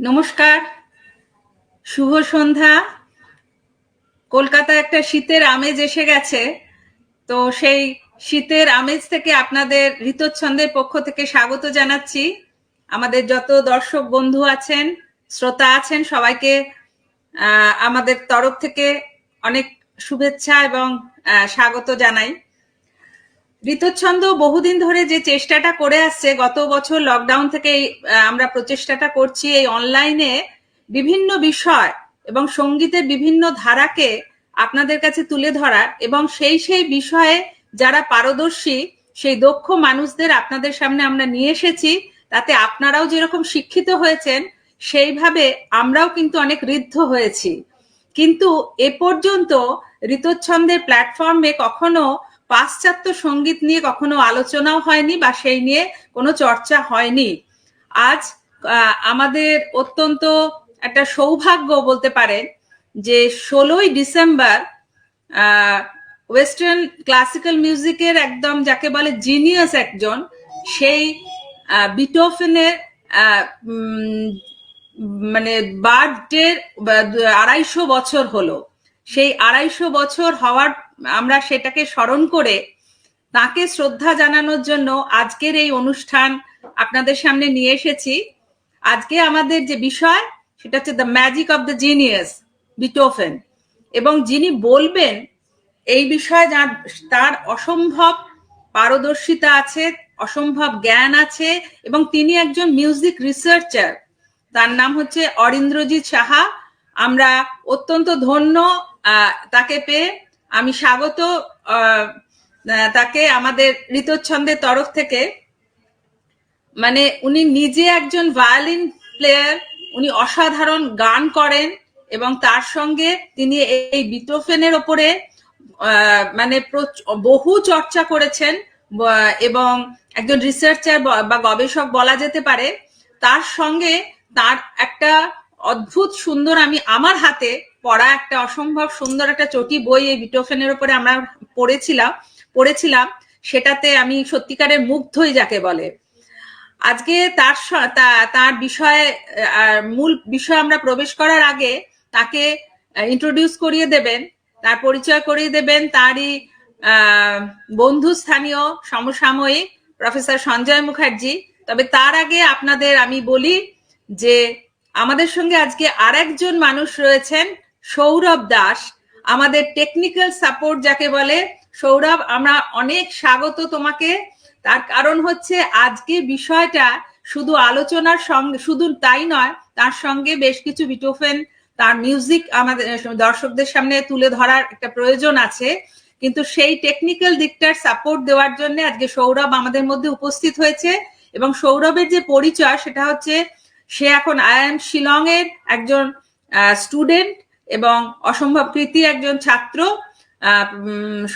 নমস্কার, শুভ সন্ধ্যা। কলকাতায় একটা শীতের আমেজ এসে গেছে, তো সেই শীতের আমেজ থেকে আপনাদের ঋতচ্ছন্দের পক্ষ থেকে স্বাগত জানাচ্ছি। আমাদের যত দর্শক বন্ধু আছেন, শ্রোতা আছেন, সবাইকে আমাদের তরফ থেকে অনেক শুভেচ্ছা এবং স্বাগত জানাই। ঋতচ্ছন্দ বহুদিন ধরে যে চেষ্টাটা করে আসছে, গত বছর লকডাউন থেকে আমরা প্রচেষ্টাটা করছি এই অনলাইনে বিভিন্ন বিষয় এবং সঙ্গীতের বিভিন্ন ধারাকে আপনাদের কাছে তুলে ধরা, এবং সেই বিষয়ে যারা পারদর্শী সেই দক্ষ মানুষদের আপনাদের সামনে আমরা নিয়ে এসেছি। তাতে আপনারাও যেরকম শিক্ষিত হয়েছেন, সেইভাবে আমরাও কিন্তু অনেক ঋদ্ধ হয়েছি। কিন্তু এ পর্যন্ত ঋতচ্ছন্দের প্ল্যাটফর্মে কখনো পাশ্চাত্য সঙ্গীত নিয়ে কখনো আলোচনাও হয়নি বা সেই নিয়ে কোনো চর্চা হয়নি। আজ আমাদের অত্যন্ত একটা সৌভাগ্য বলতে পারেন যে 16ই ডিসেম্বর ওয়েস্টার্ন ক্লাসিক্যাল মিউজিকের একদম যাকে বলে জিনিয়াস একজন, সেই বিটোফেনের মানে বার্থডে 250 বছর হলো। সেই 250 বছর হওয়ার আমরা সেটাকে স্মরণ করে তাকে শ্রদ্ধা জানানোর জন্য আজকের এই অনুষ্ঠান আপনাদের সামনে নিয়ে এসেছি। আজকে আমাদের যে বিষয় সেটা হচ্ছে the magic of the genius, Beethoven. এবং যিনি বলবেন এই বিষয়ে, তার অসম্ভব পারদর্শিতা আছে, অসম্ভব জ্ঞান আছে, এবং তিনি একজন মিউজিক রিসার্চার। তার নাম হচ্ছে অরিন্দ্রজিৎ সাহা। আমরা অত্যন্ত ধন্য তাকে পেয়ে। আমি স্বাগত তাকে আমাদের ঋতচ্ছন্দের তরফ থেকে। মানে উনি নিজে একজন ভায়োলিন প্লেয়ার, উনি অসাধারণ গান করেন, এবং তার সঙ্গে তিনি এই বিটোফেনের ওপরে মানে বহু চর্চা করেছেন, এবং একজন রিসার্চার বা গবেষক বলা যেতে পারে। তার সঙ্গে তার একটা অদ্ভুত সুন্দর, আমি আমার হাতে পড়া একটা অসম্ভব সুন্দর একটা চটি বই এই বিটোফেনের উপরে আমরা পড়েছিলাম। সেটাতে আমি সত্যিকারের মুগ্ধই যাকে বলে। আজকে তার বিষয়ে মূল বিষয় আমরা প্রবেশ করার আগে তাকে ইন্ট্রোডিউস করিয়ে দেবেন, তার পরিচয় করিয়ে দেবেন তারই বন্ধু স্থানীয় সমসাময়িক প্রফেসর সঞ্জয় মুখার্জি। তবে তার আগে আপনাদের আমি বলি যে আমাদের সঙ্গে আজকে আরেকজন মানুষ রয়েছেন, সৌরভ দাস, আমাদের টেকনিক্যাল সাপোর্ট যাকে বলে। সৌরভ, আমরা অনেক স্বাগত তোমাকে। তার কারণ হচ্ছে আজকে বিষয়টা শুধু আলোচনার সঙ্গে, শুধু তাই নয়, তার সঙ্গে বেশ কিছু বিটোফেন, তার মিউজিক আমাদের দর্শকদের সামনে তুলে ধরার একটা প্রয়োজন আছে। কিন্তু সেই টেকনিক্যাল দিকটার সাপোর্ট দেওয়ার জন্য আজকে সৌরভ আমাদের মধ্যে উপস্থিত হয়েছে। এবং সৌরভের যে পরিচয় সেটা হচ্ছে সে এখন আইআইএম শিলং এর একজন স্টুডেন্ট এবং অসম্ভব কৃতি একজন ছাত্র,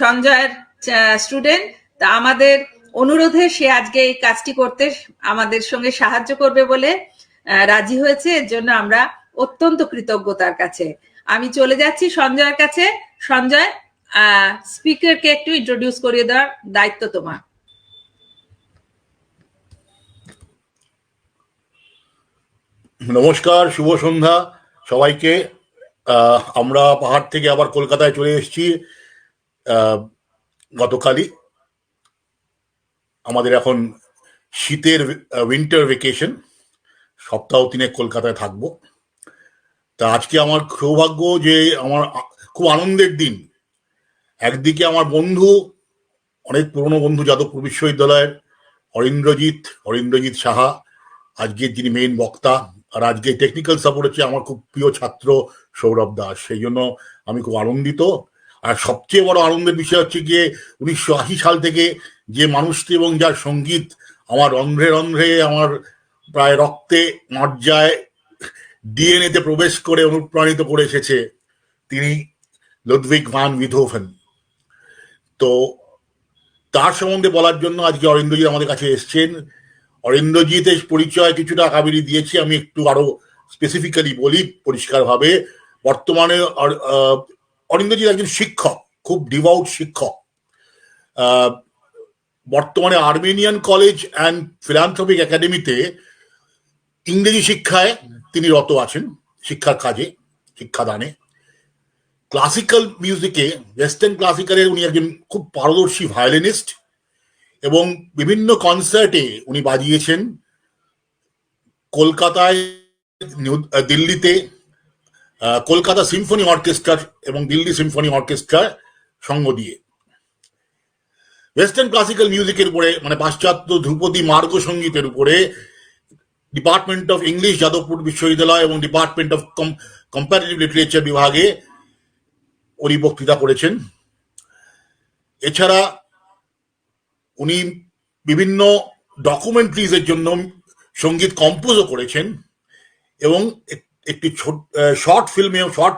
সঞ্জয়ের স্টুডেন্ট। তা আমাদের অনুরোধে সে আজকে এই কাজটি করতে আমাদের সঙ্গে সাহায্য করবে বলে রাজি হয়েছে। এর জন্য আমরা অত্যন্ত কৃতজ্ঞ তার কাছে। আমি চলে যাচ্ছি সঞ্জয়ের কাছে। সঞ্জয়, স্পিকারকে একটু ইন্ট্রোডিউস করিয়ে দেওয়ার দায়িত্ব তোমার। নমস্কার, শুভ সন্ধ্যা সবাইকে। আমরা পাহাড় থেকে আবার কলকাতায় চলে এসেছি গতকালই। আমাদের এখন শীতের উইন্টার ভেকেশন, সপ্তাহ 3 কলকাতায় থাকবো। তা আজকে আমার সৌভাগ্য যে আমার খুব আনন্দের দিন। একদিকে আমার বন্ধু, অনেক পুরনো বন্ধু, যাদবপুর বিশ্ববিদ্যালয়ের অরিন্দ্রজিৎ সাহা, আজকের যিনি মেইন বক্তা। আর আজকে টেকনিক্যাল সাপোর্ট হচ্ছে আমার খুব প্রিয় ছাত্র সৌরভ দাস। সেই জন্য আমি খুব আনন্দিত। আর সবচেয়ে বড় আনন্দের বিষয় হচ্ছে গিয়ে 1980 সাল থেকে যে মানুষটি এবং যার সঙ্গীত আমার রন্ধ্রে রন্ধ্রে, আমার প্রায় রক্তে মজ্জায়, ডিএনএতে প্রবেশ করে অনুপ্রাণিত করে এসেছে, তিনি লুডভিগ ভান বিথোফেন। তো তার সম্বন্ধে বলার জন্য আজকে অরিন্দ্রজিৎ আমাদের কাছে এসছেন। অরিন্দ্রজিতের পরিচয় কিছুটা কাবেরি দিয়েছি, আমি একটু আরো স্পেসিফিক্যালি বলি পরিষ্কারভাবে। বর্তমানে অরিন্দ্রজিৎ একজন শিক্ষক, খুব ডিভাউট শিক্ষক। বর্তমানে আর্মেনিয়ান কলেজ অ্যান্ড ফিলান্থ্রপিক একাডেমিতে ইংরেজি শিক্ষায় তিনি রত আছেন শিক্ষার কাজে, শিক্ষাদানে। ক্লাসিক্যাল মিউজিকে, ওয়েস্টার্ন ক্লাসিক্যালে উনি একজন খুব পারদর্শী ভায়োলিনিস্ট এবং বিভিন্ন কনসার্টে উনি বাজিয়েছেন কলকাতায়, দিল্লিতে, কলকাতা সিম্ফনি অর্কেস্ট্রার এবং দিল্লি সিম্ফনি অর্কেস্ট্রার সঙ্গ দিয়ে। ওয়েস্টার্ন ক্লাসিক্যাল মিউজিকের উপরে মানে পাশ্চাত্য ধ্রুপদী মার্গ সঙ্গীতের উপরে ডিপার্টমেন্ট অফ ইংলিশ যাদবপুর বিশ্ববিদ্যালয় এবং ডিপার্টমেন্ট অফ কম্পারেটিভ লিটারেচার বিভাগে উনি বক্তৃতা করেছেন। এছাড়া উনি বিভিন্ন ডকুমেন্টারিজের জন্য সঙ্গীত কম্পোজও করেছেন এবং একটি শর্ট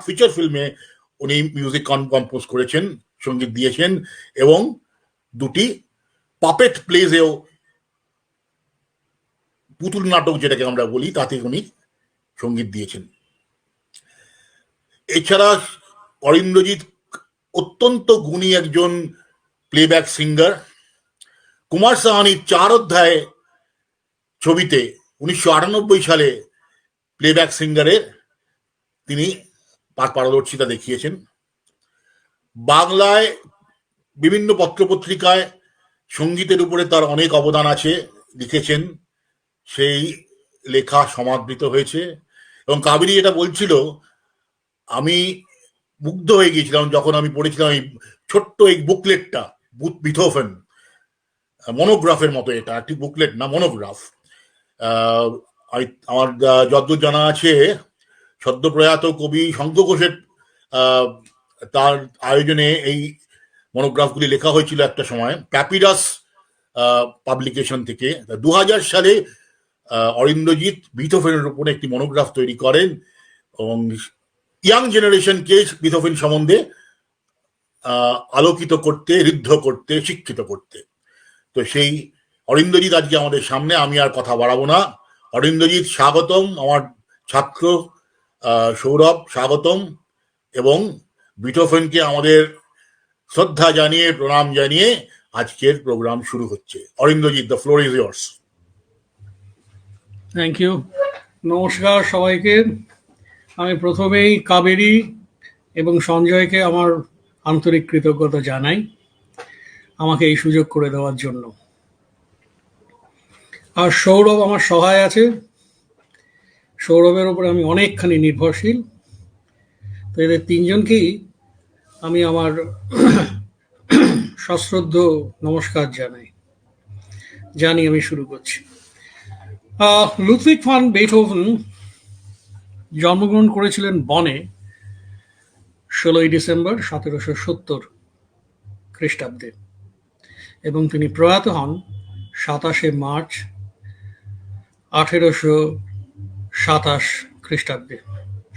ফিচার ফিল্মে উনি মিউজিক কম্পোজ করেছেন, সঙ্গীত দিয়েছেন এবং দুটি পাপেট প্লেজেও, পুতুল নাটক যেটাকে আমরা বলি, তাতে উনি সঙ্গীত দিয়েছেন। এছাড়া অরিন্দ্রজিৎ অত্যন্ত গুণী একজন প্লেব্যাক সিঙ্গার। কুমার সাহানির 4 অধ্যায় ছবিতে 1998 সালে প্লেব্যাক সিঙ্গারে তিনি পারদর্শিতা দেখিয়েছেন। বাংলায় বিভিন্ন পত্রপত্রিকায় সঙ্গীতের উপরে তার অনেক অবদান আছে, লিখেছেন, সেই লেখা সমাদৃত হয়েছে। এবং কাবেরী এটা বলছিল, আমি মুগ্ধ হয়ে গিয়েছিলাম যখন আমি পড়েছিলাম এই ছোট্ট এই বুকলেটটা, বিথোফেন মনোগ্রাফের মতো, এটা একটি বুকলেট না, মনোগ্রাফ। আমার যতদূর জানা আছে সদ্য প্রয়াত কবি শঙ্খ ঘোষের তার আয়োজনে এই মনোগ্রাফগুলি লেখা হয়েছিল একটা সময়, প্যাপিরাস পাবলিকেশন থেকে। 2000 সালে অরিন্দ্রজিৎ বিথোফেনের উপরে একটি মনোগ্রাফ তৈরি করেন এবং ইয়াং জেনারেশনকে বিথোফেন সম্বন্ধে আলোকিত করতে, ঋদ্ধ করতে, শিক্ষিত করতে। তো সেই অরিন্দ্রজিৎ আজকে আমাদের সামনে। আমি আর কথা বাড়াবো না। অরিন্দ্রজিৎ, স্বাগতম। আমার ছাত্র সৌরভ, স্বাগতম। এবং বিথোফেনকে আমাদের শ্রদ্ধা জানিয়ে, প্রণাম জানিয়ে আজকের প্রোগ্রাম শুরু হচ্ছে। Arindrajit, the floor is yours. Thank you. নমস্কার সবাইকে। আমি প্রথমেই কাবেরী এবং সঞ্জয়কে আমার আন্তরিক কৃতজ্ঞতা জানাই আমাকে এই সুযোগ করে দেওয়ার জন্য। আর সৌরভ আমার সহায় আছে, সৌরভের উপরে আমি অনেকখানি নির্ভরশীল। তো এদের তিনজনকেই আমি আমার সশ্রদ্ধ নমস্কার জানি। আমি শুরু করছি। লুডভিগ ভান বেথোভেন জন্মগ্রহণ করেছিলেন বনে 16 ডিসেম্বর 1770 খ্রিস্টাব্দে এবং তিনি প্রয়াত হন 27 মার্চ 1827 খ্রিস্টাব্দে।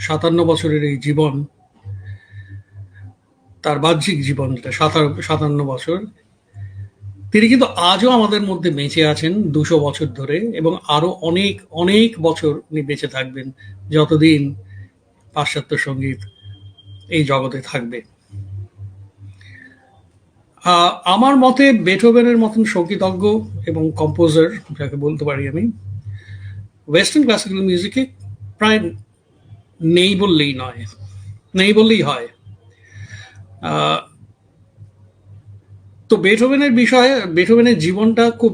57 বছরের এই জীবন, তার বাহ্যিক জীবন যেটা 57 বছর, তিনি কিন্তু আজও আমাদের মধ্যে বেঁচে আছেন 200 বছর ধরে এবং আরো অনেক অনেক বছর উনি বেঁচে থাকবেন, যতদিন পাশ্চাত্য সঙ্গীত এই জগতে থাকবে। আমার মতে বেথোভেনের মতন সঙ্গীতজ্ঞ এবং কম্পোজার, যাকে বলতে পারি আমি, ওয়েস্টার্ন ক্লাসিক্যাল মিউজিকে প্রায় নেই বললেই হয়। তো বেথোভেনের জীবনটা খুব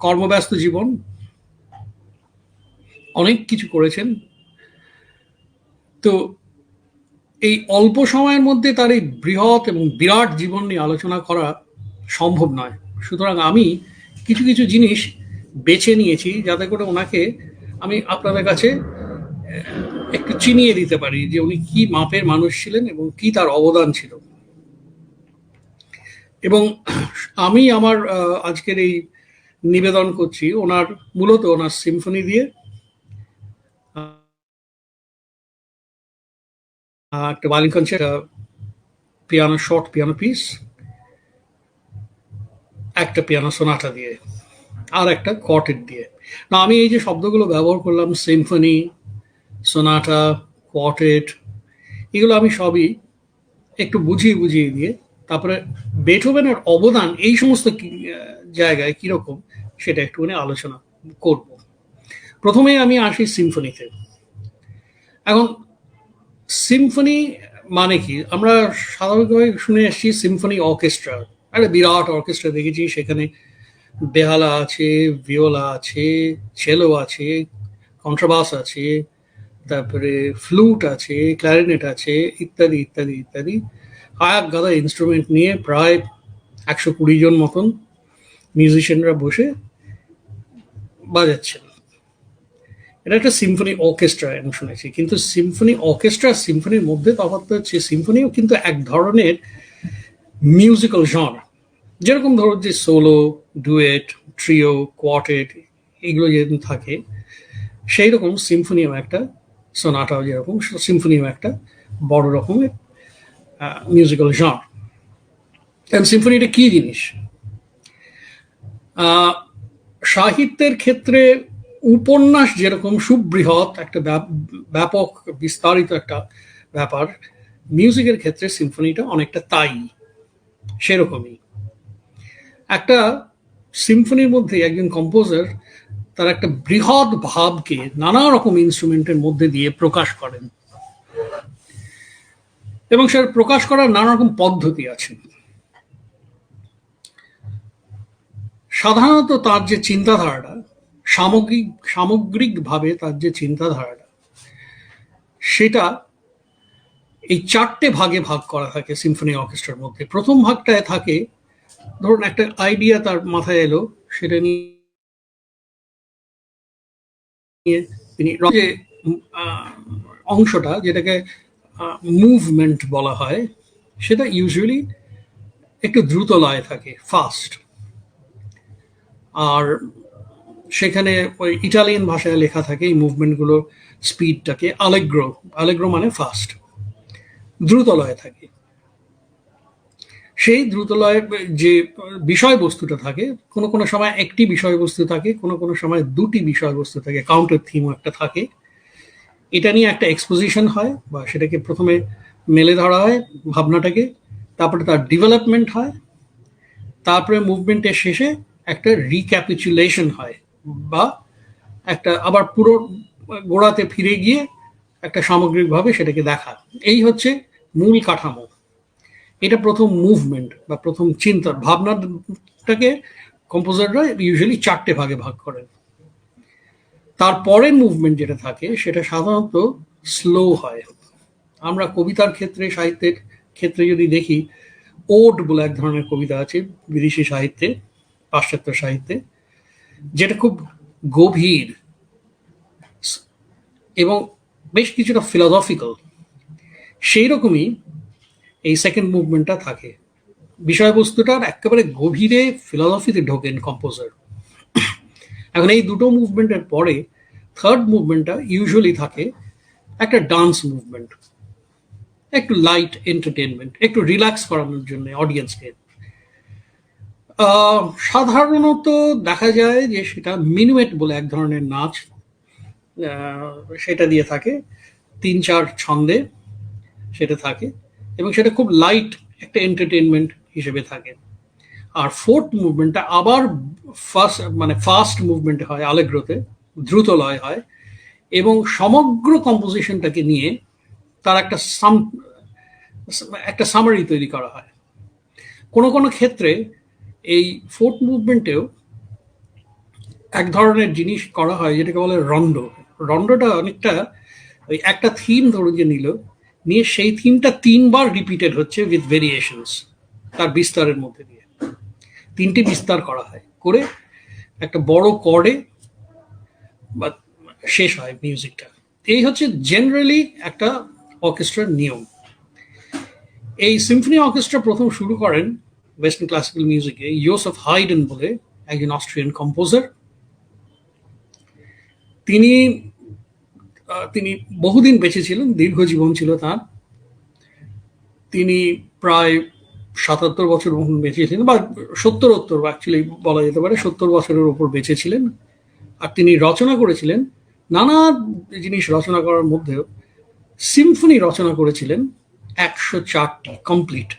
কর্মব্যস্ত জীবন, অনেক কিছু করেছেন। তো এই অল্প সময়ের মধ্যে তার এই বৃহৎ এবং বিরাট জীবন নিয়ে আলোচনা করা সম্ভব নয়। সুতরাং আমি কিছু কিছু জিনিস বেছে নিয়েছি যাতে করে ওনাকে আমি আপনাদের কাছে একটু চিনিয়ে দিতে পারি যে উনি কি মাপের মানুষ ছিলেন এবং কি তার অবদান ছিল। এবং আমি আমার আজকের এই নিবেদন করছি মূলত ওনার সিম্ফনি দিয়ে, একটা violin concert, short piano piece, একটা পিয়ানো সোনাটা দিয়ে, আর একটা কোয়ার্টেট দিয়ে। না, আমি এই যে শব্দগুলো ব্যবহার করলাম, সিম্ফনি, সোনাটা, কোয়ার্টেট, এগুলো আমি সবই একটু বুঝিয়ে দিয়ে তারপরে বেথোভেনের অবদান এই সমস্ত জায়গায় কিরকম সেটা একটুখানি আলোচনা করব। প্রথমে আমি আসি সিম্ফনিতে। এখন সিম্ফনি মানে কি? আমরা স্বাভাবিকভাবে শুনে এসেছি সিম্ফনি অর্কেস্ট্রা, একটা বিরাট অর্কেস্ট্রা দেখেছি, সেখানে বেহালা আছে, ভিওলা আছে, চেলো আছে, কন্ট্রাবাস আছে, তারপরে ফ্লুট আছে, ক্ল্যারিনেট আছে, ইত্যাদি ইত্যাদি ইত্যাদি। আয়াক গাদা ইনস্ট্রুমেন্ট নিয়ে প্রায় 120 জন মতন মিউজিশিয়ানরা বসে বাজাচ্ছেন। এটা একটা সিম্ফনি অর্কেস্ট্রা আমি শুনেছি। কিন্তু সিম্ফনি অর্কেস্ট্রা সিম্ফনির মধ্যে তফাৎ হচ্ছে, সিম্ফনিও কিন্তু এক ধরনের মিউজিক্যাল জনর। যেরকম ধরো যে সোলো, ডুয়েট, ট্রিও, কোয়ার্টেট এগুলো যেরকম থাকে, সেই রকম সিম্ফনিও একটা, সোনাটাও যেরকম, সিম্ফনিও একটা বড় রকমের মিউজিক্যাল জনর। কারণ সিম্ফনিটা কি জিনিস? সাহিত্যের ক্ষেত্রে উপন্যাস যেরকম সুবৃহৎ একটা ব্যাপক বিস্তারিত একটা ব্যাপার, মিউজিকের ক্ষেত্রে সিম্ফনিটা অনেকটা তাই, সেরকমই। একটা সিম্ফনির মধ্যে একজন কম্পোজার তার একটা বৃহৎ ভাবকে নানা রকম ইনস্ট্রুমেন্টের মধ্যে দিয়ে প্রকাশ করেন, এবং সেটা প্রকাশ করার নানা রকম পদ্ধতি আছে। সাধারণত তার যে চিন্তাধারাটা, সামগ্রিকভাবে তার যে চিন্তাধারাটা, সেটা এই 4টে ভাগে ভাগ করা থাকে সিম্ফনি অর্কেস্ট্রার মধ্যে। প্রথম ভাগটায় থাকে, ধরুন একটা আইডিয়া তার মাথায় এলো, সেটা নিয়ে তিনি যে অংশটা, যেটাকে মুভমেন্ট বলা হয়, সেটা ইউজুয়ালি একটু দ্রুত লয়ে থাকে, ফাস্ট। আর সেখানে ওই ইটালিয়ান ভাষায় লেখা থাকে এই মুভমেন্টগুলো স্পিডটাকে আলেগ্রো, আলেগ্রো মানে ফাস্ট, দ্রুত লয়ে থাকে। সেই দ্রুতলয়ে যে বিষয়বস্তুটা থাকে, কোনো কোনো সময় একটি বিষয়বস্তু থাকে, কোনো কোনো সময় দুটি বিষয়বস্তু থাকে, কাউন্টার থিমও একটা থাকে। এটা নিয়ে একটা এক্সপোজিশন হয়, বা সেটাকে প্রথমে মেলে ধরা হয় ভাবনাটাকে, তারপরে তার ডেভেলপমেন্ট হয়, তারপরে মুভমেন্টের শেষে একটা রিক্যাপিচুলেশন হয়, বা একটা আবার পুরো গোড়াতে ফিরে গিয়ে একটা সামগ্রিকভাবে সেটাকে দেখা। এই হচ্ছে মূল কাঠামো। এটা প্রথম মুভমেন্ট বা প্রথম চিন্তা ভাবনাটাকে কম্পোজাররা ইউজুয়ালি 4টে ভাগে ভাগ করেন। তারপরের মুভমেন্ট যেটা থাকে সেটা সাধারণত স্লো হয়। আমরা কবিতার ক্ষেত্রে, সাহিত্যের ক্ষেত্রে যদি দেখি, ওড বলে এক ধরনের কবিতা আছে বিদেশি সাহিত্যে, পাশ্চাত্য সাহিত্যে, যেটা খুব গভীর এবং বেশ কিছুটা ফিলোসফিক্যাল। সেই রকমই এই সেকেন্ড মুভমেন্টটা থাকে, বিষয়বস্তুটার একেবারে গভীরে ফিলোসফিতে ঢোকেন কম্পোজার। এখন এই দুটো মুভমেন্টের পরে থার্ড মুভমেন্টটা ইউজুয়ালি থাকে একটা ডান্স মুভমেন্ট, একটু লাইট এন্টারটেনমেন্ট, একটু রিল্যাক্স করানোর জন্য অডিয়েন্সকে। সাধারণত দেখা যায় যে সেটা মিনুয়েট বলে এক ধরনের নাচ, সেটা দিয়ে থাকে 3-4 ছন্দে সেটা থাকে, এবং সেটা খুব লাইট একটা এন্টারটেনমেন্ট হিসেবে থাকে। আর ফোর্থ মুভমেন্টটা আবার ফাস্ট মুভমেন্ট হয়, আলেগ্রোতে দ্রুত লয় হয়, এবং সমগ্র কম্পোজিশনটাকে নিয়ে তার একটা সামারি তৈরি করা হয়। কোনো কোনো ক্ষেত্রে এই ফোর্থ মুভমেন্টেও এক ধরনের জিনিস করা হয় যেটাকে বলে রন্ডো। রন্ডোটা অনেকটা ওই একটা থিম ধরুন যে নিয়ে সেই থিমটা 3বার রিপিটেড হচ্ছে উইথ ভেরিয়েশনস, তার বিস্তারের মধ্যে দিয়ে 3টি বিস্তার করা হয় করে একটা বড় কর্ডে বা শেষ হয় মিউজিকটা। এই হচ্ছে জেনারেলি একটা অর্কেস্ট্রার নিয়ম। এই সিম্ফনি অর্কেস্ট্রা প্রথম শুরু করেন ওয়েস্টার্ন ক্লাসিক্যাল মিউজিকে ইয়োসেফ হাইডেন বলে একজন অস্ট্রিয়ান কম্পোজার। তিনি বহুদিন বেঁচে ছিলেন, দীর্ঘ জীবন ছিল তার। তিনি প্রায় 77 বছর মতন বেঁচে ছিলেন, বা 70 অ্যাকচুয়ালি বলা যেতে পারে, 70 বছরের ওপর বেঁচে ছিলেন। আর তিনি রচনা করেছিলেন নানা জিনিস, রচনা করার মধ্যেও সিম্ফনি রচনা করেছিলেন 104টি কমপ্লিট।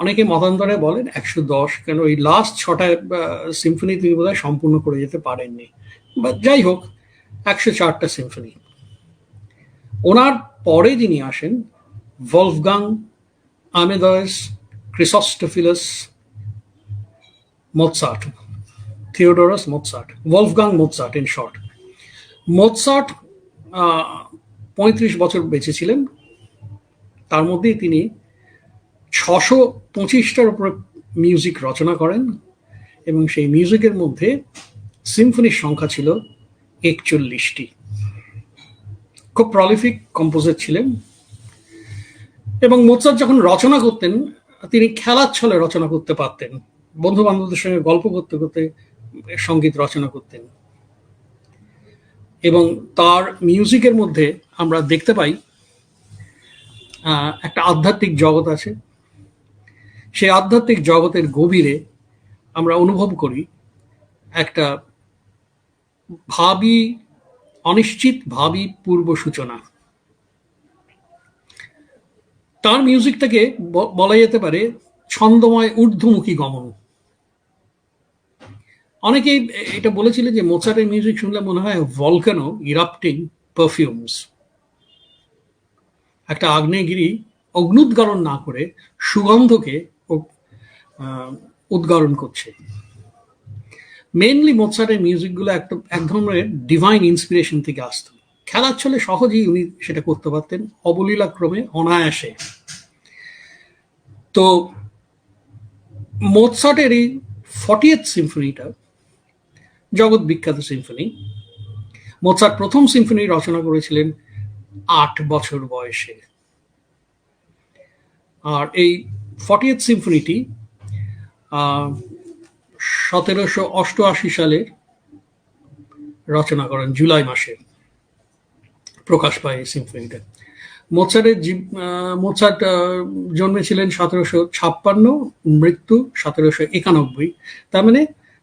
অনেকে মতান্তরে বলেন 110, কেন ওই লাস্ট 6টা সিম্ফনি তিনি বোধহয় সম্পূর্ণ করে যেতে পারেননি, বা যাই হোক 104টা সিম্ফনি। ওনার পরে যিনি আসেন Wolfgang Amadeus Chrysostomus Mozart, Theodorus Mozart, Wolfgang Mozart in short. Mozart 35 বছর বেঁচে ছিলেন, তার মধ্যেই তিনি 625টার উপরে মিউজিক রচনা করেন এবং সেই মিউজিকের মধ্যে সিম্ফনির সংখ্যা ছিল 41টি। খুব প্রলিফিক কম্পোজার ছিলেন এবং মোৎসার্ট যখন রচনা করতেন তিনি খেলার ছলে রচনা করতে পারতেন, বন্ধু বান্ধবদের সঙ্গে গল্প করতে করতে সঙ্গীত রচনা করতেন। এবং তার মিউজিকের মধ্যে আমরা দেখতে পাই একটা আধ্যাত্মিক জগৎ আছে। সেই আধ্যাত্মিক জগতের গভীরে আমরা অনুভব করি একটা অনিশ্চিত ভাবি পূর্ব সূচনা। তার মিউজিকটাকে বলা যেতে পারে ছন্দময় ঊর্ধ্বমুখী গমন। অনেকেই এটা বলেছিলেন যে মোৎসার্টের মিউজিক শুনলে মনে হয় ভলকানো ইরাপ্টিং পারফিউমস, একটা আগ্নেয়গিরি অগ্নুদ্গারণ না করে সুগন্ধকে উদ্গারণ করছে। মেইনলি মোৎসার্টের মিউজিকগুলো এক ধরনের ডিভাইন ইন্সপিরেশন থেকে আসতো। খেলার ছলে সহজেই উনি সেটা করতে পারতেন, অবলীলাক্রমে, অনায়াসে। তো মোৎসার্টের এই 40th সিম্ফনিটা জগৎ বিখ্যাত সিম্ফনি। মোৎসার্ট প্রথম সিম্ফনি রচনা করেছিলেন 8 বছর বয়সে। আর এই 40th সিম্ফনিটি 1788 সালে রচনা করেন, জুলাই মাসে প্রকাশ পায় এই সিম্ফনিটা। মোৎসার্ট জন্মেছিলেন 1756, মৃত্যু 1791। তার মানে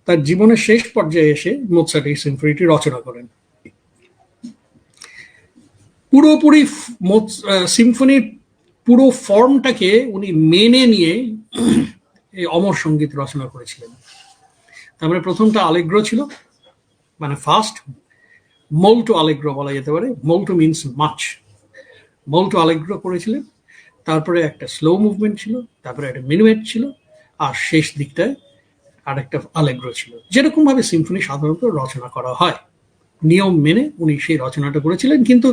তার জীবনের শেষ পর্যায়ে এসে মোৎসার্ট এই সিম্ফনিটি রচনা করেন। পুরোপুরি সিম্ফনির পুরো ফর্মটাকে উনি মেনে নিয়ে এই অমর সঙ্গীত রচনা করেছিলেন। তার মানে প্রথমটা আলেগ্রো ছিল, মানে ফাস্ট, মোল্টো আলেগ্রো বলা যেতে পারে। মোল্টো মিনস মাচ, মোল্টো আলেগ্রো করেছিলেন। তারপরে একটা স্লো মুভমেন্ট ছিল, তারপরে একটা মিনুয়েট ছিল, আর শেষ দিকটায় আরেকটা আলেগ্রো ছিল। যেরকম ভাবে সিম্ফনি সাধারণত রচনা করা হয়, নিয়ম মেনে উনি সেই রচনাটা করেছিলেন। কিন্তু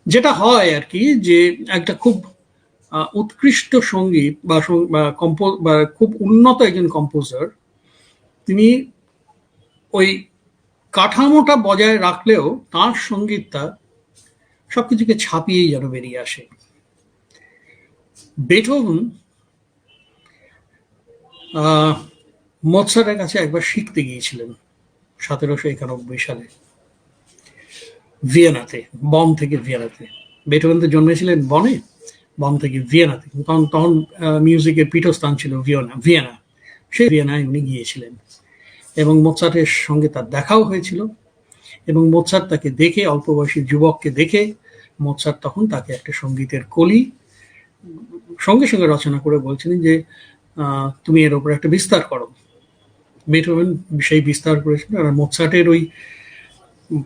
যেটা হয় আর কি, যে একটা খুব উৎকৃষ্ট সঙ্গীত বা খুব উন্নত একজন কম্পোজার, তিনি ওই কাঠামোটা বজায় রাখলেও তার সঙ্গীতটা সবকিছুকে ছাপিয়েই যেন বেরিয়ে আসে। বেথোভেন মোৎসার্টের কাছে একবার শিখতে গিয়েছিলেন 1791 সালে ভিয়েনাতে, বন থেকে ভিয়েনাতে। বেথোভেন তো জন্মেছিলেন বনে, বন থেকে ভিয়েনাতে। তখন মিউজিকের পীঠস্থান ছিল ভিয়েনা। সেই ভিয়েনায় উনি গিয়েছিলেন এবং মোৎসার্টের সঙ্গে তার দেখাও হয়েছিল। এবং মোৎসার্ট তাকে দেখে, অল্প বয়সী যুবককে দেখে, মোৎসার্ট তখন তাকে একটা সঙ্গীতের কলি সঙ্গে সঙ্গে রচনা করে বলছিলেন যে তুমি এর উপর একটা বিস্তার করো। বেথোভেন সেই বিস্তার করেছিলেন। আর মোৎসার্টের ওই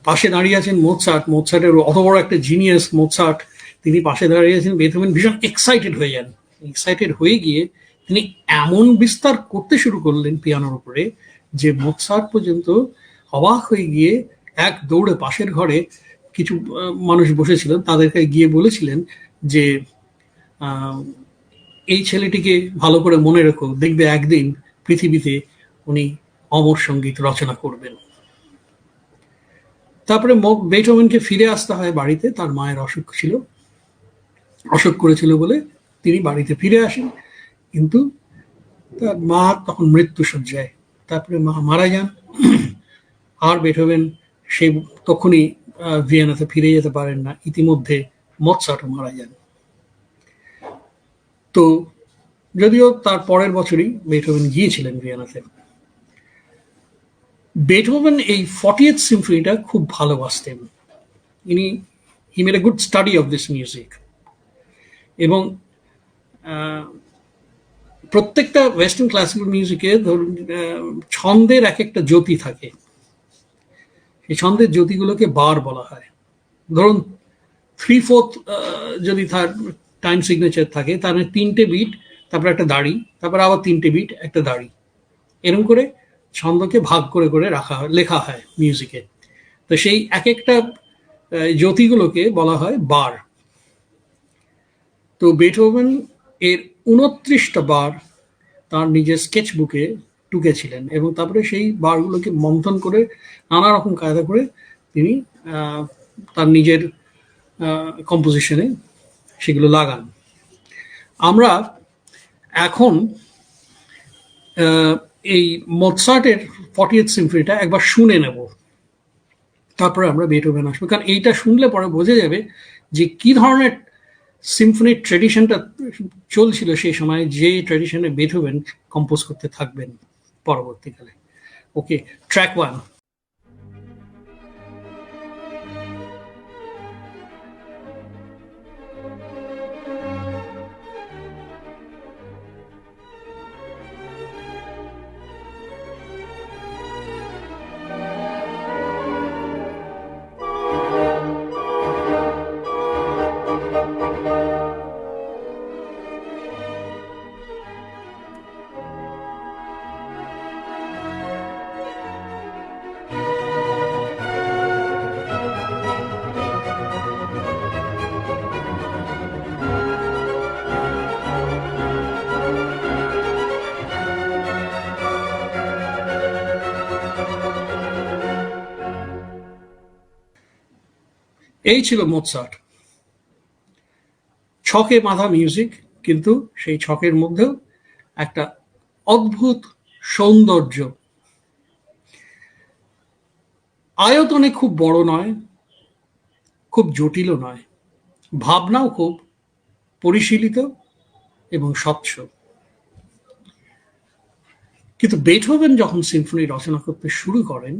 পাশে দাঁড়িয়ে আছেন মোৎসার্টের অত বড় একটা জিনিয়াস মোৎসার্ট, তিনি পাশে দাঁড়িয়ে আছেন। বেথোভেন ভীষণ এক্সাইটেড হয়ে যান। এক্সাইটেড হয়ে গিয়ে তিনি এমন বিস্তার করতে শুরু করলেন পিয়ানোর উপরে যে মোৎসার্ট পর্যন্ত অবাক হয়ে গিয়ে এক দৌড়ে পাশের ঘরে কিছু মানুষ বসেছিলেন, তাদেরকে গিয়ে বলেছিলেন যে এই ছেলেটিকে ভালো করে মনে রেখো, দেখবে একদিন পৃথিবীতে উনি অমর সঙ্গীত রচনা করবেন। তারপরে বেথোভেনকে ফিরে আসতে হয় বাড়িতে। তার মায়ের অসুখ করেছিল বলে তিনি বাড়িতে ফিরে আসেন, কিন্তু তার মা তখন মৃত্যুশয্যায়। তারপরে মা মারা যান, আর বেথোভেন সেই তখনই ভিয়েনাতে ফিরে যেতে পারেন না। ইতিমধ্যে মোৎসার্টও মারা যান। তো যদিও তার পরের বছরই বেথোভেন গিয়েছিলেন ভিয়েনাতে। বেথোভেন এই 40th সিম্ফনিটা খুব ভালোবাসতেন। He made a good study of this music. এবং প্রত্যেকটা ওয়েস্টার্ন ক্লাসিক্যাল মিউজিকে ধরুন ছন্দের এক একটা জ্যোতি থাকে। এই ছন্দের জ্যোতিগুলোকে বার বলা হয়। ধরুন 3/4 যদি তার টাইম সিগনেচার থাকে, তার মানে 3টে বিট, তারপর একটা দাড়ি, তারপর আবার 3টে বিট, একটা দাড়ি, এরকম করে ছন্দকে ভাগ করে করে লেখা হয় মিউজিকে। তো সেই এক একটা জ্যোতিগুলোকে বলা হয় বার। তো বেথোভেন এর 29টা বার তার নিজের স্কেচ বুকে টুকেছিলেন, এবং তারপরে সেই বারগুলোকে মন্থন করে নানা রকম কায়দা করে তিনি তার নিজের কম্পোজিশনে সেগুলো লাগান। আমরা এখন এই মোৎসার্টের 40th সিম্ফনিটা একবার শুনে নেব, তারপরে আমরা বেথোভেন আসবো, কারণ এইটা শুনলে পরে বোঝা যাবে যে কি ধরনের সিম্ফনির ট্রেডিশনটা চলছিল সেই সময়, যে ট্রেডিশনে বেথোভেন কম্পোজ করতে থাকবেন পরবর্তীকালে। ওকে, ট্র্যাক 1। এই ছিল মোৎসার্ট। ছকে বাঁধা মিউজিক, কিন্তু সেই ছকের মধ্যেও একটা অদ্ভুত সৌন্দর্য। আয়তনে খুব বড় নয়, খুব জটিলও নয়, ভাবনাও খুব পরিশীলিত এবং স্বচ্ছ। কিন্তু বেথোভেন যখন সিম্ফনি রচনা করতে শুরু করেন,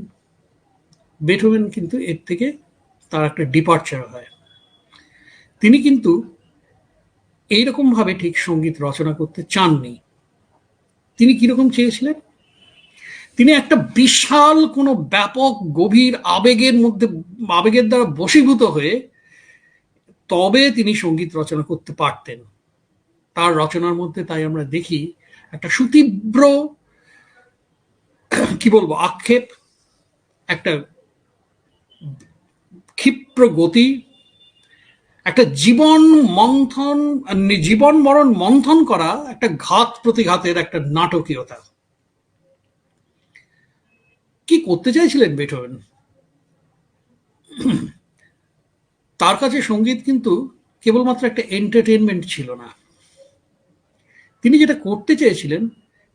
বেথোভেন কিন্তু এর থেকে তার একটা ডিপার্চার হয়। তিনি কিন্তু এইরকম ভাবে ঠিক সঙ্গীত রচনা করতে চাননি। তিনি কিরকম চেয়েছিলেন? তিনি একটা বিশাল কোনো ব্যাপক গভীর আবেগের দ্বারা বশীভূত হয়ে তবে তিনি সঙ্গীত রচনা করতে পারতেন। তার রচনার মধ্যে তাই আমরা দেখি একটা সুতীব্র, কি বলবো, আক্ষেপ, একটা ক্ষিপ্র গতি, একটা জীবন মরণ মন্থন করা, একটা ঘাত প্রতিঘাতের একটা নাটকীয়তা। কি করতে চাইছিলেন বেথোভেন? তার কাছে সঙ্গীত কিন্তু কেবলমাত্র একটা এন্টারটেনমেন্ট ছিল না। তিনি যেটা করতে চেয়েছিলেন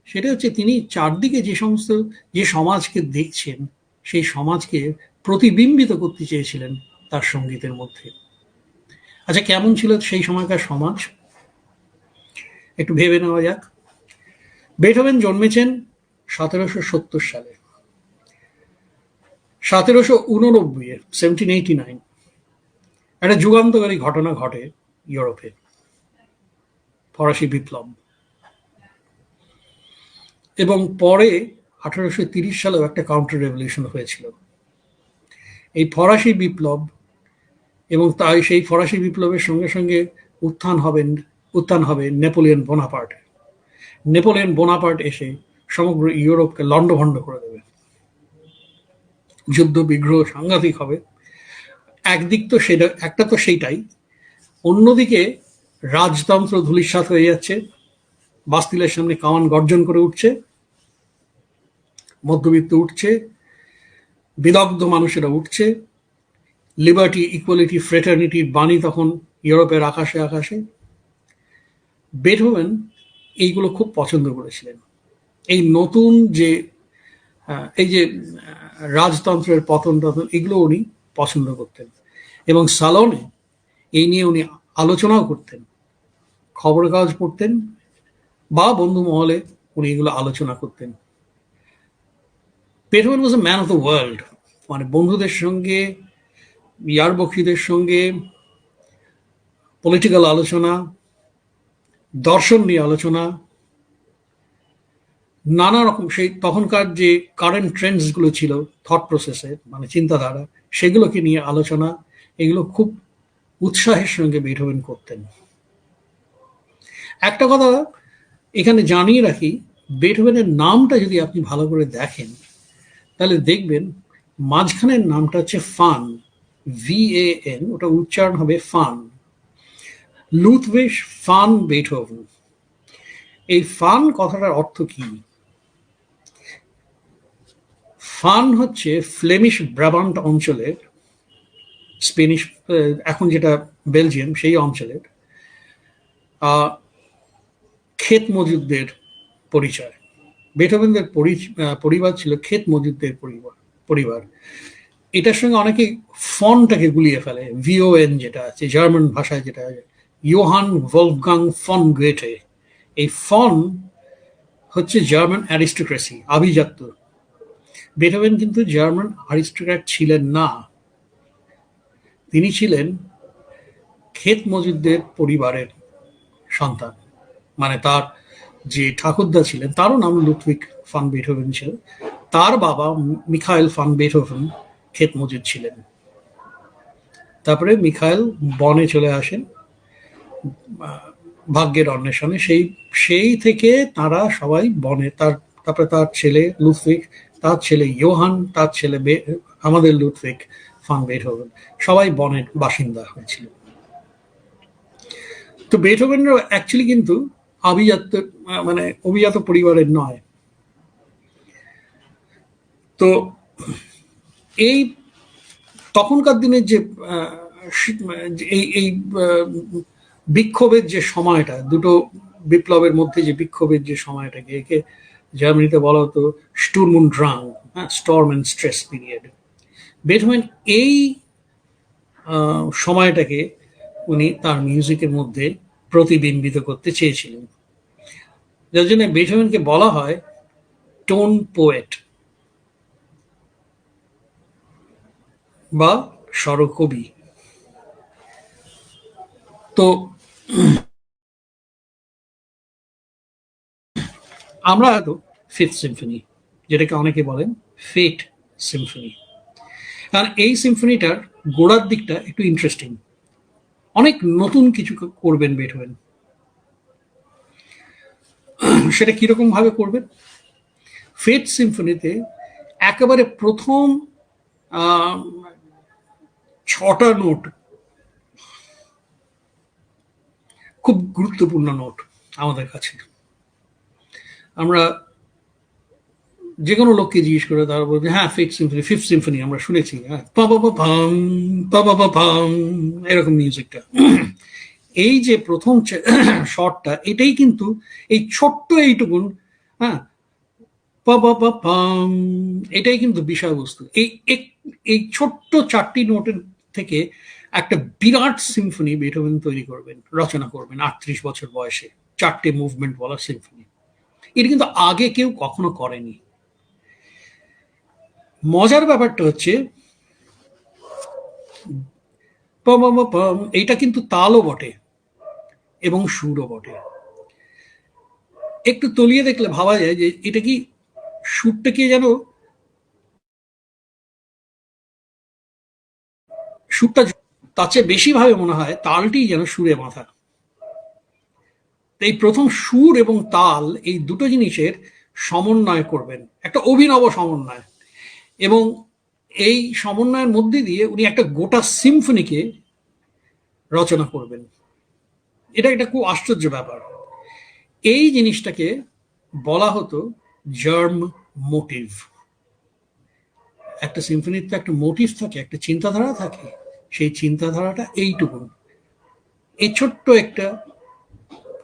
সেটা হচ্ছে, তিনি চারদিকে যে সমাজকে দেখছেন, সেই সমাজকে প্রতিবিম্বিত করতে চেয়েছিলেন তার সঙ্গীতের মধ্যে। আচ্ছা, কেমন ছিল সেই সময়কার সমাজ? একটু ভেবে নেওয়া যাক। বেথোভেন জন্মেছেন 1770 সালে। 1789 1789 একটা যুগান্তকারী ঘটনা ঘটে ইউরোপে, ফরাসি বিপ্লব। এবং পরে 1830 সালেও একটা কাউন্টার রেভলিউশন হয়েছিল। এই ফরাসি বিপ্লব এবং তাই সেই ফরাসি বিপ্লবের সঙ্গে সঙ্গে উত্থান হবে নেপোলিয়ন বোনাপার্ট। নেপোলিয়ন বোনাপার্ট এসে সমগ্র ইউরোপকে লণ্ডভণ্ড করে দেবে। যুদ্ধ বিগ্রহ সাংঘাতিক হবে। একদিক তো সেইটাই, অন্যদিকে রাজতন্ত্র ধূলিসাৎ হয়ে যাচ্ছে, বাস্তিলের সামনে কামান গর্জন করে উঠছে, মধ্যবিত্ত উঠছে, বিদগ্ধ মানুষেরা উঠছে, লিবার্টি, ইকুয়ালিটি, ফ্রেটার্নিটির বাণী তখন ইউরোপের আকাশে আকাশে। বেথোভেন এইগুলো খুব পছন্দ করেছিলেন। এই নতুন যে রাজতন্ত্রের পতন এগুলো উনি পছন্দ করতেন, এবং সালনে এই নিয়ে উনি আলোচনাও করতেন। খবরের কাগজ পড়তেন বা বন্ধু মহলে উনি এগুলো আলোচনা করতেন। বেথোভেন ওয়াজ a man of the world, মানে বন্ধুদের সঙ্গে, ইয়ারবক্ষীদের সঙ্গে পলিটিক্যাল আলোচনা, দর্শন নিয়ে আলোচনা, নানা রকম সেই তখনকার যে কারেন্ট ট্রেন্ডসগুলো ছিল থট প্রসেসে, মানে চিন্তাধারা, সেগুলোকে নিয়ে আলোচনা, এগুলো খুব উৎসাহের সঙ্গে বেথোভেন করতেন। একটা কথা এখানে জানিয়ে রাখি, বেথোভেনের নামটা যদি আপনি ভালো করে দেখেন তাহলে দেখবেন মাঝখানের নামটা হচ্ছে ফান, VAN, ওটা উচ্চারণ হবে ফান, লুথভিশ ফান বেথোভেন। এই ফান কথাটার অর্থ কি? ফান হচ্ছে ফ্লেমিশ ব্রাবান্ট অঞ্চলের, স্পেনিশ এখন যেটা বেলজিয়াম সেই অঞ্চলের ক্ষেত মজুরদের পরিচয়। বেথোভেনদের পরিবার ছিল ক্ষেত মজুরদের পরিবার। এটার সঙ্গে অনেকে ফনটাকে গুলিয়ে ফেলে, VON যেটা আছে জার্মান ভাষায়, যেটা ইয়োহান ভলফগাং ফন গোয়েটে। এই ফন হচ্ছে জার্মান অ্যারিস্টোক্রেসি, আভিজাত্য। বেথোভেন কিন্তু জার্মান অ্যারিস্টোক্র্যাট ছিলেন না, তিনি ছিলেন ক্ষেত মজুরদের পরিবারের সন্তান। মানে তার যে ঠাকুরদা ছিলেন তারও নাম লুডভিগ ফান বেথোভেন ছিল, তার বাবা মিখাইল ফান বেথোভেন ক্ষেত মজুর ছিলেন। তারপরে মিখাইল বনে চলে আসেন ভাগ্যের অন্বেষণে, সেই থেকে তারা সবাই বনে, তারপরে তার ছেলে লুডভিগ, তার ছেলে ইয়োহান, তার ছেলে আমাদের লুডভিগ ফান বেথোভেন, সবাই বনের বাসিন্দা হয়েছিল। তো বেথোভেনরা অ্যাকচুয়ালি কিন্তু আভিজাত্য, মানে অভিজাত পরিবারের নয়। তো এই তখনকার দিনের যে এই বিক্ষোভের যে সময়টা, দুটো বিপ্লবের মধ্যে যে বিক্ষোভের যে সময়টাকে, একে জার্মানিতে বলা হতো Sturm und Drang, storm and stress period. Beethoven এই সময়টাকে উনি তার মিউজিকের মধ্যে প্রতিবিম্বিত করতে চেয়েছিলেন, যার জন্য বেথোভেনকে বলা হয় টোন পোয়েট বা স্বরকবি। তো আমরা হয়তো ফিফথ সিম্ফনি, যেটাকে অনেকে বলেন ফেট সিম্ফনি, কারণ এই সিম্ফনিটার গোড়ার দিকটা একটু ইন্টারেস্টিং। অনেক নতুন কিছু করবেন বেথোভেন। সেটা কিরকম ভাবে করবেন? ফেট সিম্ফনিতে একেবারে প্রথম 6টা নোট খুব গুরুত্বপূর্ণ নোট আমাদের কাছে। আমরা যে কোনো লোককে জিজ্ঞেস করে তারা বলবে হ্যাঁ ফিফথ সিম্ফনি আমরা শুনেছি, হ্যাঁ এরকম মিউজিকটা। এই যে প্রথম শটটা, এটাই কিন্তু এই ছোট্ট এইটুকুন, হ্যাঁ এটাই কিন্তু বিষয়বস্তু। এই ছোট্ট 4টি নোটের থেকে একটা বিরাট সিম্ফনি বেথোভেন তৈরি করবেন, রচনা করবেন 38 বছর বয়সে, 4টে মুভমেন্ট বলা সিম্ফনি। এটা কিন্তু আগে কেউ কখনো করেনি। মজার ব্যাপারটা হচ্ছে এইটা কিন্তু তালও বটে এবং সুরও বটে। একটু তলিয়ে দেখলে ভাবা যায় যে এটা কি সুরটাকে যেন, সুরটা তার চেয়ে বেশি ভাবে মনে হয় তালটি যেন সুরে বাঁধা। এই প্রথম সুর এবং তাল, এই দুটো জিনিসের সমন্বয় করবেন, একটা অভিনব সমন্বয়, এবং এই সমন্বয়ের মধ্যে দিয়ে উনি একটা গোটা সিম্ফনিকে রচনা করবেন। এটা একটা খুব আশ্চর্য ব্যাপার। এই জিনিসটাকে বলা হতো জার্ম মোটিভ। একটা সিম্ফনিতে একটা মোটিভ থাকে, একটা চিন্তাধারা থাকে, সেই চিন্তাধারাটা এইটুকু, এই ছোট্ট একটা,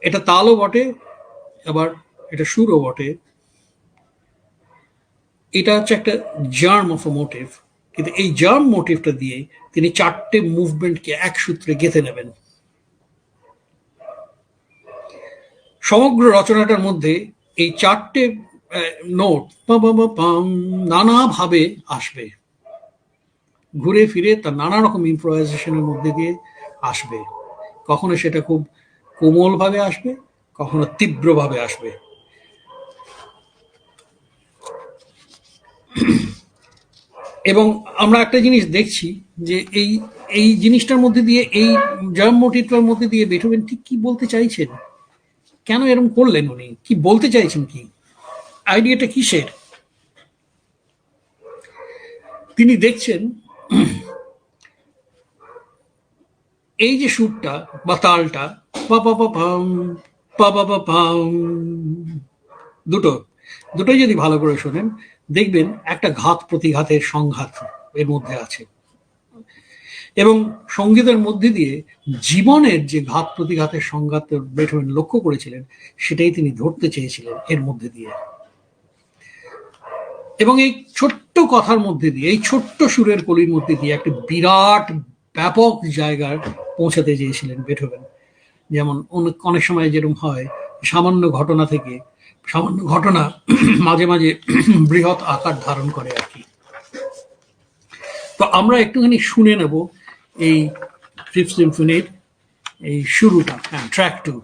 এটা তালও বটে আবার এটা সুরও বটে, এটা হচ্ছে একটা জার্ম অফ এ মোটিভ। কিন্তু এই জার্ম মোটিভটা দিয়ে তিনি 4টে মুভমেন্টকে এক সূত্রে গেঁথে নেবেন। সমগ্র রচনাটার মধ্যে এই 4টে নোট নানাভাবে আসবে, ঘুরে ফিরে তার নানা রকম ইম্প্রোভাইজেশনের মধ্যে দিয়ে আসবে। কখনো সেটা খুব কোমল ভাবে আসবে, কখনো তীব্রভাবে আসবে। এবং আমরা একটা জিনিস দেখছি যে এই এই জিনিসটার মধ্যে দিয়ে, এই জার্ম মোটিভটার মধ্যে দিয়ে বেথোভেন ঠিক কি বলতে চাইছেন, কেন এরকম করলেন, উনি কি বলতে চাইছেন, কি আইডিয়াটা কিসের? তিনি দেখছেন এই যে সুরটা বা তালটা, পা পা পা পাম, পা পা পা পাম, দুটো দুটোই যদি ভালো করে শোনেন, দেখবেন একটা ঘাত প্রতিঘাতের সংঘাত এর মধ্যে আছে। এবং সঙ্গীতের মধ্যে দিয়ে জীবনের যে ঘাত প্রতিঘাতের সংঘাত বেথোভেন লক্ষ্য করেছিলেন, সেটাই তিনি ধরতে চেয়েছিলেন এর মধ্যে দিয়ে। এবং এই ছোট্ট কথার মধ্যে দিয়ে, এই ছোট্ট সুরের কলির মধ্যে দিয়ে একটা বিরাট ব্যাপক জায়গায় পৌঁছাতে চেয়েছিলেন বেথোভেন। যেমন অনেক সময় যেরকম হয়, সামান্য ঘটনা থেকে, সামান্য ঘটনা মাঝে মাঝে বৃহৎ আকার ধারণ করে আর কি। তো আমরা একটুখানি শুনে নেব এই ফিফথ সিম্ফনির এই শুরুটা, হ্যাঁ, ট্র্যাক 2।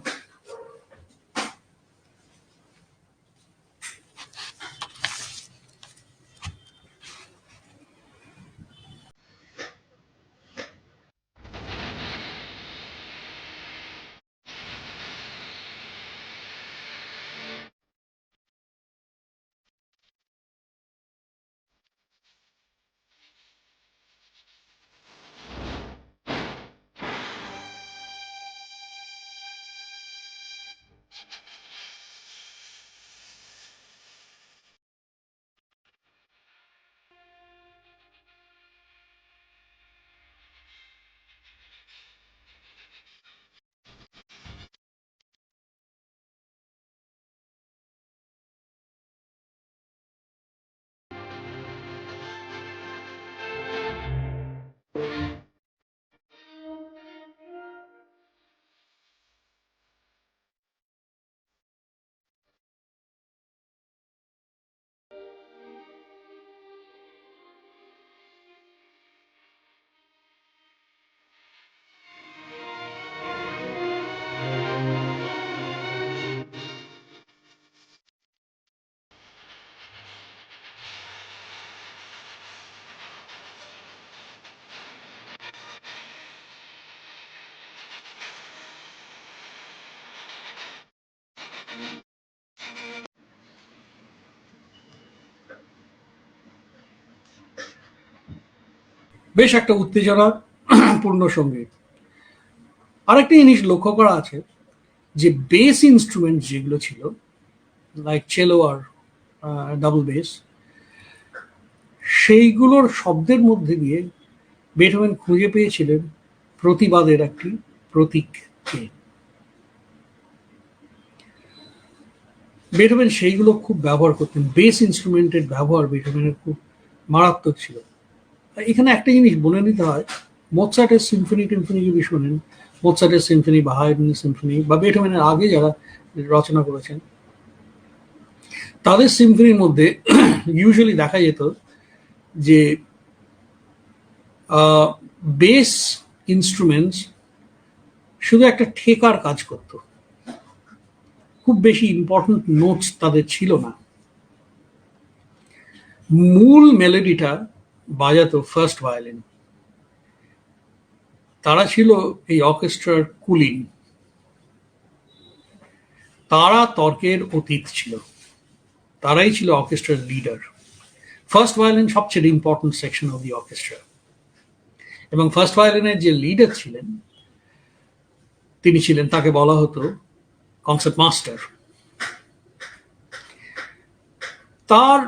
বেশ একটা উত্তেজনা পূর্ণ সঙ্গীত। আরেকটা জিনিস লক্ষ্য করা আছে, যে বেস ইনস্ট্রুমেন্ট যেগুলো ছিল, লাইক চেলো আর ডাবল বেস, সেইগুলোর শব্দের মধ্যে দিয়ে বেথোভেন খুঁজে পেয়েছিলেন প্রতিবাদের একটি প্রতীককে। বেথোভেন সেইগুলো খুব ব্যবহার করতেন। বেস ইনস্ট্রুমেন্টের ব্যবহার বেথোভেনের খুব মারাত্মক ছিল। এখানে একটা জিনিস বলে নিতে হয়, মোৎসার্টের সিম্ফনি টিম্ফনি যদি শোনেন, মোৎসার্টের সিম্ফনি বা হায়ডনের সিম্ফনি বা বেথোভেনের আগে যারা রচনা করেছেন, তাদের সিম্ফনির মধ্যে ইউজুয়ালি দেখা যেত যে বেস ইনস্ট্রুমেন্টস শুধু একটা ঠেকার কাজ করত, খুব বেশি ইম্পর্টেন্ট নোটস তাদের ছিল না। মূল মেলোডিটা বাজাতো ফার্স্ট ভায়োলিন। তারা ছিল এই অর্কেস্ট্রার কুলিন, তারা তর্কের অতীত ছিল, তারাই ছিল অর্কেস্ট্রার লিডার। ফার্স্ট ভায়োলিন সবচেয়ে important section of the orchestra, এবং ফার্স্ট ভায়োলিনের যে লিডার ছিলেন, তিনি ছিলেন, তাকে বলা হতো কনসার্ট মাস্টার। তার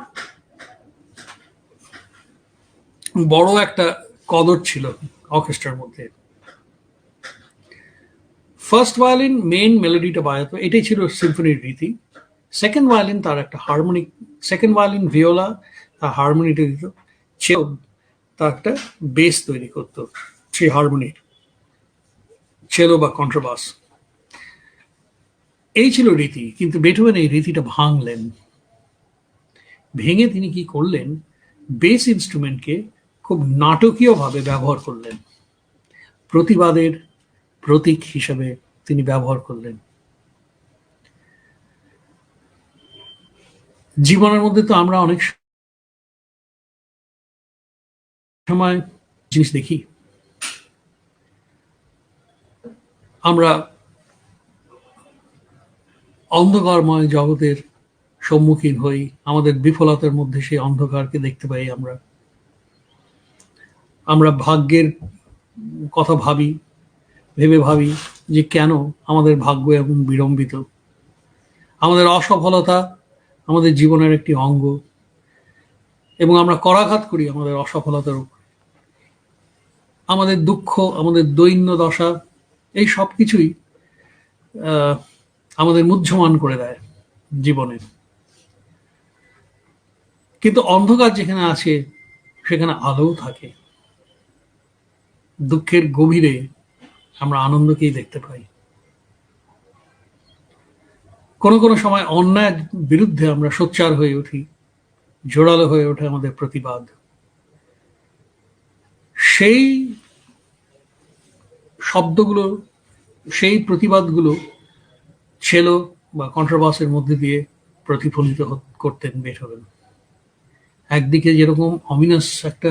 বড় একটা কদর ছিল অর্কেস্ট্রার মধ্যে। ফার্স্ট ভায়োলিন মেইন মেলোডিটা বাজাতো, এটাই ছিল সিম্ফনির রীতি। সেকেন্ড ভায়োলিন তার একটা হারমোনিক, সেকেন্ড ভায়োলিন ভিওলা তার হারমোনিটা দিত, চেলো তার একটা বেস তৈরি করতো সেই হারমোনির, চেলো বা কন্ট্রাবাস। এই ছিল রীতি। কিন্তু বেথোভেন এই রীতিটা ভাঙলেন। ভেঙে তিনি কি করলেন, বেস ইনস্ট্রুমেন্টকে খুব নাটকীয়ভাবে ব্যবহার করলেন, প্রতিবাদের প্রতীক হিসেবে তিনি ব্যবহার করলেন। জীবনের মধ্যে তো আমরা অনেক সময় জিনিস দেখি, আমরা অন্ধকারময় জগতের সম্মুখীন হই, আমাদের বিফলতার মধ্যে সেই অন্ধকারকে দেখতে পাই। আমরা ভাগ্যের কথা ভাবি যে কেন আমাদের ভাগ্য এমন বিড়ম্বিত। আমাদের অসফলতা আমাদের জীবনের একটি অঙ্গ, এবং আমরা করাঘাত করি আমাদের অসফলতার উপর। আমাদের দুঃখ, আমাদের দৈন্য দশা, এই সব কিছুই আমাদের মুহ্যমান করে দেয় জীবনে। কিন্তু অন্ধকার যেখানে আছে সেখানে আলোও থাকে। দুঃখের গভীরে আমরা আনন্দকেই দেখতে পাই। কোনো কোনো সময় অন্যায়ের বিরুদ্ধে আমরা সোচ্চার হয়ে উঠি, জোরালো হয়ে ওঠে আমাদের প্রতিবাদ। সেই শব্দগুলো, সেই প্রতিবাদগুলো ছেলো বা কন্ট্রাবাসের মধ্যে দিয়ে প্রতিফলিত করতেন বেথোভেন। একদিকে যেরকম অমিনাস একটা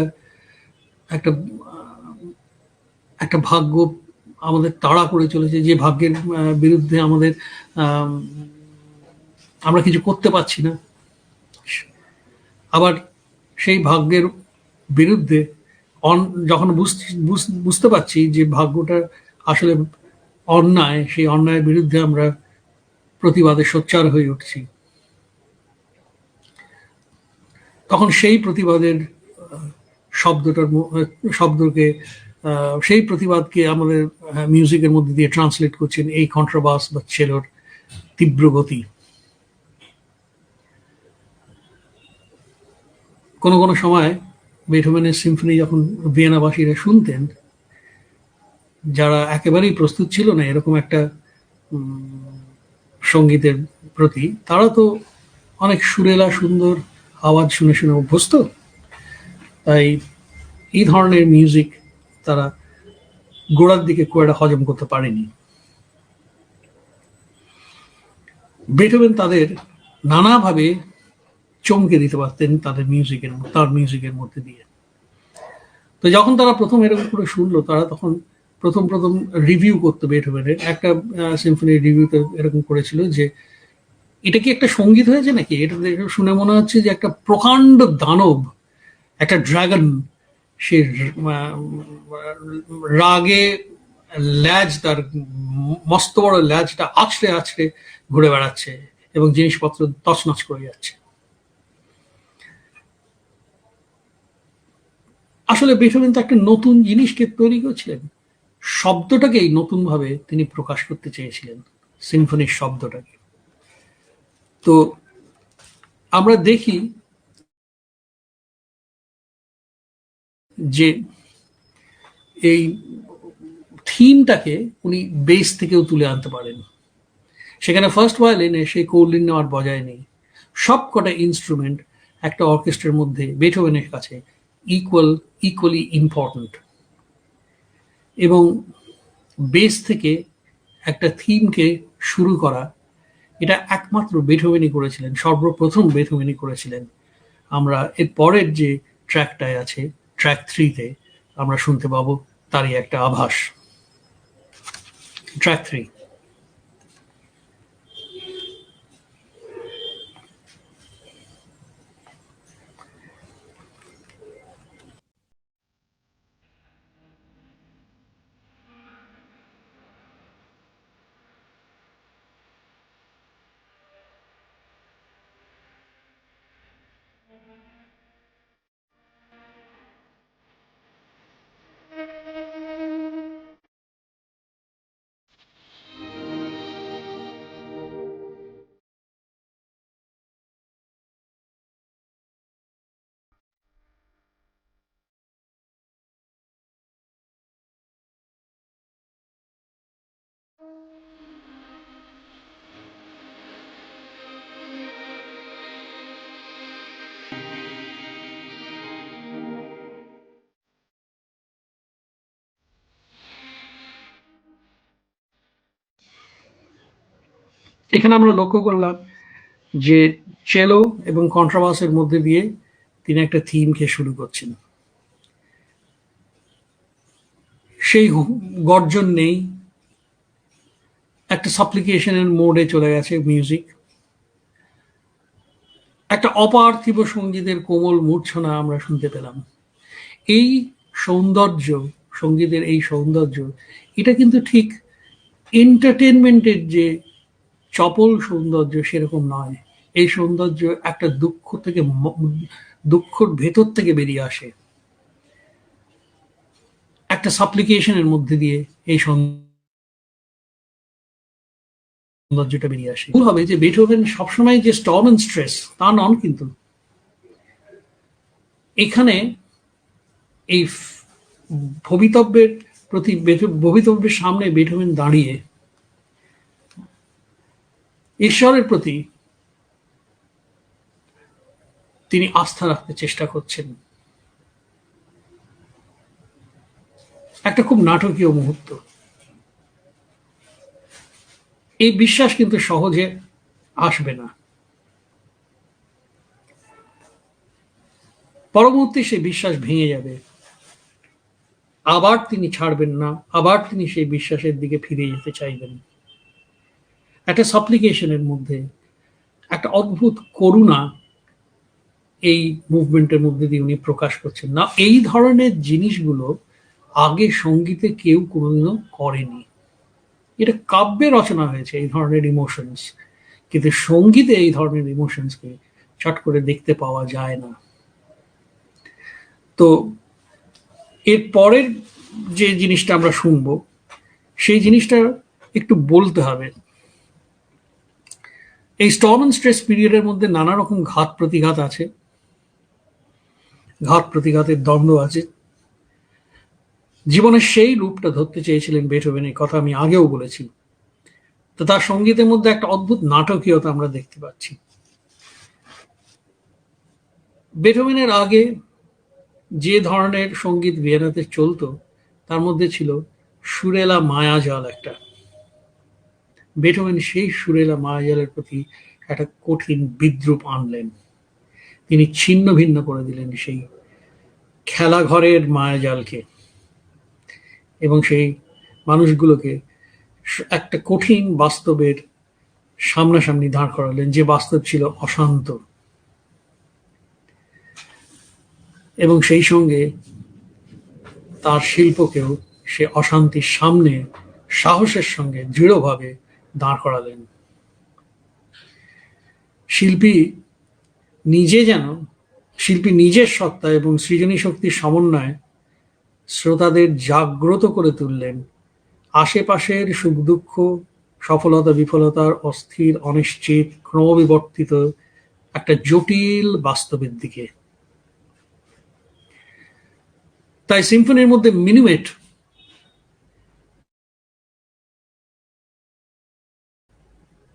একটা একটা ভাগ্য আমাদের তাড়া করে চলেছে, যে ভাগ্যের বিরুদ্ধে আমরা কিছু করতে পারছি না, আবার সেই ভাগ্যের বিরুদ্ধে যখন বুঝতে পারছি যে ভাগ্যটা আসলে অন্যায়, সেই অন্যায়ের বিরুদ্ধে আমরা প্রতিবাদে সোচ্চার হয়ে উঠছি। তখন সেই প্রতিবাদের শব্দকে সেই প্রতিবাদকে আমাদের মিউজিকের মধ্যে দিয়ে ট্রান্সলেট করছেন এই কন্ট্রাবাস বা চেলোর তীব্র গতি। কোনো কোনো সময় বেথোভেনের সিম্ফনি যখন ভিয়েনাবাসীরা শুনতেন, যারা একেবারেই প্রস্তুত ছিল না এরকম একটা সঙ্গীতের প্রতি, তারা তো অনেক সুরেলা সুন্দর আওয়াজ শুনে শুনে অভ্যস্ত, তাই এই ধরনের মিউজিক তারা গোড়ার দিকে খুব একটা হজম করতে পারেনি। বেথোভেন তাদের নানাভাবে চমকে দিতে পারতেন তার মিউজিকের মধ্যে দিয়ে। তো যখন তারা প্রথম এরকম করে শুনলো, তারা তখন প্রথম রিভিউ করতো বেথোভেনের। একটা সিম্ফনির রিভিউতে এরকম করেছিল যে এটা কি একটা সঙ্গীত হয়েছে নাকি, এটা শুনে মনে হচ্ছে যে একটা প্রকাণ্ড দানব, একটা ড্রাগন, সে রাগে ল্যাজ, তার মস্ত বড় ল্যাজটা আছড়ে আছড়ে ঘুরে বেড়াচ্ছে এবং জিনিসপত্র তছনছ করে যাচ্ছে। আসলে বেথোভেন তো একটা নতুন জিনিসকে তৈরি করেছিলেন, শব্দটাকেই নতুনভাবে তিনি প্রকাশ করতে চেয়েছিলেন, সিম্ফনির শব্দটাকে। তো আমরা দেখি যে এই থিমটাকে উনি বেস থেকেও তুলে আনতে পারেন। সেখানে ফার্স্ট ভায়োলিনে সেই কৌলিন্য আর বজায় নেই। সবকটা ইনস্ট্রুমেন্ট একটা অর্কেস্ট্রার মধ্যে বেথোভেনের কাছে ইকুয়ালি ইম্পর্ট্যান্ট, এবং বেস থেকে একটা থিমকে শুরু করা, এটা একমাত্র বেথোভেনই করেছিলেন, সর্বপ্রথম বেথোভেনই করেছিলেন। আমরা এর পরের যে ট্র্যাকটায় আছে, ট্র্যাক 3-তে আমরা শুনতে পাবো তারই একটা আভাস। ট্র্যাক 3। এখানে আমরা লক্ষ্য করলাম যে চেলো এবং কন্ট্রাবাসের মধ্যে দিয়ে তিনি একটা থিমকে শুরু করছেন। সেই গর্জন নেই, একটা সাপ্লিকেশনের মোডে চলে গেছে মিউজিক। একটা অপার্থিব সঙ্গীতের কোমল মূর্ছনা আমরা শুনতে পেলাম। এই সৌন্দর্য, সঙ্গীতের এই সৌন্দর্য, এটা কিন্তু ঠিক এন্টারটেনমেন্টের যে চপল সৌন্দর্য সেরকম নয়। এই সৌন্দর্য একটা দুঃখ থেকে, দুঃখর ভেতর থেকে বেরিয়ে আসে, একটা সাপ্লিকেশনের মধ্যে দিয়ে এই সৌন্দর্যটা বেরিয়ে আসে। ভুল হবে যে বেথোভেন সবসময় যে স্টর্ম এন্ড স্ট্রেস, তা নন। কিন্তু এখানে এই ভবিতব্যের প্রতি, ভবিতব্যের সামনে বেথোভেন দাঁড়িয়ে ঈশ্বরের প্রতি তিনি আস্থা রাখতে চেষ্টা করছেন। একটা খুব নাটকীয় মুহূর্ত। এই বিশ্বাস কিন্তু সহজে আসবে না। পরবর্তী সেই বিশ্বাস ভেঙে যাবে, আবার তিনি ছাড়বেন না, আবার তিনি সেই বিশ্বাসের দিকে ফিরে যেতে চাইবেন। একটা সাপ্লিকেশনের মধ্যে একটা অদ্ভুত করুণা এই মুভমেন্টের মধ্যে দিয়ে উনি প্রকাশ করছেন। না, এই ধরনের জিনিসগুলো আগে সঙ্গীতে কেউ কোনোদিনও করেনি। এটা কাব্যে রচনা হয়েছে এই ধরনের ইমোশনস, কিন্তু সঙ্গীতে এই ধরনের ইমোশনসকে চট করে দেখতে পাওয়া যায় না। তো এর পরের যে জিনিসটা আমরা শুনবো, সেই জিনিসটা একটু বলতে হবে। এই স্টর্ম এন্ড স্ট্রেস পিরিয়ডের মধ্যে নানা রকম ঘাত প্রতিঘাত আছে, ঘাত প্রতিঘাতের দ্বন্দ্ব আছে। জীবনের সেই রূপটা ধরতে চেয়েছিলেন বেথোভেন, এই কথা আমি আগেও বলেছি। তো তার সঙ্গীতের মধ্যে একটা অদ্ভুত নাটকীয়তা আমরা দেখতে পাচ্ছি। বেথোভেনের আগে যে ধরনের সঙ্গীত ভিয়েনাতে চলতো, তার মধ্যে ছিল সুরেলা মায়াজাল একটা। বেথোভেন সেই সুরেলা মায়াজালের প্রতি একটা কঠিন বিদ্রুপ আনলেন। তিনি ছিন্ন ভিন্ন করে দিলেন সেই খেলাঘরের মায়াজালকে, এবং সেই মানুষগুলোকে একটা কঠিন বাস্তবের সামনাসামনি দাঁড় করালেন, যে বাস্তব ছিল অশান্ত। এবং সেই সঙ্গে তার শিল্পকেও সে অশান্তির সামনে সাহসের সঙ্গে দৃঢ়ভাবে দাঁড় করালেন। শিল্পী নিজের সত্তা এবং সৃজনী শক্তির সমন্বয়ে শ্রোতাদের জাগ্রত করে তুললেন আশেপাশের সুখ দুঃখ, সফলতা বিফলতার অস্থির অনিশ্চিত ক্রমবিবর্তিত একটা জটিল বাস্তবের দিকে। তাই সিম্ফনির মধ্যে মিনুয়েট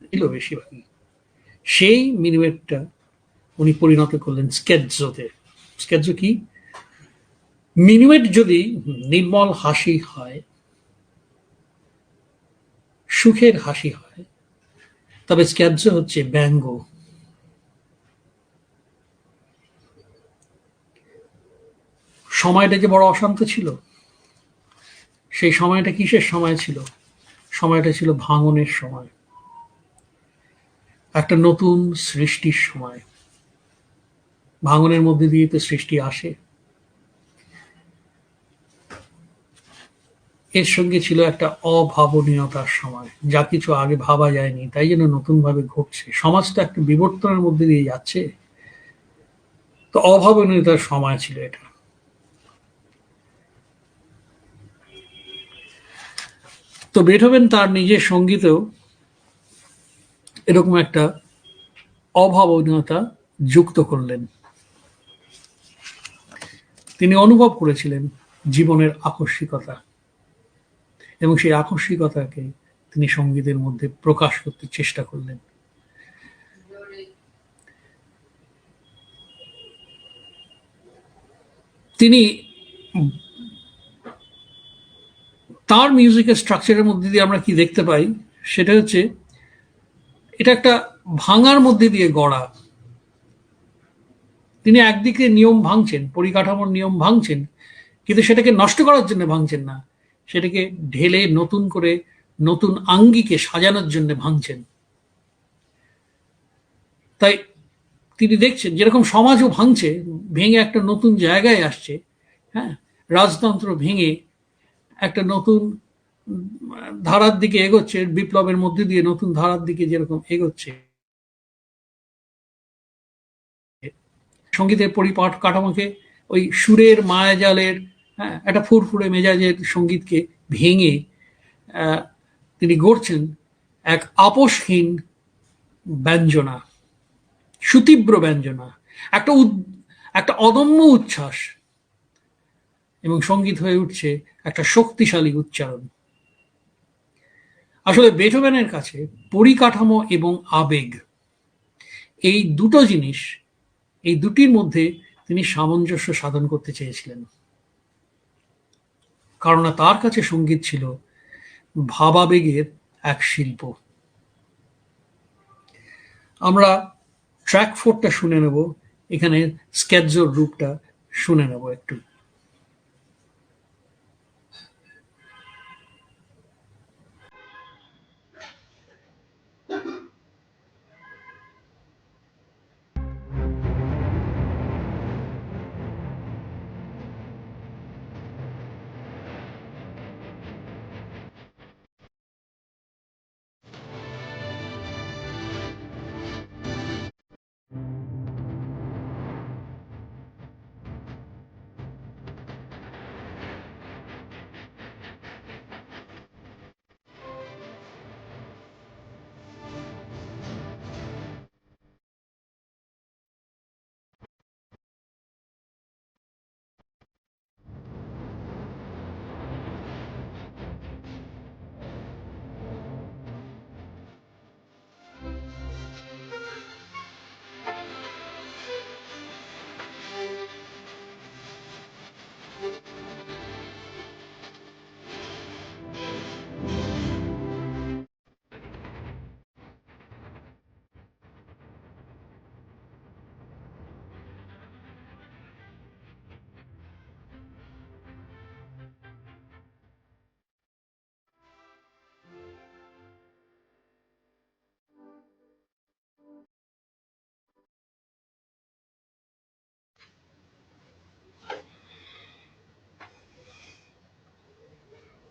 ছিল বেশিরভাগই। সেই মিনুয়েটটা উনি পরিণত করলেন স্কেৎজোতে। স্কেৎজো কি? মিনুয়েট যদি নির্মল হাসি হয়, সুখের হাসি হয়, তবে স্কেৎজো হচ্ছে ব্যঙ্গ। সময়টা যে বড় অশান্ত ছিল, সেই সময়টা কিসের সময় ছিল? সময়টা ছিল ভাঙনের সময়, একটা নতুন সৃষ্টির সময়। ভাঙনের মধ্যে দিয়ে তো সৃষ্টি আসে। এর সঙ্গে ছিল একটা অভাবনীয়তার সময়, যা কিছু আগে ভাবা যায়নি তাই যেন নতুন ভাবে ঘটছে। সমাজটা একটা বিবর্তনের মধ্যে দিয়ে যাচ্ছে, তো অভাবনীয়তার সময় ছিল এটা। তো বেথোভেন তার নিজের সঙ্গীতেও এরকম একটা অভাবনীয়তা যুক্ত করলেন। তিনি অনুভব করেছিলেন জীবনের আকস্মিকতা, এবং সেই আকস্মিকতাকে তিনি সঙ্গীতের মধ্যে প্রকাশ করতে চেষ্টা করলেন। তিনি তার মিউজিকের স্ট্রাকচারের মধ্যে দিয়ে আমরা কি দেখতে পাই, সেটা হচ্ছে এটা একটা ভাঙার মধ্যে দিয়ে গড়া। তিনি একদিকে নিয়ম ভাঙছেন, পরিকাঠামোর নিয়ম ভাঙছেন, কিন্তু সেটাকে নষ্ট করার জন্য ভাঙছেন না, সেটাকে ঢেলে নতুন করে নতুন আঙ্গিকে সাজানোর জন্য ভাঙছেন। তাই তিনি দেখছেন যেরকম সমাজও ভাঙছে, ভেঙে একটা নতুন জায়গায় আসছে, হ্যাঁ, রাজতন্ত্র ভেঙে একটা নতুন ধারার দিকে এগোচ্ছে, বিপ্লবের মধ্যে দিয়ে নতুন ধারার দিকে যেরকম এগোচ্ছে, সঙ্গীতের পরিপাট কাঠামোকে, ওই সুরের মায়াজালের, হ্যাঁ, একটা ফুরফুরে মেজাজের সঙ্গীতকে ভেঙে তিনি গড়ছেন এক আপোষহীন ব্যঞ্জনা, সুতীব্র ব্যঞ্জনা, একটা একটা অদম্য উচ্ছ্বাস, এবং সঙ্গীত হয়ে উঠছে একটা শক্তিশালী উচ্চারণ। আসলে বেথোভেনের কাছে পরিকাঠামো এবং আবেগ, এই দুটো জিনিস, এই দুটির মধ্যে তিনি সামঞ্জস্য সাধন করতে চেয়েছিলেন। কারণ তার কাছে সঙ্গীত ছিল ভাবাবেগের এক শিল্প। আমরা ট্র্যাক 4টা শুনে নেব, এখানে স্কেটজোর রূপটা শুনে নেব একটু।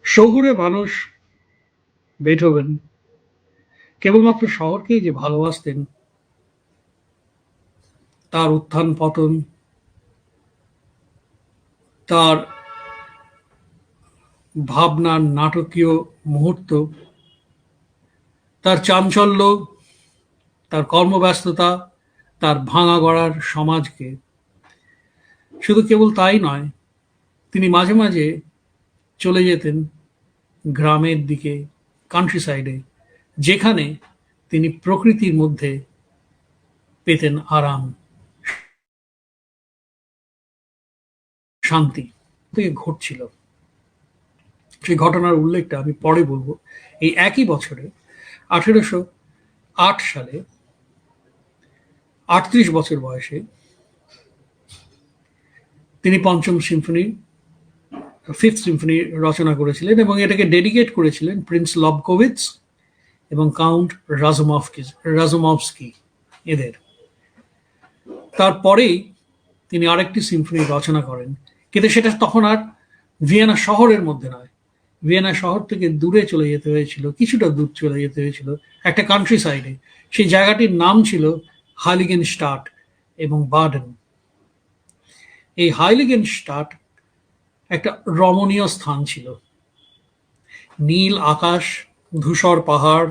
শহুরে মানুষ বেথোভেন কেবলমাত্র শহরকেই যে ভালোবাসতেন, তার উত্থান পতন, তার ভাবনার নাটকীয় মুহূর্ত, তার চাঞ্চল্য, তার কর্মব্যস্ততা, তার ভাঙা গড়ার সমাজকে, শুধু কেবল তাই নয়, তিনি মাঝে মাঝে চলে যেতেন গ্রামের দিকে, কান্ট্রি সাইডে, যেখানে তিনি প্রকৃতির মধ্যে পেতেন আরাম, শান্তি। থেকে ঘটছিল সেই ঘটনার উল্লেখটা আমি পরে বলবো। এই একই বছরে 1808 সালে 38 বছর বয়সে তিনি পঞ্চম সিম্ফনি, ফিফথ সিম্ফনি রচনা করেছিলেন এবং এটাকে ডেডিকেট করেছিলেন প্রিন্স লবকোভিটস এবং কাউন্ট রাজুমভস্কি এদের। তারপরেই তিনি আরেকটি সিম্ফনি রচনা করেন, কিন্তু সেটা তখন আর ভিয়েনা শহরের মধ্যে নয়, ভিয়েনা শহর থেকে দূরে চলে যেতে হয়েছিল, কিছুটা দূর চলে যেতে হয়েছিল একটা কান্ট্রি সাইডে। সেই জায়গাটির নাম ছিল হাইলিগেনস্টাট এবং বাডেন। এই হাইলিগেনস্টাট একটা রমণীয় স্থান ছিল, নীল আকাশ, ধূসর পাহাড়,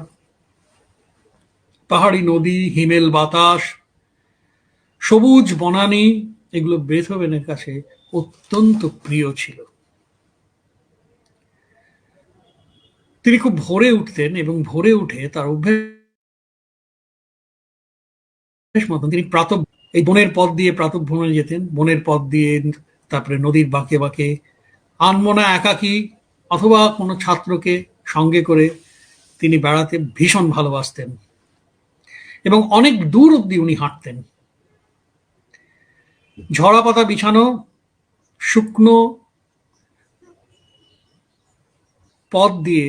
পাহাড়ি নদী, হিমেল বাতাস, সবুজ বনানী, এগুলো বেথোভেনের কাছে অত্যন্ত প্রিয় ছিল। তিনি খুব ভোরে উঠতেন এবং ভোরে উঠে তার অভ্যেস মতন তিনি এই বনের পথ দিয়ে প্রাতঃভ্রমণে যেতেন, বনের পথ দিয়ে, তারপরে নদীর বাঁকে বাঁকে, আনমনা একাকী অথবা কোনো ছাত্রকে সঙ্গে করে তিনি বেড়াতে ভীষণ ভালোবাসতেন এবং অনেক দূর অব্দি উনি হাঁটতেন। ঝরা পাতা বিছানো শুকনো পথ দিয়ে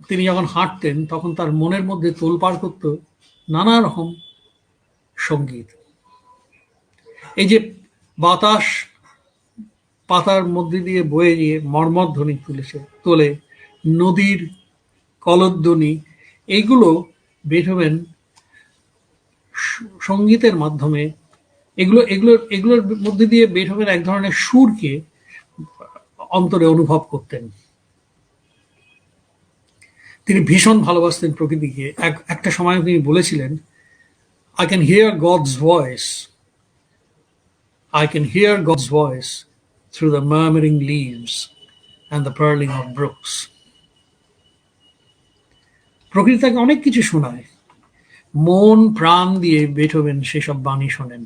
তিনি যখন হাঁটতেন তখন তার মনের মধ্যে তোলপাড় করত নানা রকম সঙ্গীত। এই যে বাতাস পাতার মধ্যে দিয়ে বয়ে গিয়ে মর্মর ধ্বনি তোলে, নদীর কলধ্বনি, এইগুলো বেথোভেন সঙ্গীতের মাধ্যমে এগুলোর মধ্যে দিয়ে বেথোভেন এক ধরনের সুরকে অন্তরে অনুভব করতেন। তিনি ভীষণ ভালোবাসতেন প্রকৃতিকে। একটা সময় তিনি বলেছিলেন, I can hear God's voice. I can hear God's voice through the murmuring leaves and the purling of brooks. প্রকৃতি তাকে অনেক কিছু শোনায়। মন প্রাণ দিয়ে বেথোভেন সেসব বাণী শোনেন।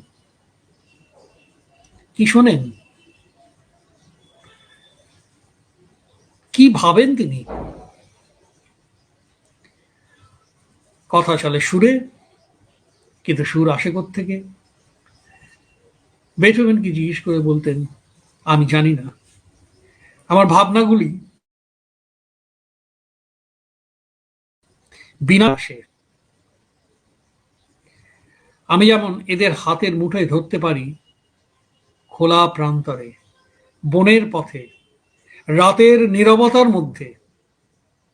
কি শোনেন, কি ভাবেন তিনি? কথা চলে সুরে, কিন্তু সুর আসে কোত্থেকে? বেথোভেনকে জিজ্ঞেস করে বলতেন, আমি জানি না, আমার ভাবনাগুলি বিনা আসে। আমি যেমন এদের হাতের মুঠোয় ধরতে পারি খোলা প্রান্তরে, বনের পথে, রাতের নীরবতার মধ্যে,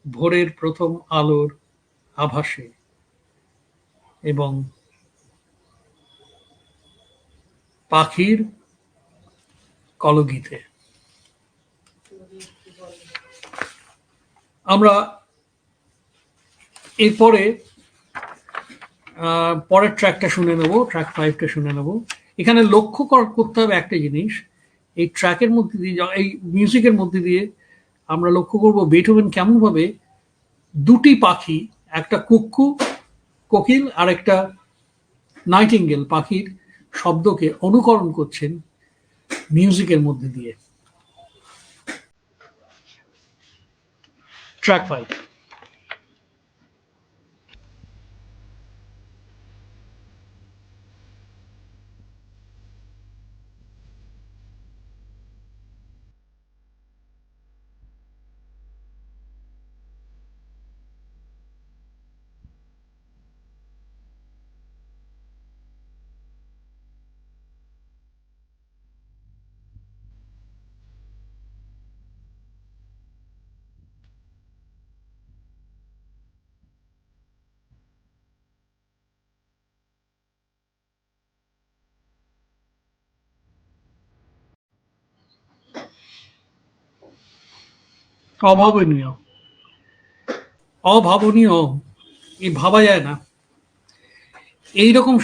ভোরের প্রথম আলোর আভাসে এবং পাখির কলগীতে। আমরা এরপরে পরের ট্র্যাকটা শুনে নেব, ট্র্যাক 5টা শুনে নেব। এখানে লক্ষ্য করতে হবে একটা জিনিস, এই ট্র্যাকের মধ্যে দিয়ে, এই মিউজিকের মধ্যে দিয়ে আমরা লক্ষ্য করব বেথোভেন কেমন ভাবে দুটি পাখি, একটা কুক্কু কোকিল আর একটা নাইটিঙ্গেল পাখির শব্দকে অনুকরণ করছেন মিউজিকের মধ্যে দিয়ে। ট্র্যাক 5। অভাবনীয়, অভাবনীয়, এই ভাবা যায় না। এইরকম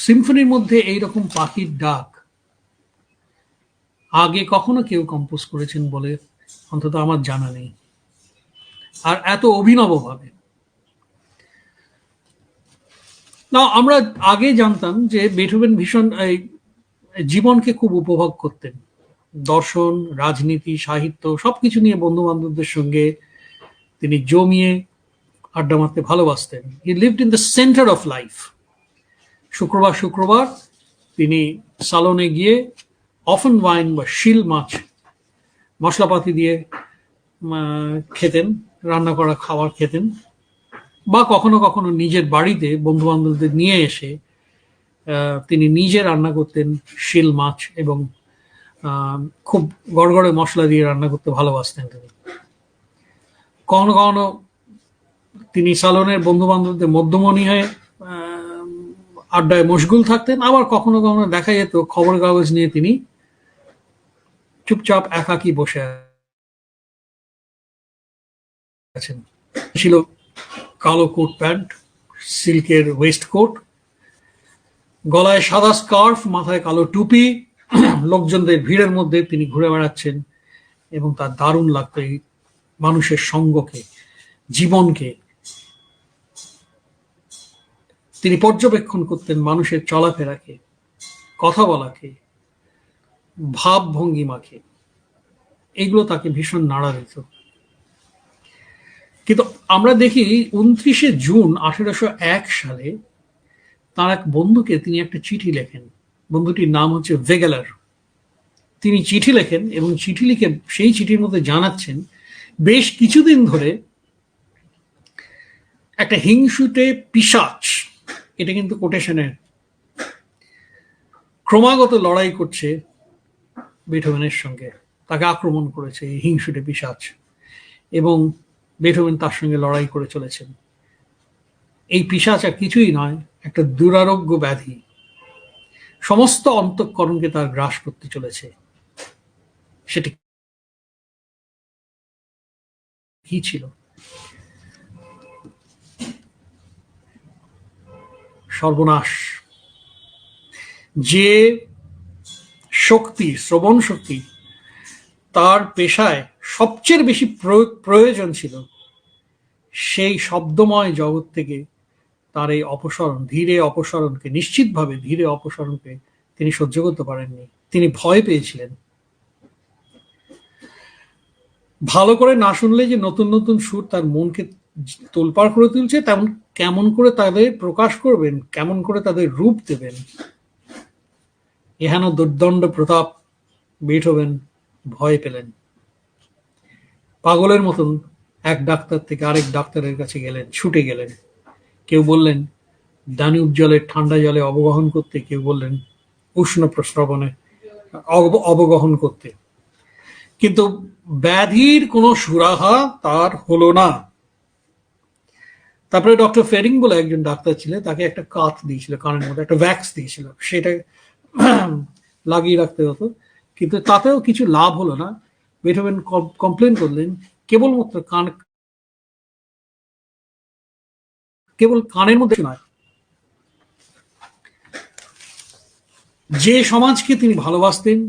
সিম্ফনির মধ্যে এইরকম পাখির ডাক আগে কখনো কেউ কম্পোজ করেছেন বলে অন্তত আমার জানা নেই, আর এত অভিনবভাবে। না, আমরা আগে জানতাম যে বেথোভেন ভীষণ জীবনকে খুব উপভোগ করতেন। দর্শন, রাজনীতি, সাহিত্য সবকিছু নিয়ে বন্ধু বান্ধবদের সঙ্গে তিনি জমিয়ে আড্ডা মারতে ভালোবাসতেন। He lived in the centre of life. শুক্রবার শুক্রবার তিনি সালনে গিয়ে অফেন ওয়াইন বা শিল মাছ মশলাপাতি দিয়ে খেতেন, রান্না করা খাবার খেতেন, বা কখনো কখনো নিজের বাড়িতে বন্ধু বান্ধবদের নিয়ে এসে তিনি নিজে রান্না করতেন শিল মাছ, এবং খুব গড়গড়ে মশলা দিয়ে রান্না করতে ভালোবাসতেন তিনি। কখনো কখনো তিনি সালনের বন্ধু বান্ধবদের মধ্যমণি হয়ে আড্ডায় মশগুল থাকতেন, আবার কখনো কখনো দেখা যেত খবরের কাগজ নিয়ে তিনি চুপচাপ একাকী বসে আছেন। ছিল কালো কোট প্যান্ট, সিল্কের ওয়েস্ট কোট, গলায় সাদা স্কার্ফ, মাথায় কালো টুপি। লোকজনদের ভিড়ের মধ্যে তিনি ঘুরে বেড়াচ্ছেন এবং তার দারুণ লাগতো এই মানুষের সঙ্গকে, জীবনকে। তিনি পর্যবেক্ষণ করতেন মানুষের চলাফেরাকে, কথা বলাকে, ভাব ভঙ্গিমাকে। এগুলো তাকে ভীষণ নাড়া দিত। কিন্তু আমরা দেখি 29শে জুন 1801 সালে তার এক বন্ধুকে তিনি একটা চিঠি লেখেন। বন্ধুটির নাম হচ্ছে ভেগেলার। তিনি চিঠি লেখেন এবং চিঠি লিখে সেই চিঠির মধ্যে জানাচ্ছেন বেশ কিছুদিন ধরে একটা হিংসুটে পিশাচ, এটা কিন্তু কোটেশনের, ক্রমাগত লড়াই করছে বেথোভেনের সঙ্গে, তাকে আক্রমণ করেছে এই হিংসুটে পিশাচ, এবং বেথোভেন তার সঙ্গে লড়াই করে চলেছেন। এই পিশাচ আর কিছুই নয়, একটা দুরারোগ্য ব্যাধি, সমস্ত অন্তঃকরণকে তার গ্রাস করতে চলেছে। সেটি কি ছিল? সর্বনাশ। যে শক্তি, শ্রবণ শক্তি তার পেশায় সবচেয়ে বেশি প্রয়োজন ছিল, সেই শব্দময় জগৎ থেকে তার এই অপসরণ, ধীরে অপসরণকে, নিশ্চিতভাবে ধীরে অপসরণকে তিনি সহ্য করতে পারেননি। তিনি ভয় পেয়েছিলেন। ভালো করে না শুনলে যে নতুন নতুন সুর তার মনকে তোলপাড় করে তুলছে, তেমন কেমন করে তাদের প্রকাশ করবেন, কেমন করে তাদের রূপ দেবেন, এহেন দুর্দণ্ড প্রতাপ বেথোভেন ভয় পেলেন। পাগলের মতন এক ডাক্তার থেকে আরেক ডাক্তারের কাছে গেলেন, ছুটে গেলেন। কেউ বললেন দানিউব জলের ঠান্ডা জলে অবগাহন করতে, কেউ বললেন উষ্ণ প্রস্রবণে অবগাহন করতে, কিন্তু ব্যাধির কোনো সুরাহা তার হলো না। তারপরে ডক্টর ফেরিং বলে একজন ডাক্তার ছিলেন, তাকে একটা কাঁচ দিয়েছিল, কানের মধ্যে একটা ভ্যাক্স দিয়েছিল, সেটা লাগিয়ে রাখতে হতো, কিন্তু তাতেও কিছু লাভ হলো না। বেথোভেন কমপ্লেন করলেন কেবলমাত্র কেবল কানের মধ্যে নয়, যে সমাজকে তিনি ভালোবাসতেন,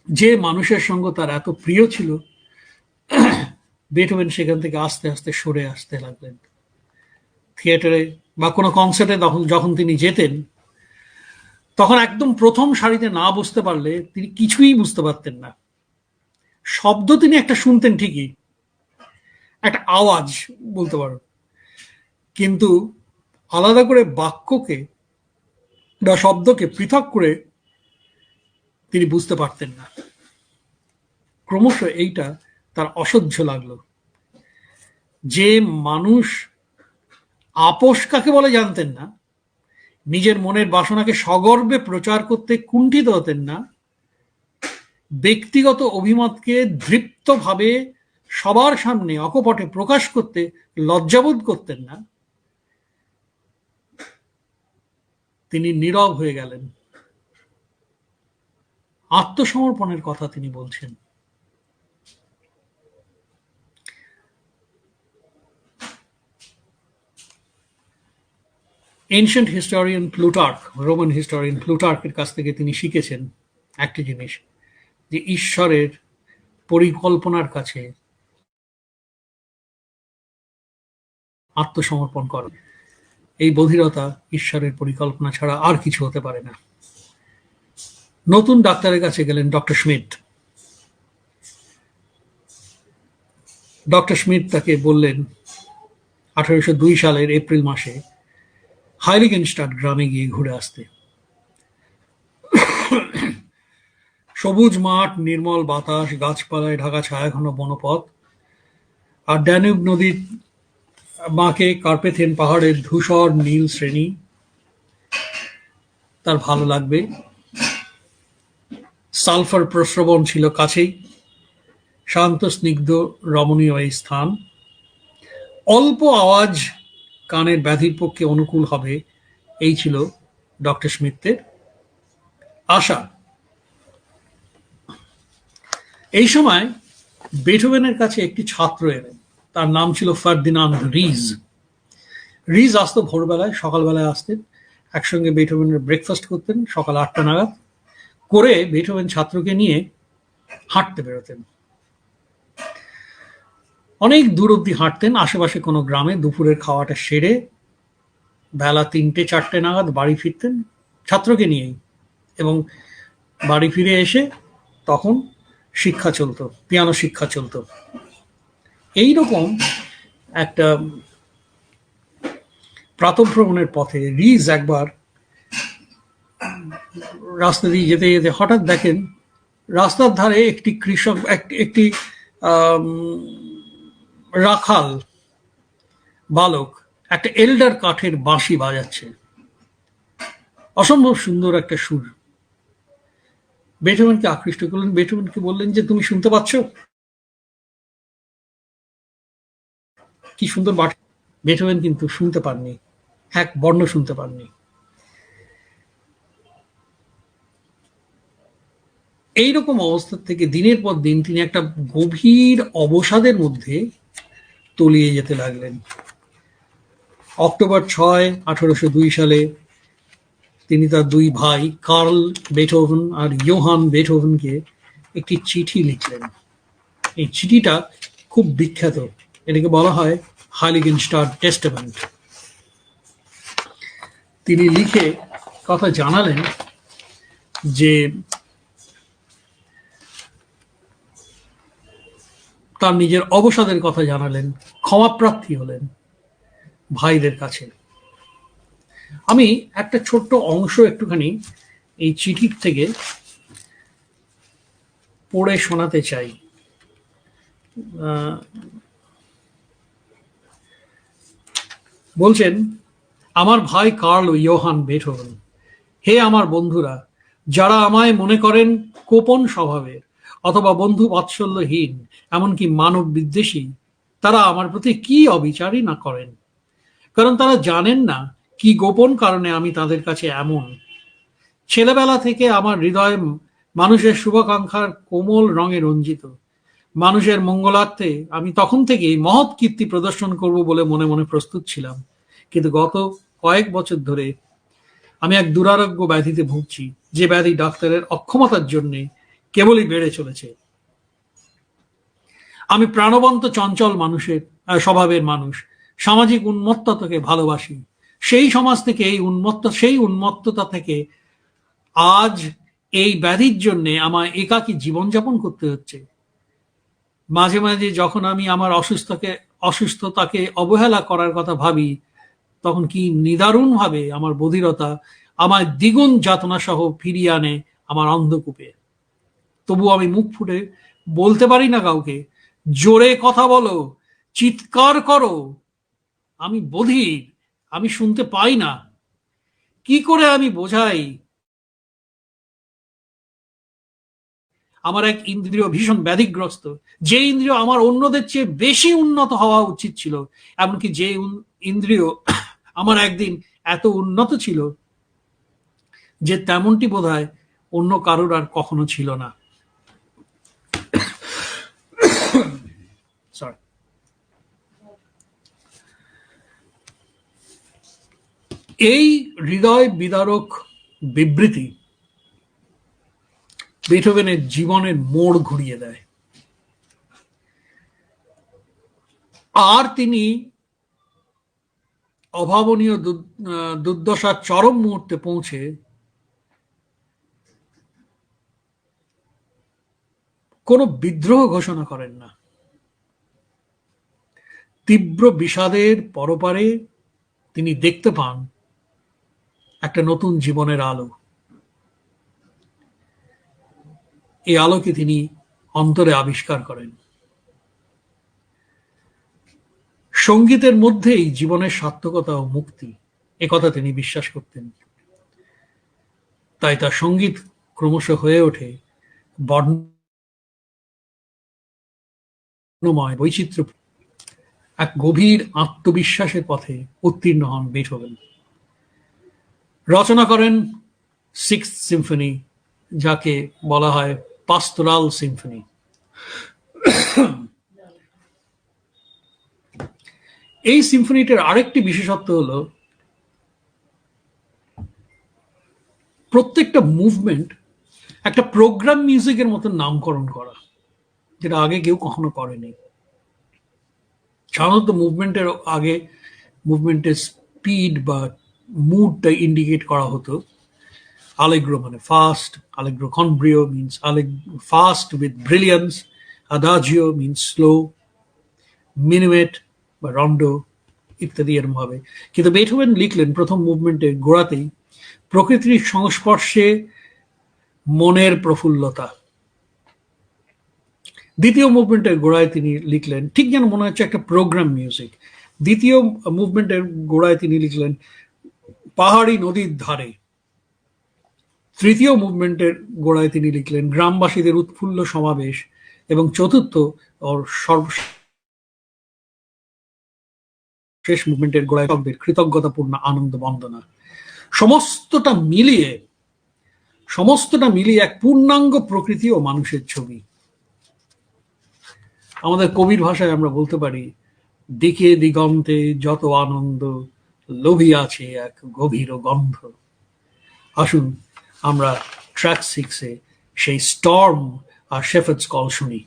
যে মানুষের সঙ্গে তার এত প্রিয় ছিল, বেথোভেন সেখান থেকে আস্তে আস্তে সরে আসতে লাগলেন। থিয়েটারে বা কোনো কনসার্টে যখন তিনি যেতেন, তখন একদম প্রথম সারিতে না বুঝতে পারলে তিনি কিছুই বুঝতে পারতেন না। শব্দ তিনি একটা শুনতেন ঠিকই, একটা আওয়াজ বলতে পারো, কিন্তু আলাদা করে বাক্যকে বা শব্দকে পৃথক করে তিনি বুঝতে পারতেন না। ক্রমশ এইটা তার অসহ্য লাগলো। যে মানুষ আপোষ কাকে বলে জানতেন না, নিজের মনের বাসনাকে সগর্বে প্রচার করতে কুণ্ঠিত হতেন না, ব্যক্তিগত অভিমতকে দৃপ্তভাবে সবার সামনে অকপটে প্রকাশ করতে লজ্জাবোধ করতেন না, তিনি নীরব হয়ে গেলেন। আত্মসমর্পণের কথা তিনি বলছেন। Ancient historian Plutarch, Roman historian প্লুটার্কের কাছ থেকে তিনি শিখেছেন একটি জিনিস, যে ঈশ্বরের পরিকল্পনার কাছে আত্মসমর্পণ করা, এই বধিরতা ঈশ্বরের পরিকল্পনা ছাড়া আর কিছু হতে পারে না। নতুন ডাক্তারের কাছে গেলেন ডক্টর স্মিথ। ডক্টর স্মিথ তাকে বললেন 1802 সালের এপ্রিল মাসে হাইলিগেনস্টাড গ্রামে গিয়ে ঘুরে আসতে। সবুজ মাঠ, নির্মল বাতাস, গাছপালায় ঢাকা ছায়াঘন বনপথ, আর ড্যানিউব নদীর বাঁকে কার্পেথেন পাহাড়ের ধূসর নীল শ্রেণী তার ভালো লাগবে। সালফার প্রস্রবণ ছিল কাছেই, শান্ত স্নিগ্ধ রমণীয় এই স্থান, অল্প আওয়াজ কানের ব্যাধির পক্ষে অনুকূল হবে, এই ছিল ডক্টর স্মিথের আশা। এই সময় বেথোভেনের কাছে একটি ছাত্র এলেন, তার নাম ছিল ফার্দিনান্দ রিজ। রিজ আসতো ভোরবেলায়, সকালবেলায় আসতেন, একসঙ্গে বেথোভেনের ব্রেকফাস্ট করতেন সকাল 8টা নাগাদ, করে বেথোভেন ছাত্রকে নিয়ে হাঁটতে বেরোতেন। অনেক দূর অব্দি হাঁটতেন, আশেপাশে কোনো গ্রামে। দুপুরের খাওয়াটা সেরে বেলা 3টে-4টে নাগাদ বাড়ি ফিরতেন ছাত্রকে নিয়েই, এবং বাড়ি ফিরে এসে তখন শিক্ষা চলতো, পিয়ানো শিক্ষা চলতো। এইরকম একটা প্রাতঃভ্রমণের পথে রিজ একবার রাস্তা দিয়ে যেতে যেতে হঠাৎ দেখেন রাস্তার ধারে একটি কৃষক, একটি রাখাল বালক একটা এল্ডার কাঠের বাঁশি বাজাচ্ছে। অসম্ভব সুন্দর একটা সুর। বেথোভেনকে আকৃষ্ট করলেন। বেথোভেনকে বললেন যে, তুমি শুনতে পাচ্ছ কি সুন্দর বাট। বেথোভেন কিন্তু শুনতে পাননি, এক বর্ণ শুনতে পাননি। এইরকম অবস্থা থেকে দিনের পর দিন তিনি একটা গভীর অবসাদের মধ্যে তলিয়ে যেতে লাগলেন। অক্টোবর 6, 1802 সালে তিনি তার দুই ভাই কার্ল বেথোভেন আর ইয়োহান বেথোভেনকে একটি চিঠি লিখলেন। এই চিঠিটা খুব বিখ্যাত, এটাকে বলা হয় হাইলিগেনস্টাড টেস্টামেন্ট। তিনি লিখে কথা জানালেন যে তার নিজের অবসাদের কথা জানালেন, ক্ষমাপ্রার্থী হলেন ভাইদের কাছে। আমি একটা ছোট্ট অংশ একটুখানি এই চিঠির থেকে পড়ে শোনাতে চাই। বলছেন, আমার ভাই কার্ল ও ইয়োহান বেথোভেন, হে আমার বন্ধুরা, যারা আমায় মনে করেন কোপন স্বভাবের অথবা বন্ধু বাৎসল্যহীন, এমনকি মানব বিদ্বেষী, তারা আমার প্রতি কি অবিচারই না করেন, কারণ তারা জানেন না কি গোপন কারণে আমি তাদের কাছে এমন। ছেলেবেলা থেকে আমার হৃদয় মানুষের শুভাকাঙ্ক্ষার কোমল রঙে রঞ্জিত। মানুষের মঙ্গলার্থে আমি তখন থেকেই মহৎ কীর্তি প্রদর্শন করব বলে মনে মনে প্রস্তুত ছিলাম। কিন্তু গত কয়েক বছর ধরে আমি এক দুরারোগ্য ব্যাধিতে ভুগছি, যে ব্যাধি ডাক্তারের অক্ষমতার জন্য কেবলই বেড়ে চলেছে। আমি প্রাণবন্ত চঞ্চল স্বভাবের মানুষ, সামাজিক উন্মত্ততাকে ভালোবাসি। সেই সমাজ থেকে সেই উন্মত্ততা থেকে আজ এই ব্যাধির জন্য আমায় একাকী জীবনযাপন করতে হচ্ছে। মাঝে মাঝে যখন আমি আমার অসুস্থতাকে অবহেলা করার কথা ভাবি, তখন কি নিদারুণভাবে আমার বধিরতা আমায় দ্বিগুণ যাতনা সহ ফিরিয়ে আনে আমার অন্ধকূপে। তবু আমি মুখ ফুটে বলতে পারি না কাউকে, জোরে কথা বলো, চিৎকার করো, আমি বধির, আমি শুনতে পাই না। কি করে আমি বোঝাই আমার এক ইন্দ্রিয় ভীষণ ব্যাধিগ্রস্ত, যে ইন্দ্রিয় আমার অন্যদের চেয়ে বেশি উন্নত হওয়া উচিত ছিল, এমনকি যে ইন্দ্রিয় আমার একদিন এত উন্নত ছিল যে তেমনটি বোধহয় অন্য কারোর আর কখনো ছিল না। এই হৃদয় বিদারক বিবৃতি বেথোভেনের জীবনের মোড় ঘুরিয়ে দেয়। আর তিনি অভাবনীয় দুর্দশার চরম মুহূর্তে পৌঁছে কোনো বিদ্রোহ ঘোষণা করেন না। তীব্র বিষাদের পরপারে তিনি দেখতে পান একটা নতুন জীবনের আলো। এই আলোকে তিনি অন্তরে আবিষ্কার করেন। সঙ্গীতের মধ্যেই জীবনের সার্থকতা ও মুক্তি, একথা তিনি বিশ্বাস করতেন। তাই তার সঙ্গীত ক্রমশ হয়ে ওঠে বর্ণময় বৈচিত্র্য। এক গভীর আত্মবিশ্বাসের পথে উত্তীর্ণ হন বেথোভেন। রচনা করেন সিক্সথ সিম্ফনি, যাকে বলা হয় পাস্টোরাল সিম্ফনি। এই সিম্ফনিটার আরেকটি বিশেষত্ব হলো প্রত্যেকটা মুভমেন্ট একটা প্রোগ্রাম মিউজিকের মতো নামকরণ করা, যেটা আগে কেউ কখনো করেনি। সাধারণত মুভমেন্টের স্পিড বা মুডটা ইন্ডিকেট করা হতো। Allegro মানে fast, Allegro con brio means fast with brilliance, Adagio means slow, Minuet বা রন্ডো ইত্যাদি এরকম ভাবে। কিন্তু বেথোভেন লিখলেন প্রথম মুভমেন্টের গোড়াতেই প্রকৃতির সংস্পর্শে মনের প্রফুল্লতা। দ্বিতীয় মুভমেন্টের গোড়ায় তিনি লিখলেন ঠিক যেন মনে হচ্ছে একটা প্রোগ্রাম মিউজিক, দ্বিতীয় মুভমেন্টের গোড়ায় তিনি লিখলেন পাহাড়ি নদীর ধারে। তৃতীয় মুভমেন্টের গোড়ায় তিনি লিখলেন গ্রামবাসীদের উৎফুল্ল সমাবেশ, এবং চতুর্থ ওর সর্বশেষ মুভমেন্টের গোড়ায় কৃতজ্ঞতাপূর্ণ আনন্দ বন্দনা। সমস্তটা মিলিয়ে এক পূর্ণাঙ্গ প্রকৃতি ও মানুষের ছবি। আমাদের কবির ভাষায় আমরা বলতে পারি, দিকে দিগন্তে যত আনন্দ, লোভিয়াছে এক গভীর গন্ধ। আসুন আমরা ট্র্যাক 6-এ সেই স্টর্ম আর শেফার্ডস কল শুনি।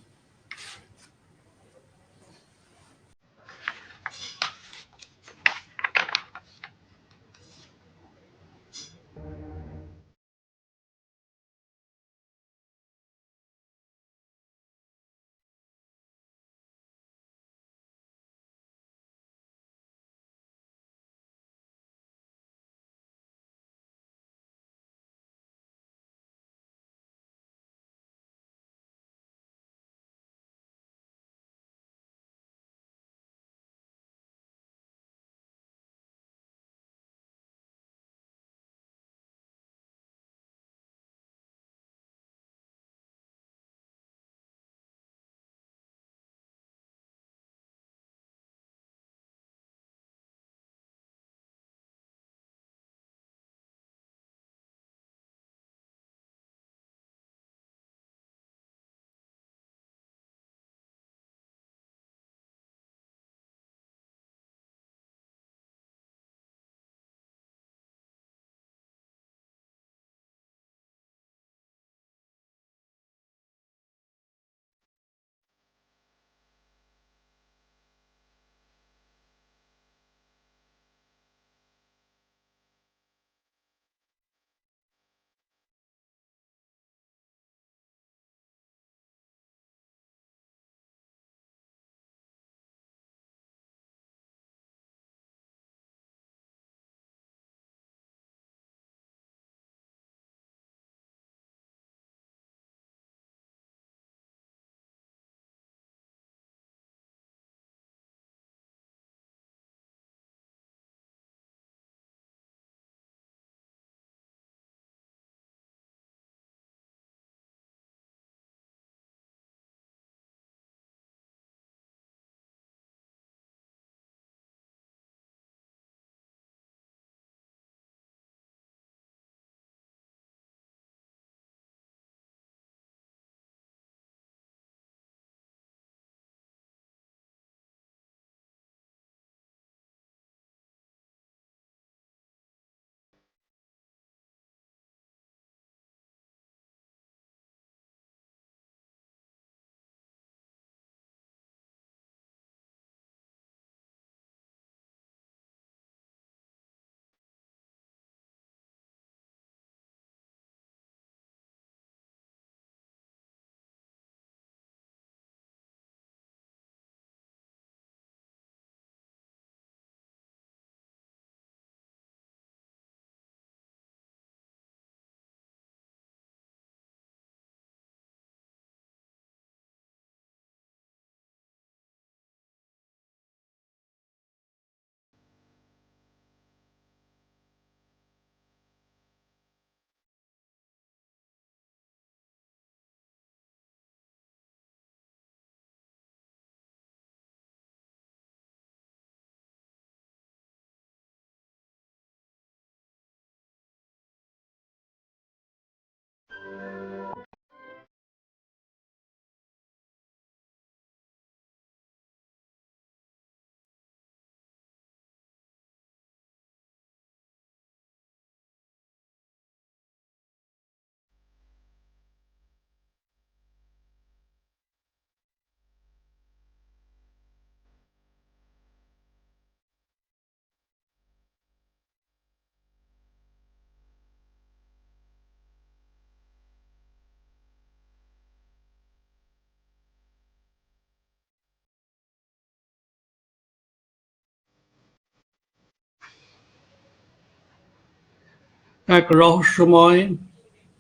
এক রহস্যময়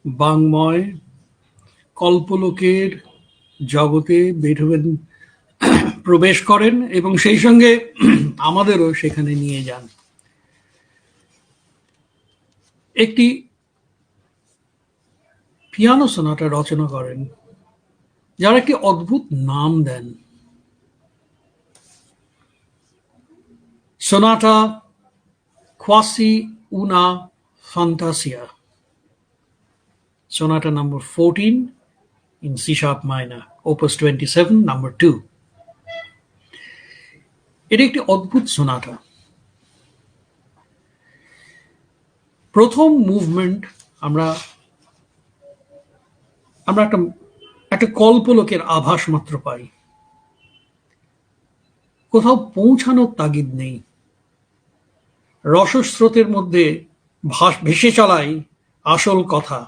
বাংময় কল্পলোকের জগতে বেথুভেন প্রবেশ করেন এবং সেই সঙ্গে আমাদেরও সেখানে নিয়ে যান। একটি পিয়ানো সোনাটা রচনা করেন যার একটি অদ্ভুত নাম দেন, সোনাটা quasi Una Fantasia, Sonata number 14 in C sharp minor, opus 27, number 2. এটি একটি অদ্ভুত সোনাটা। প্রথম মুভমেন্ট আমরা একটা কল্পলোকের আভাস মাত্র পাই, কোথাও পৌঁছানোর তাগিদ নেই। রসস্রোতের মধ্যে ভেসে চলাই আসল কথা।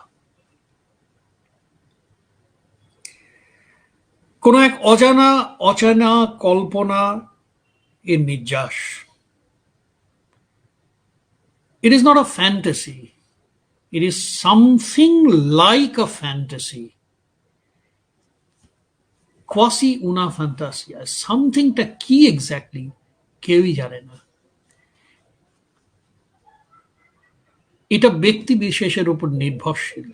কোন এক অজানা কল্পনা এর নির্যাস। It is not a fantasy. It is something like a fantasy. Quasi una fantasia. Somethingটা কি এক্স্যাক্টলি কেউই জানে না। এটা ব্যক্তি বিশেষের উপর নির্ভরশীল।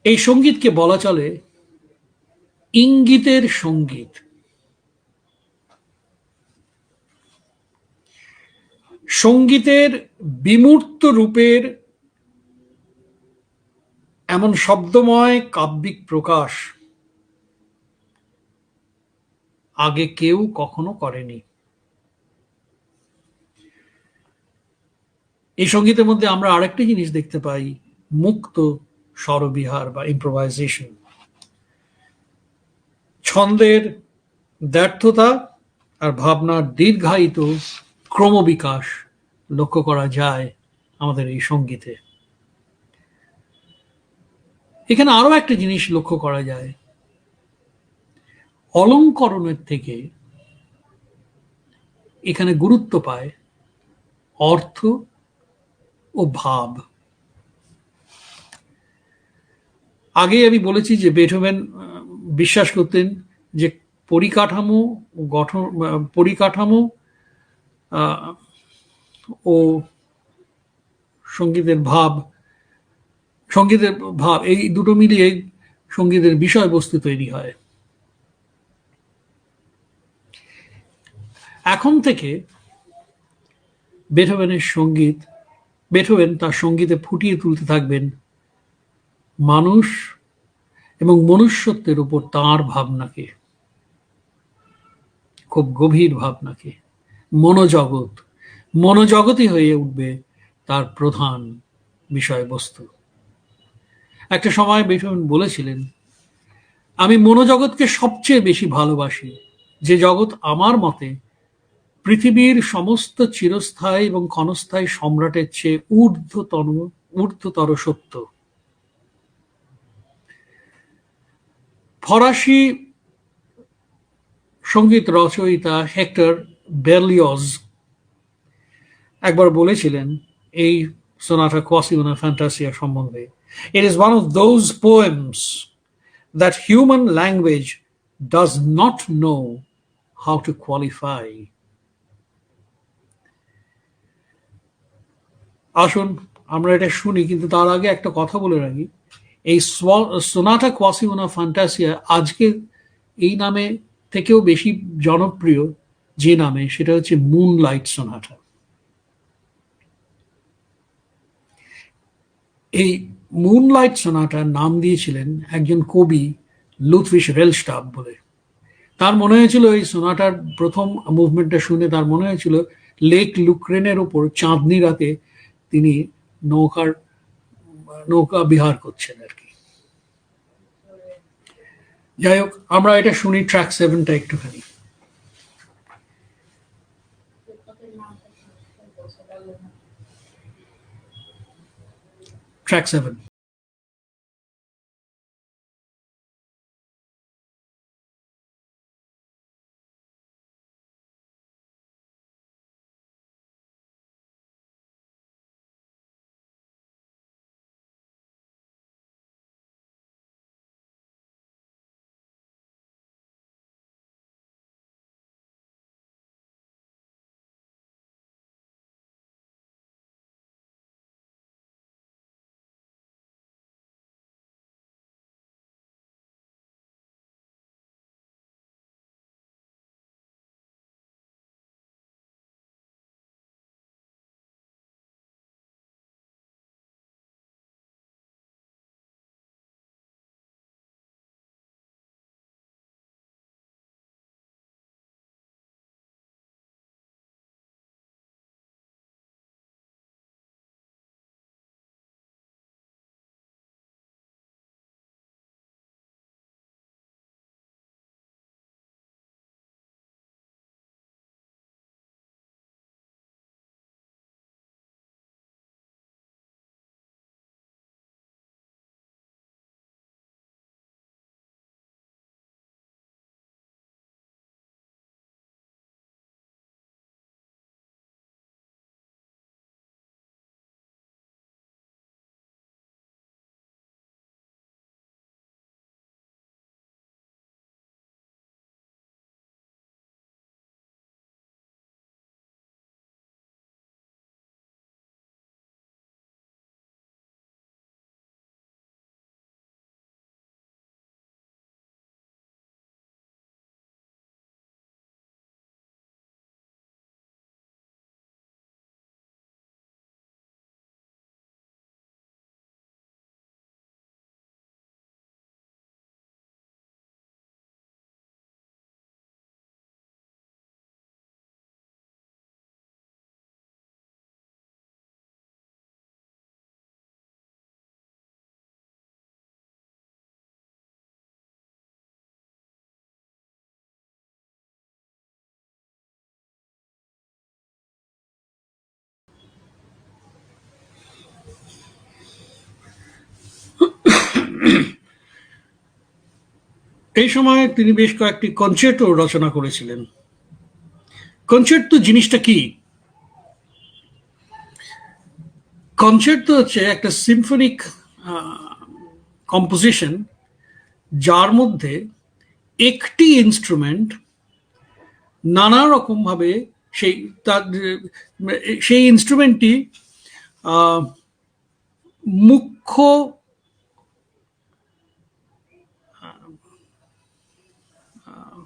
এই সঙ্গীতকে বলা চলে ইঙ্গিতের সঙ্গীত। সঙ্গীতের বিমূর্ত রূপের এমন শব্দময় কাব্যিক প্রকাশ আগে কেউ কখনো করেনি। এই সঙ্গীতের মধ্যে আমরা আরেকটি জিনিস দেখতে পাই, মুক্ত স্বরবিহার বা ইম্প্রোভাইজেশন। ছন্দের ব্যর্থতা আর ভাবনার দীর্ঘায়িত ক্রমবিকাশ লক্ষ্য করা যায় আমাদের এই সঙ্গীতে। এখানে আরো একটা জিনিস লক্ষ্য করা যায়, অলঙ্করণের থেকে এখানে গুরুত্ব পায় অর্থ ও ভাব। আগে আমি বলেছি যে বেথোভেন বিশ্বাস করতেন যে পরিকাঠামো ও সঙ্গীতের ভাব এই দুটো মিলিয়ে সঙ্গীতের বিষয়বস্তু তৈরি হয়। এখন থেকে বেথোভেন তার সঙ্গীতে ফুটিয়ে তুলতে থাকবেন মানুষ এবং মনুষ্যত্বের উপর তাঁর ভাবনাকে, খুব গভীর ভাবনাকে। মনোজগতই হয়ে উঠবে তার প্রধান বিষয়বস্তু। একটা সময় বেথোভেন বলেছিলেন, আমি মনোজগৎকে সবচেয়ে বেশি ভালোবাসি, যে জগৎ আমার মতে পৃথিবীর সমস্ত চিরস্থায়ী এবং ক্ষণস্থায়ী সম্রাটের চেয়ে ঊর্ধ্বতর সত্য। ফরাসি সঙ্গীত রচয়িতা হেক্টর বেরলিয়জ একবার বলেছিলেন এই সোনাটা কোয়াসি উনা ফ্যান্টাসিয়া সম্বন্ধে, it is one of those poems that human language does not know how to qualify. আসুন আমরা এটা শুনি, কিন্তু তার আগে একটা কথা বলে রাখি, এই সোনাটা কোয়াসি উনা ফ্যান্টাসিয়া আজকে এই নামে থেকেও বেশি জনপ্রিয় যে নামে, সেটা হচ্ছে মুনলাইট সোনাটা। এই মুনলাইট সোনাটার নাম দিয়েছিলেন একজন কবি লুথভিশ রেলস্টাব বলে। তার মনে হয়েছিল এই সোনাটার প্রথম মুভমেন্টটা শুনে তার মনে হয়েছিল লেক লুক্রেনের ওপর চাঁদনি রাতে তিনি নৌকা বিহার করছেন আর কি। যাই হোক, আমরা এটা শুনি ট্র্যাক 7টা একটুখানি। ট্র্যাক 7। এই সময় তিনি বেশ কয়েকটি কনসার্টও রচনা করেছিলেন। কনসার্ট তো জিনিসটা কি? কনসার্ট তো হচ্ছে একটা সিম্ফনিক কম্পোজিশন, যার মধ্যে একটি ইনস্ট্রুমেন্ট নানা রকম ভাবে সেই তার সেই ইনস্ট্রুমেন্টটি মুখ্য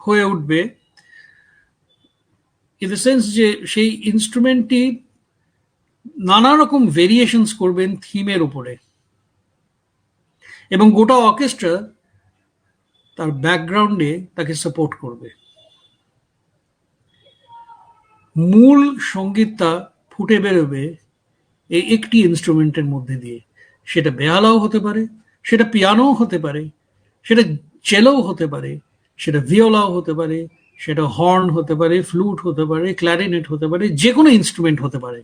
হয়ে উঠবে, ইন দ্য সেন্স যে সেই ইনস্ট্রুমেন্টটি নানা রকম ভেরিয়েশনস করবেন থিমের উপরে, এবং গোটা অর্কেস্ট্রা তার ব্যাকগ্রাউন্ডে তাকে সাপোর্ট করবে। মূল সঙ্গীতটা ফুটে বেরোবে এই একটি ইনস্ট্রুমেন্টের মধ্যে দিয়ে। সেটা বেহালাও হতে পারে, সেটা পিয়ানোও হতে পারে, সেটা চেলোও হতে পারে, সেটা ভিওলাও হতে পারে, সেটা হর্ন হতে পারে, ফ্লুট হতে পারে, ক্ল্যারিনেট হতে পারে, যে কোনো ইনস্ট্রুমেন্ট হতে পারে।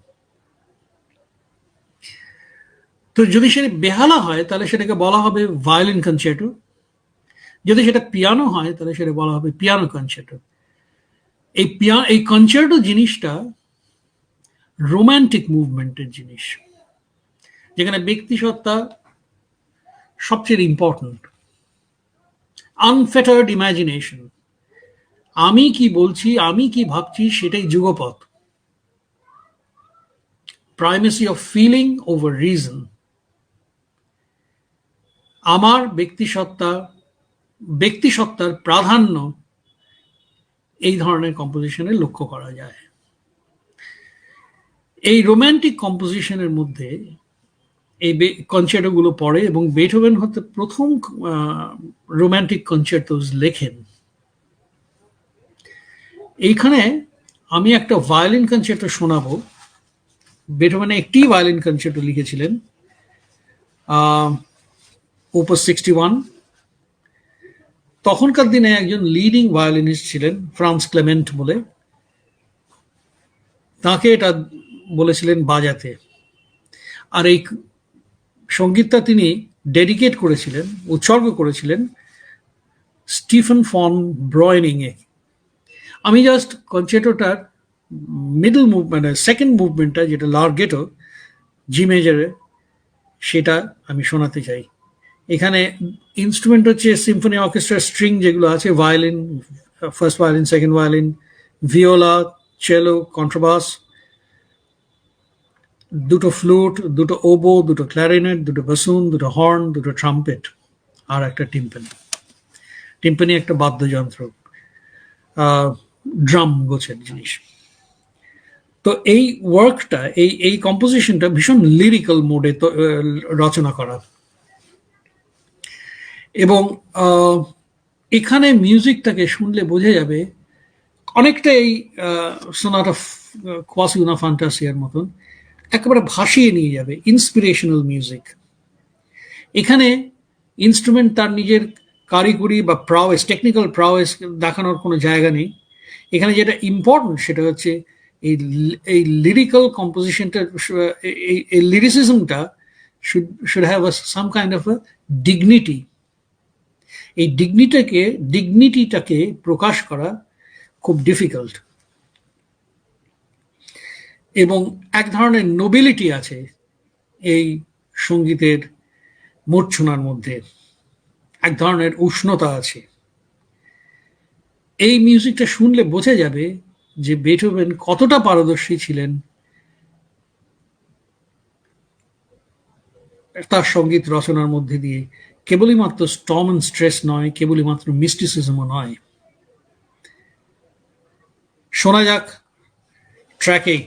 তো যদি সেটা বেহালা হয় তাহলে সেটাকে বলা হবে ভায়োলিন কনসার্টো, যদি সেটা পিয়ানো হয় তাহলে সেটা বলা হবে পিয়ানো কনসার্টো। এই কনসার্টো জিনিসটা রোমান্টিক মুভমেন্টের জিনিস, যেখানে ব্যক্তিসত্তা সবচেয়ে ইম্পর্টেন্ট। আনফেটার্ড ইমাজিনেশন, আমি কি বলছি, আমি কি ভাবছি সেটাই যুগপৎ। Primacy of feeling over reason, আমার ব্যক্তিসত্তার প্রাধান্য এই ধরনের কম্পোজিশনে লক্ষ্য করা যায়। এই রোম্যান্টিক কম্পোজিশনের মধ্যে এই কনসার্টোগুলো পড়ে, এবং বেথোভেন হতে প্রথম রোম্যান্টিক কনসার্টোস লেখেন। এইখানে আমি একটা ভায়োলিন কনসার্টো শোনাবো। বেথোভেন একটি ভায়োলিন কনসার্টো লিখেছিলেন, ওপাস 61। তখনকার দিনে একজন লিডিং ভায়োলিনিস্ট ছিলেন ফ্রান্স ক্লেমেন্ট বলে, তাকে এটা বলেছিলেন বাজাতে। আর এই সঙ্গীতটা তিনি ডেডিকেট করেছিলেন, উৎসর্গ করেছিলেন স্টিফেন ফন ব্রয়নিং এ। আমি জাস্ট কনসার্টোটার মিডল মানে সেকেন্ড মুভমেন্টটা, যেটা লার্গেটো জি মেজরে, সেটা আমি শোনাতে চাই। এখানে ইনস্ট্রুমেন্ট হচ্ছে সিম্ফনি অর্কেস্ট্রার স্ট্রিং যেগুলো আছে, violin, first violin, second violin, viola, cello, contrabass, দুটো ফ্লুট, দুটো ওবো, দুটো ক্ল্যারিনেট, দুটো বাসুন, দুটো হর্ন, দুটো ট্রাম্পেট, আর একটা টিম্পানি। টিম্পানি একটা বাদ্যযন্ত্র, ড্রাম গোছের জিনিস। তো এই ওয়ার্কটা, এই কম্পোজিশনটা ভীষণ লিরিক্যাল মোডে রচনা করা, এবং এখানে মিউজিকটাকে শুনলে বোঝা যাবে অনেকটা এই সোনাটা কোয়াসিউনা ফ্যান্টাসিয়ার মতন একেবারে ভাসিয়ে নিয়ে যাবে, ইন্সপিরেশনাল মিউজিক। এখানে ইনস্ট্রুমেন্ট তার নিজের কারিগরি বা প্রাওয়েস, টেকনিক্যাল প্রাওয়েস দেখানোর কোনো জায়গা নেই। এখানে যেটা ইম্পর্টেন্ট সেটা হচ্ছে এই লিরিক্যাল কম্পোজিশনটা, এই লিরিসিজমটা should have some kind of a dignity. এই ডিগনিটিটাকে প্রকাশ করা খুব ডিফিকাল্ট, এবং এক ধরনের নোবিলিটি আছে এই সঙ্গীতের মূর্ছনার মধ্যে, এক ধরনের উষ্ণতা আছে। এই মিউজিকটা শুনলে বোঝা যাবে যে বেথোভেন কতটা পারদর্শী ছিলেন তার সঙ্গীত রচনার মধ্যে দিয়ে। কেবলই মাত্র স্টর্ম এন্ড স্ট্রেস নয়, কেবলই মাত্র মিস্টিসিজমও নয়। শোনা যাক ট্র্যাকে।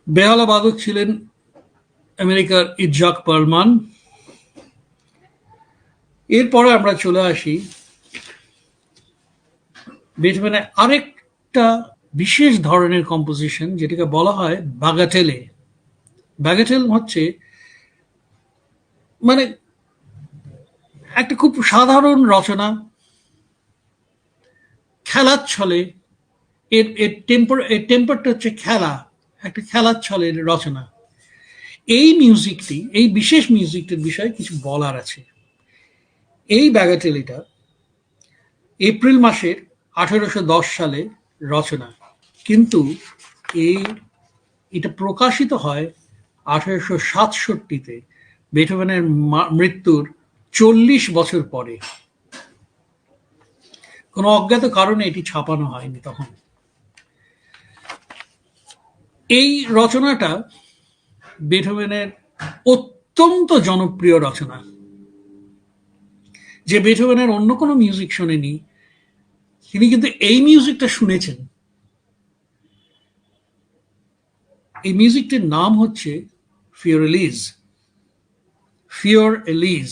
বেহালা বাদক ছিলেন আমেরিকার ইজাক পারলমান। এরপরে আমরা চলে আসি বেথুভেনের আরেকটা বিশেষ ধরনের কম্পোজিশন, যেটাকে বলা হয় বাগাটেলে। বাগাটেল হচ্ছে মানে একটা খুব সাধারণ রচনা, খেলার ছলে, এর টেম্পারটা হচ্ছে খেলা, একটা খেলার ছলের রচনা। এই বিশেষ মিউজিকটির বিষয়ে কিছু বলার আছে। এই ব্যাগাটেলিটা এপ্রিল মাসের 1810 সালে রচনা, কিন্তু এটা প্রকাশিত হয় 1867-তে, বেথুভেনের মৃত্যুর 40 বছর পরে। কোনো অজ্ঞাত কারণে এটি ছাপানো হয়নি তখন। এই রচনাটা বেথুভেনের অত্যন্ত জনপ্রিয় রচনা, যে বেথুভেনের অন্য কোনো মিউজিক শোনেনি, তিনি কিন্তু এই মিউজিকটা শুনেছেন। এই মিউজিকটির নাম হচ্ছে ফিওর এলিজ। ফিওর এলিজ।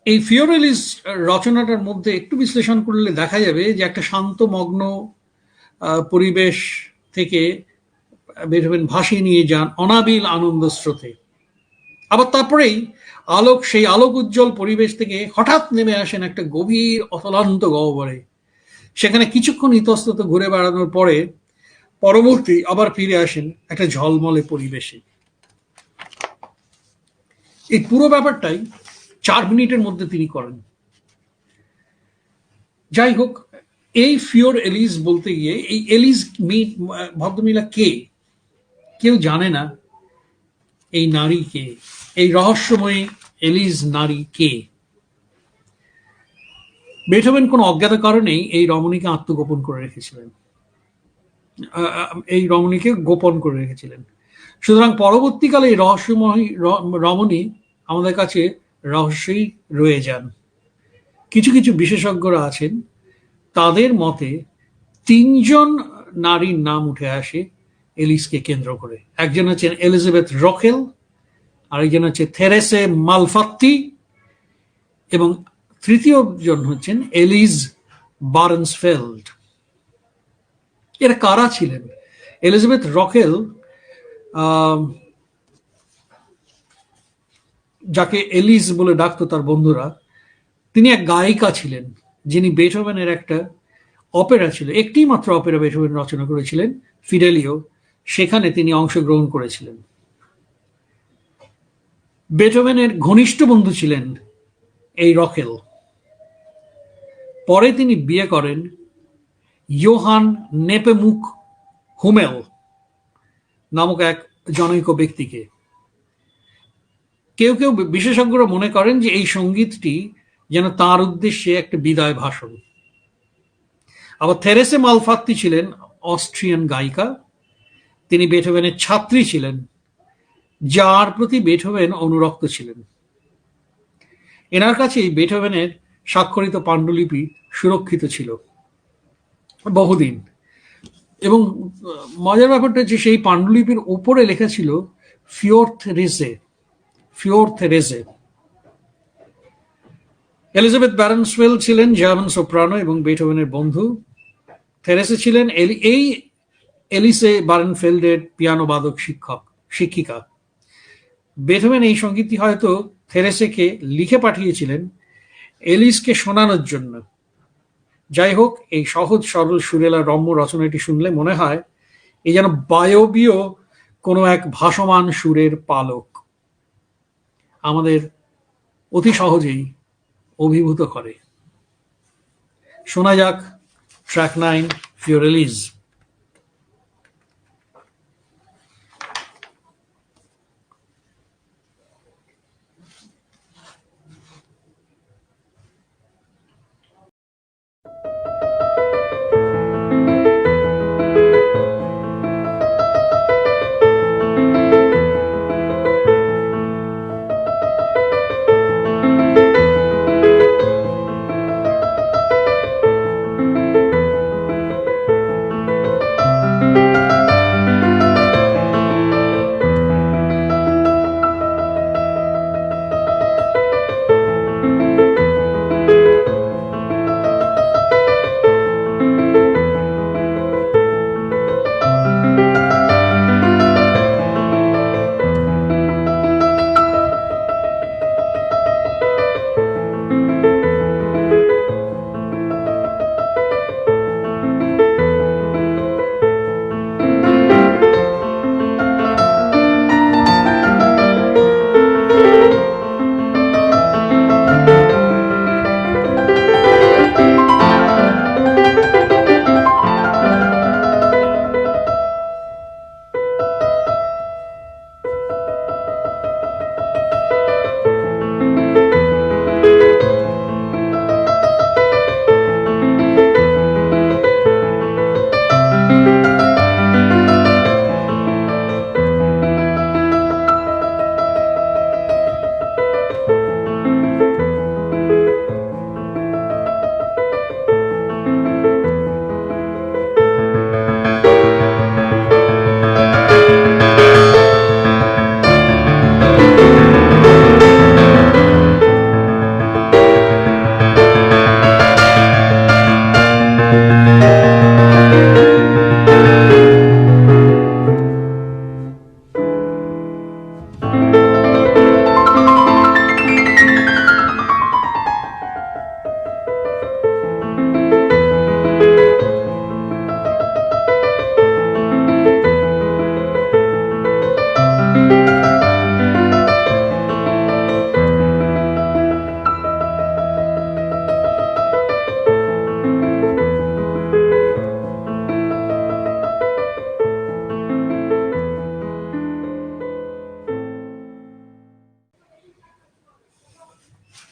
এই ফিওর এলিজ রচনাটার মধ্যে একটু বিশ্লেষণ করলে দেখা যাবে যে একটা শান্ত মগ্ন পরিবেশ থেকে বেথুভেন ভাসিয়ে নিয়ে যান অনাবিল আনন্দ স্রোতে। আবার তারপরেই সেই আলোক উজ্জ্বল পরিবেশ থেকে হঠাৎ নেমে আসেন একটা গভীর অতলান্ত গহ্বরে। সেখানে কিছুক্ষণ ইতস্তত ঘুরে বেড়ানোর পরে পরবর্তী আবার ফিরে আসেন একটা ঝলমলে পরিবেশে। এই পুরো ব্যাপারটাই 4 মিনিটের মধ্যে তিনি করেন। যাই হোক, এই ফিওর এলিজ বলতে গিয়ে, এই এলিজ ভদ্রমহিলা কে? কেউ জানে না এই নারী কে, এই রহস্যময়ী এলিজ নারী কে। বেথুভেন কোনো অজ্ঞাত কারণেই এই রমণীকে আত্মগোপন করে রেখেছিলেন, এই রমণীকে গোপন করে রেখেছিলেন। সুতরাং পরবর্তীকালে এই রহস্যময়ী রমণী আমাদের কাছে রহস্যই রয়ে যান। কিছু কিছু বিশেষজ্ঞরা আছেন, তাদের মতে 3 জন নারীর নাম উঠে আসে এলিসকে কেন্দ্র করে। একজন হচ্ছেন এলিজাবেথ রকেল, আরেকজন হচ্ছে থেরেসে মালফাত্তি, এবং তৃতীয় জন হচ্ছেন এলিজ বার্নসফেল্ড। এরা কারা ছিলেন? এলিজাবেথ রকেল, যাকে এলিজ বলে ডাকতো তার বন্ধুরা, তিনি এক গায়িকা ছিলেন, যিনি বেথুভেনের একটা অপেরা ছিল, একটি মাত্র অপেরা বেথুভেন রচনা করেছিলেন, ফিডেলিও, সেখানে তিনি অংশগ্রহণ করেছিলেন। বেথুভেনের ঘনিষ্ঠ বন্ধু ছিলেন এই রকেল। পরে তিনি বিয়ে করেন ইয়োহান নেপেমুখ হুমেল নামক এক জনৈক ব্যক্তিকে। কেউ কেউ বিশেষজ্ঞরা মনে করেন যে এই সঙ্গীতটি যেন তার উদ্দেশ্যে একটা বিদায় ভাষণ। আবার থেরেসে মালফাত্তি ছিলেন অস্ট্রিয়ান গায়িকা। তিনি বেথুভেনের ছাত্রী ছিলেন, যার প্রতি বেথুভেন অনুরক্ত ছিলেন। এনার কাছেই বেথুভেনের স্বাক্ষরিত পাণ্ডুলিপি সুরক্ষিত ছিল বহুদিন। এবং মজার ব্যাপারটা হচ্ছে, সেই পাণ্ডুলিপির উপরে লেখা ছিল ফিওর থেরেসে, ফিওর থেরেসে। এলিজাবেথ বার্নসফেল্ড ছিলেন জার্মান সোপ্রানো এবং বেথুভেনের বন্ধু। থেরেসে ছিলেন এই এলিসে বার্নফেল্ডের পিয়ানো বাদক শিক্ষিকা। বেথুভেন এই সঙ্গীতটি হয়তো থেরেসেকে লিখে পাঠিয়েছিলেন এলিসকে শোনানোর জন্য। যাই হোক, এই সহজ সরল সুরেলা রম্য রচনাটি শুনলে মনে হয় এই যেন বায়বীয় কোনো এক ভাসমান সুরের পালক আমাদের অতি সহজেই অভিভূত করে। শোনা যাক ট্র্যাক 9, ফিওর এলিজ।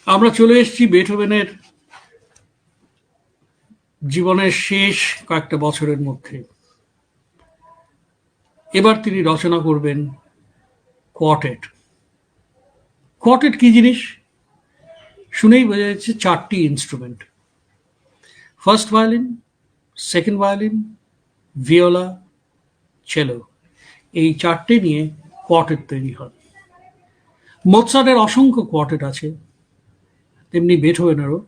আমরা চলে এসেছি বেথোভেনের জীবনের শেষ কয়েকটা বছরের মধ্যে। এবার তিনি রচনা করবেন কোয়ার্টেট। কোয়ার্টেট কি জিনিস শুনেই বোঝা যাচ্ছে, 4টি instrument, first violin, second violin, viola, cello, এই 4টে নিয়ে কোয়ার্টেট তৈরি হয়। মোৎসার্টের অসংখ্য কোয়ার্টেট আছে, তেমনি বেথোভেনেরও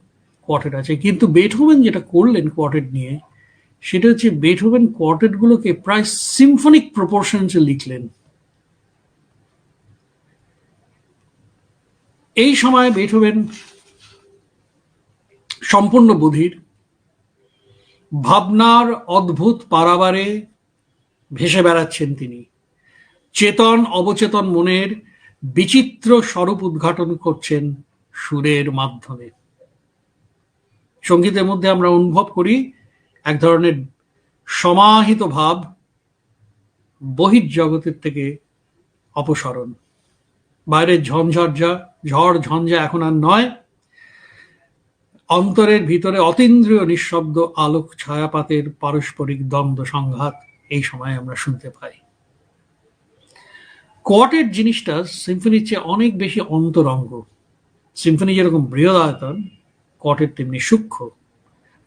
কোয়ার্টেট আছে, কিন্তু বেথোভেন যেটা করলেন কোয়ার্টেট নিয়ে সেটা হচ্ছে বেথোভেন কোয়ার্টেটগুলোকে প্রায় সিম্ফনিক প্রপোর্শনসে লিখলেন। এই সময় বেথোভেন সম্পূর্ণ বধির, ভাবনার অদ্ভুত পারাবারে ভেসে বেড়াচ্ছেন তিনি, চেতন অবচেতন মনের বিচিত্র স্বরূপ উদ্ঘাটন করছেন সুরের মাধ্যমে। সঙ্গীতের মধ্যে আমরা অনুভব করি এক ধরনের সমাহিত ভাব, বহির্জগতের থেকে অপসরণ। বাইরের ঝড় ঝঞ্ঝা এখন আর নয়, অন্তরের ভিতরে অতীন্দ্রিয় নিঃশব্দ আলোক ছায়াপাতের পারস্পরিক দ্বন্দ্ব সংঘাত এই সময় আমরা শুনতে পাই। কোয়ার্টেট জিনিসটা সিম্ফনির চেয়ে অনেক বেশি অন্তরঙ্গ। সিম্ফনি যেরকম বৃহদায়তন, কোয়ার্টেট তেমনি সূক্ষ্ম।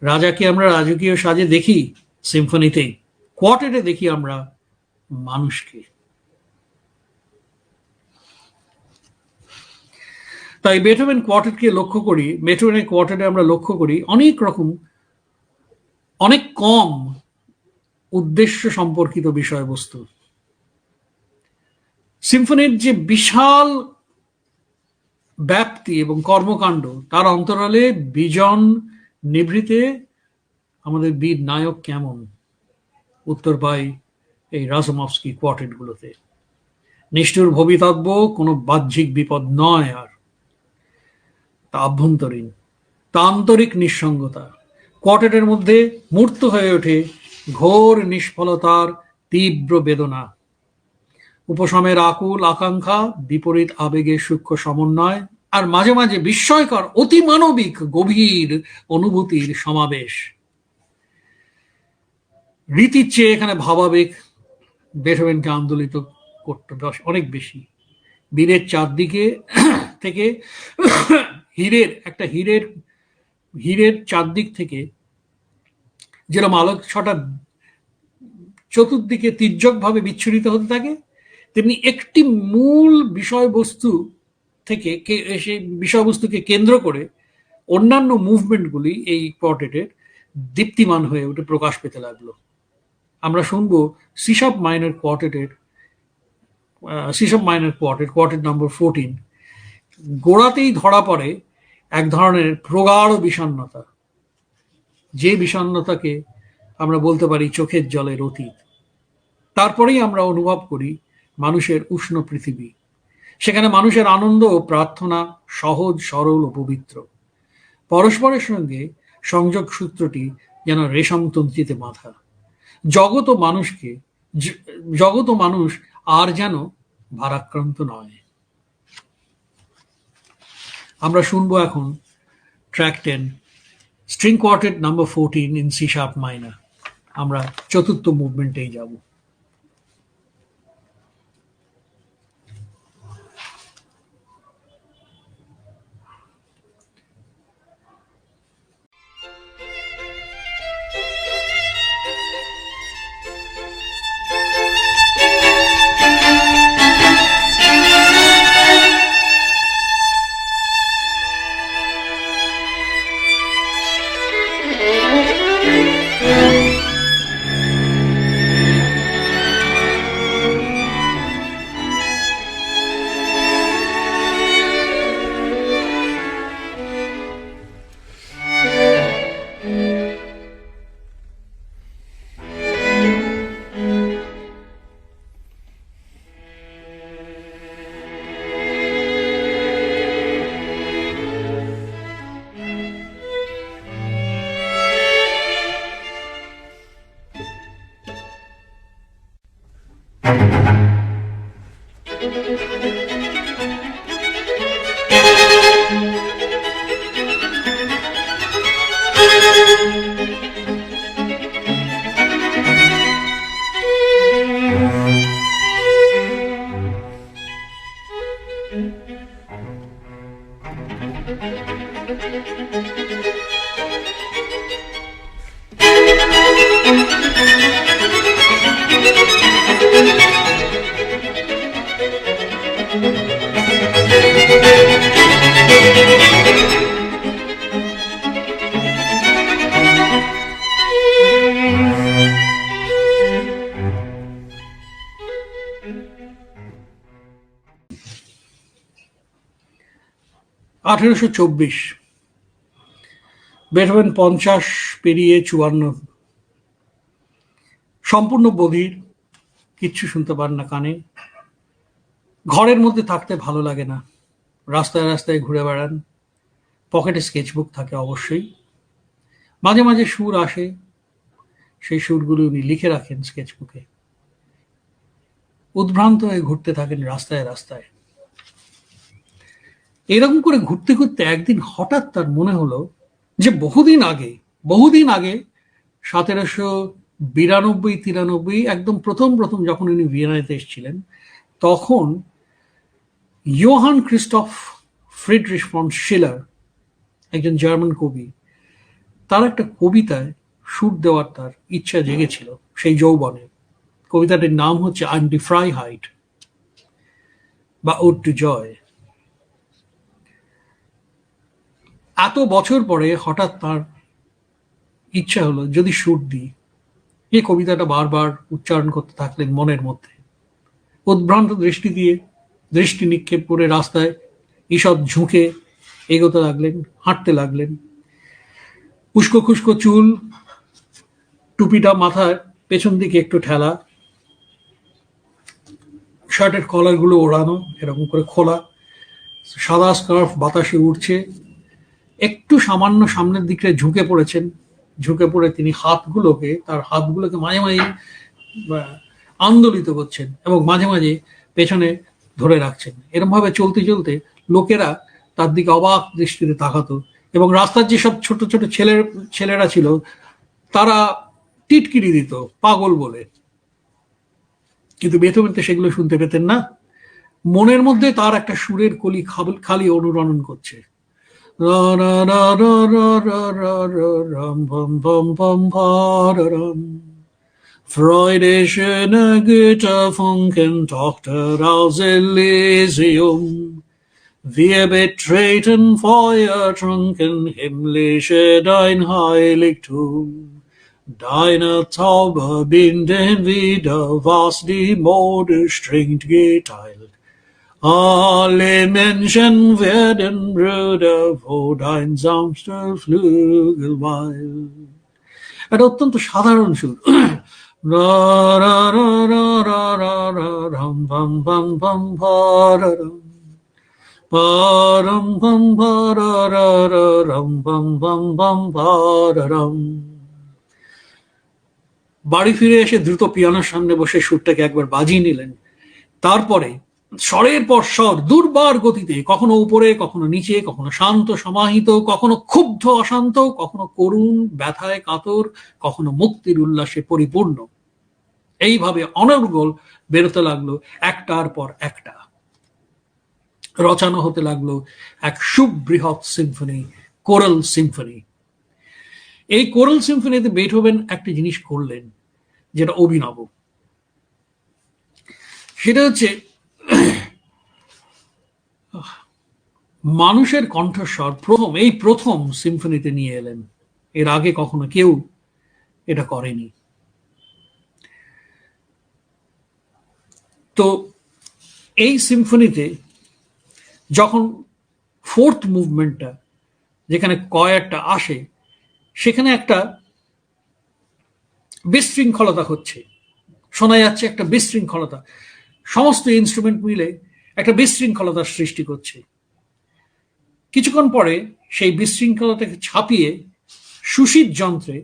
রাজাকে আমরা রাজকীয় সাজে দেখি সিম্ফনিতেই, কোয়ার্টেটে দেখি আমরা মানুষকে। তাই বেথোভেন কোয়ার্টেটকে লক্ষ্য করি, বেথোভেনের কোয়ার্টেটে আমরা লক্ষ্য করি অনেক রকম, অনেক কম উদ্দেশ্য সম্পর্কিত বিষয়বস্তু। সিম্ফনির যে বিশাল ব্যাপ্তি এবং কর্মকাণ্ড, তার অন্তরালে বিজন নিভৃতে আমাদের বীর নায়ক কেমন উত্তর পাই এই রাজমস্কি কোয়ার্টেটগুলোতে। নিষ্ঠুর ভবিতব্য কোনো বাহ্যিক বিপদ নয়, আর তা আভ্যন্তরীণ, তা আন্তরিক নিঃসঙ্গতা। কোয়ার্টেটের মধ্যে মূর্ত হয়ে ওঠে ঘোর নিষ্ফলতার তীব্র বেদনা, উপশমের আকুল আকাঙ্ক্ষা, বিপরীত আবেগের সূক্ষ্ম সমন্বয়, আর মাঝে মাঝে বিস্ময়কর অতিমানবিক গভীর অনুভূতির সমাবেশ। রীতির চেয়ে এখানে ভাবাবেগ বেথোভেনকে আন্দোলিত করতে অনেক বেশি। বীরের চারদিকে থেকে হীরের চারদিক থেকে যেরকম আলোক ছটা চতুর্দিকে তির্যকভাবে বিচ্ছুরিত হতে থাকে, তেমনি একটি মূল বিষয়বস্তু থেকে সেই বিষয়বস্তুকে কেন্দ্র করে অন্যান্য মুভমেন্টগুলি এই কোয়ার্টেটের দীপ্তিমান হয়ে উঠে প্রকাশ পেতে লাগলো। আমরা শুনবো সি শার্প মাইনর কোয়ার্টেট নম্বর 14। গোড়াতেই ধরা পড়ে এক ধরনের প্রগাঢ় বিষণ্ণতা, যে বিষণ্ণতাকে আমরা বলতে পারি চোখের জলের অতীত। তারপরেই আমরা অনুভব করি মানুষের উষ্ণ পৃথিবী, সেখানে মানুষের আনন্দ ও প্রার্থনা সহজ, সরল ও পবিত্র। পরস্পরের সঙ্গে সংযোগ সূত্রটি যেন রেশম তন্ত্রীতে বাঁধা। জগৎ ও মানুষ আর যেন ভারাক্রান্ত নয়। আমরা শুনবো এখন track 10, string quartet number 14 in C sharp minor. আমরা চতুর্থ মুভমেন্টেই যাব। 1824 বেথোভেন 50 পেরিয়ে 54, সম্পূর্ণ বধির, কিচ্ছু শুনতে পান না কানে, ঘরের মধ্যে থাকতে ভালো লাগে না, রাস্তায় রাস্তায় ঘুরে বেড়ান, পকেটে স্কেচবুক থাকে অবশ্যই, মাঝে মাঝে সুর আসে, সেই সুরগুলো উনি লিখে রাখেন স্কেচবুকে, উদ্ভ্রান্ত হয়ে ঘুরতে থাকেন রাস্তায় রাস্তায়। এরকম করে ঘুরতে ঘুরতে একদিন হঠাৎ তার মনে হলো যে বহুদিন আগে 1792-93 একদম প্রথম যখন উনি ভিয়েনাতে এসেছিলেন, তখন ইয়োহান ক্রিস্টফ ফ্রিডরিশ ফন শিলার, একজন জার্মান কবি, তার একটা কবিতায় সুর দেওয়ার তার ইচ্ছা জেগেছিল সেই যৌবনে। কবিতাটির নাম হচ্ছে আইম ডি ফ্রাইহাইট বা ওড টু জয়। এত বছর পরে হঠাৎ তার ইচ্ছা হলো যদি সুর দিই। এই কবিতাটা বারবার উচ্চারণ করতে থাকলেন মনের মধ্যে, উদ্ভ্রান্ত দৃষ্টি নিক্ষেপ করে রাস্তায় ঈষৎ ঝুঁকে এগোতে লাগলেন, হাঁটতে লাগলেন। উস্কো খুস্কো চুল, টুপিটা মাথায় পেছন দিকে একটু ঠেলা, শার্টের কলার গুলো ওড়ানো, এরকম করে খোলা, সাদা স্কার্ফ বাতাসে উঠছে, একটু সামান্য সামনের দিকে ঝুঁকে পড়েছেন। ঝুঁকে পড়ে তিনি তার হাতগুলোকে মাঝে মাঝে আন্দোলিত করছেন এবং মাঝে মাঝে পেছনে ধরে রাখছেন। এরকম ভাবে চলতে চলতে লোকেরা তার দিকে অবাক দৃষ্টিতে তাকাতো এবং রাস্তার যেসব ছোট ছোট ছেলেরা ছিল তারা টিটকিরি দিত পাগল বলে। কিন্তু বেথোভেন তো সেগুলো শুনতে পেতেন না। মনের মধ্যে তার একটা সুরের কলি খালি অনুরণন করছে। Freude schöne Güterfunken, Tochter aus Elysium. Wir betreten feuertrunken, himmlische dein Heiligtum. Deine Zauber binden wieder, was die Mode strengt geteilt. Alle Menschen werden Brüder, wo dein sanfter Flügel weilt. এটা অত্যন্ত সাধারণ সুর। বাড়ি ফিরে এসে দ্রুত পিয়ানোর সামনে বসে সুরটাকে একবার বাজিয়ে নিলেন। তারপরে স্বরের পর স্বর দুর্বার গতিতে, কখনো উপরে, কখনো নিচে, কখনো শান্ত সমাহিত, কখনো ক্ষুব্ধ অশান্ত, কখনো করুণ ব্যথায় কাতর, কখনো মুক্তির উল্লাসে পরিপূর্ণ। এইভাবে অনর্গল বেরোতে লাগলো একটার পর একটা। রচনা হতে লাগলো এক সুবৃহৎ সিম্ফনি, কোরাল সিম্ফনি। এই কোরাল সিম্ফনিতে বেথোভেন একটা জিনিস করলেন যেটা অভিনব। সেটা হচ্ছে মানুষের কণ্ঠস্বর প্রথম সিম্ফনিতে নিয়ে এলেন। এর আগে কখনো কেউ এটা করেনি। তো এই সিম্ফনিতে যখন ফোর্থ মুভমেন্টটা, যেখানে কয়ারটা আসে, সেখানে একটা বিশৃঙ্খলতা হচ্ছে, শোনা যাচ্ছে একটা বিশৃঙ্খলতা, সমস্ত ইনস্ট্রুমেন্ট মিলে একটা বিশৃঙ্খলতার সৃষ্টি করছে। কিছুক্ষণ পরে সেই বিশৃঙ্খলতাকে ছাপিয়ে সুশীত যন্ত্রে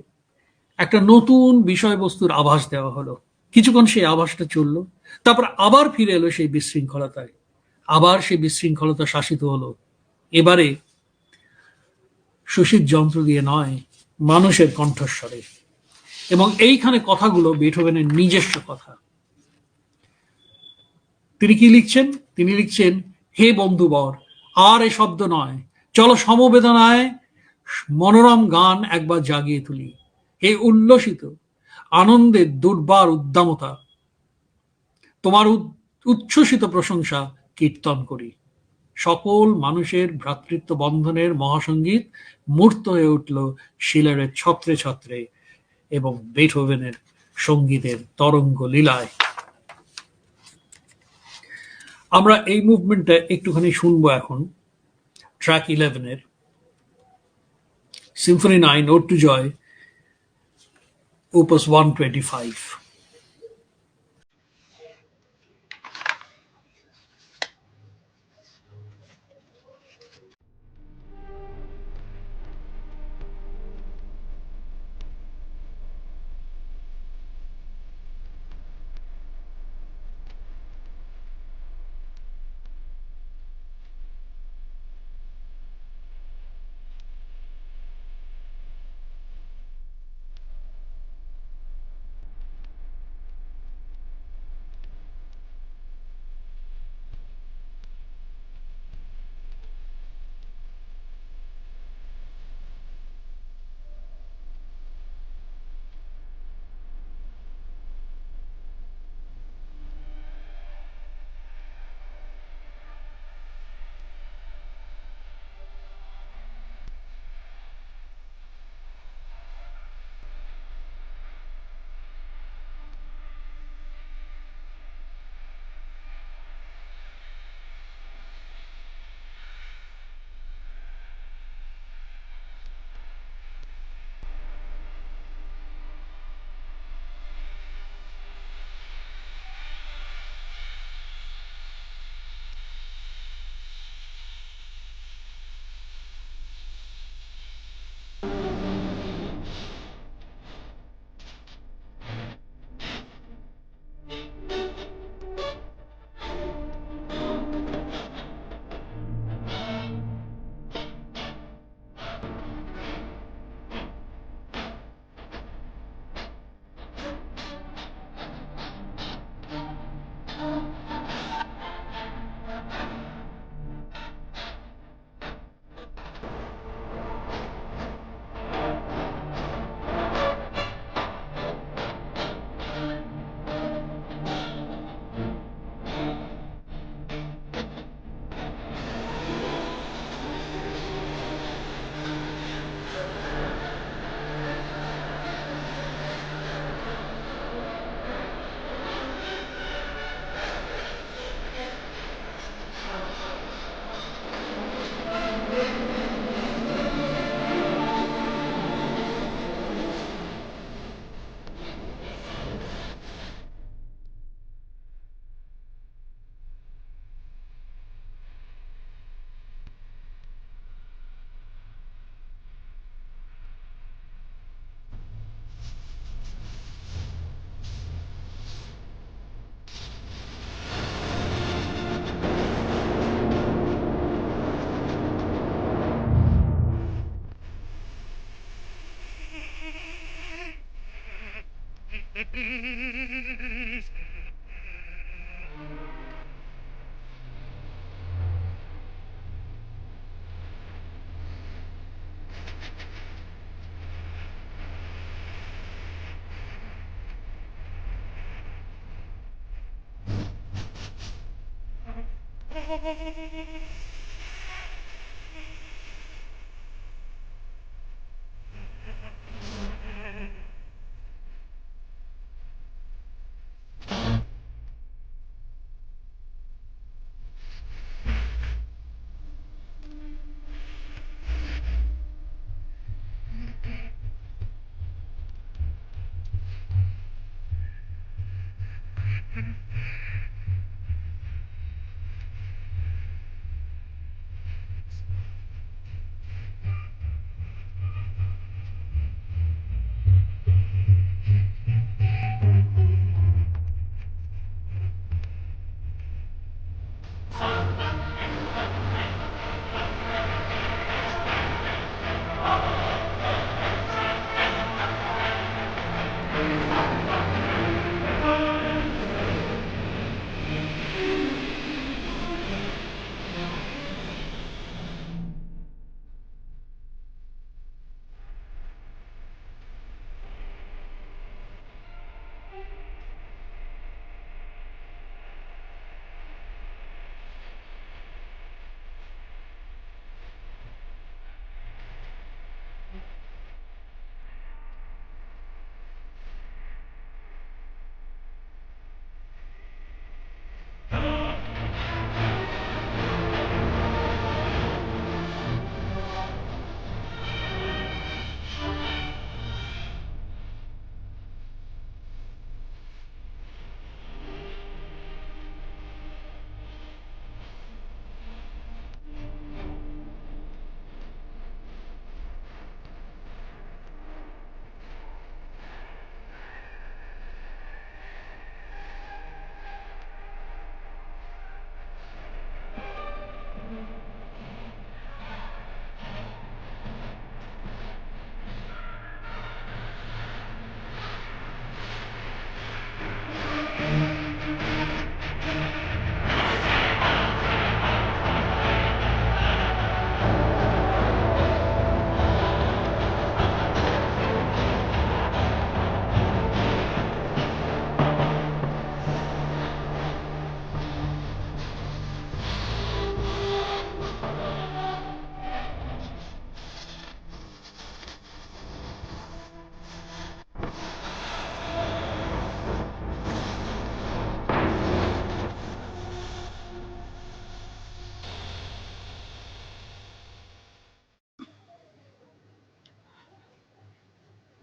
একটা নতুন বিষয়বস্তুর আভাস দেওয়া হলো। কিছুক্ষণ সেই আভাসটা চললো, তারপর আবার ফিরে এলো সেই বিশৃঙ্খলতায়, আবার সেই বিশৃঙ্খলতা শাসিত হলো। এবারে সুশীত যন্ত্র দিয়ে নয়, মানুষের কণ্ঠস্বরে। এবং এইখানে কথাগুলো বেথোভেনের নিজস্ব কথা। তিনি কি লিখছেন? তিনি লিখছেন হে বন্ধুবর, আর এ শব্দ নয়, চলো সমবেদনায় মনোরম গান একবার জাগিয়ে তুলি। হে উল্লসিত আনন্দের দুর্বার উদ্দামতা, তোমার উচ্ছ্বসিত প্রশংসা কীর্তন করি। সকল মানুষের ভ্রাতৃত্ব বন্ধনের মহাসঙ্গীত মূর্ত হয়ে উঠল শিলারের ছত্রে ছত্রে এবং বেথোভেনের সঙ্গীতের তরঙ্গ লীলায়। আমরা এই মুভমেন্টটা একটুখানি শুনবো এখন, ট্র্যাক 11-এর symphony 9 ode to joy, opus 125।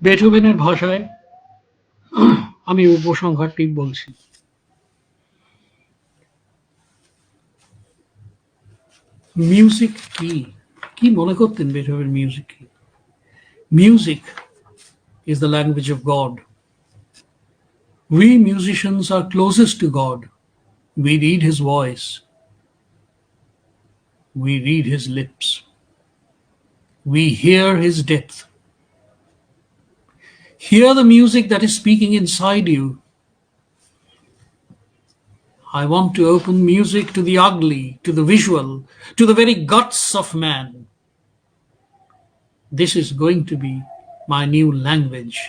বেথুভেনের ভাষায় আমি উপসংহারটি বলছি। মিউজিক কি? কি মনে করতেন বেথুভেন মিউজিক কি? Music is the language of God. We musicians are closest to God. We read his voice. We read his lips. We hear his depth. Hear the music that is speaking inside you. I want to open music to the ugly, to the visual, to the very guts of man. This is going to be my new language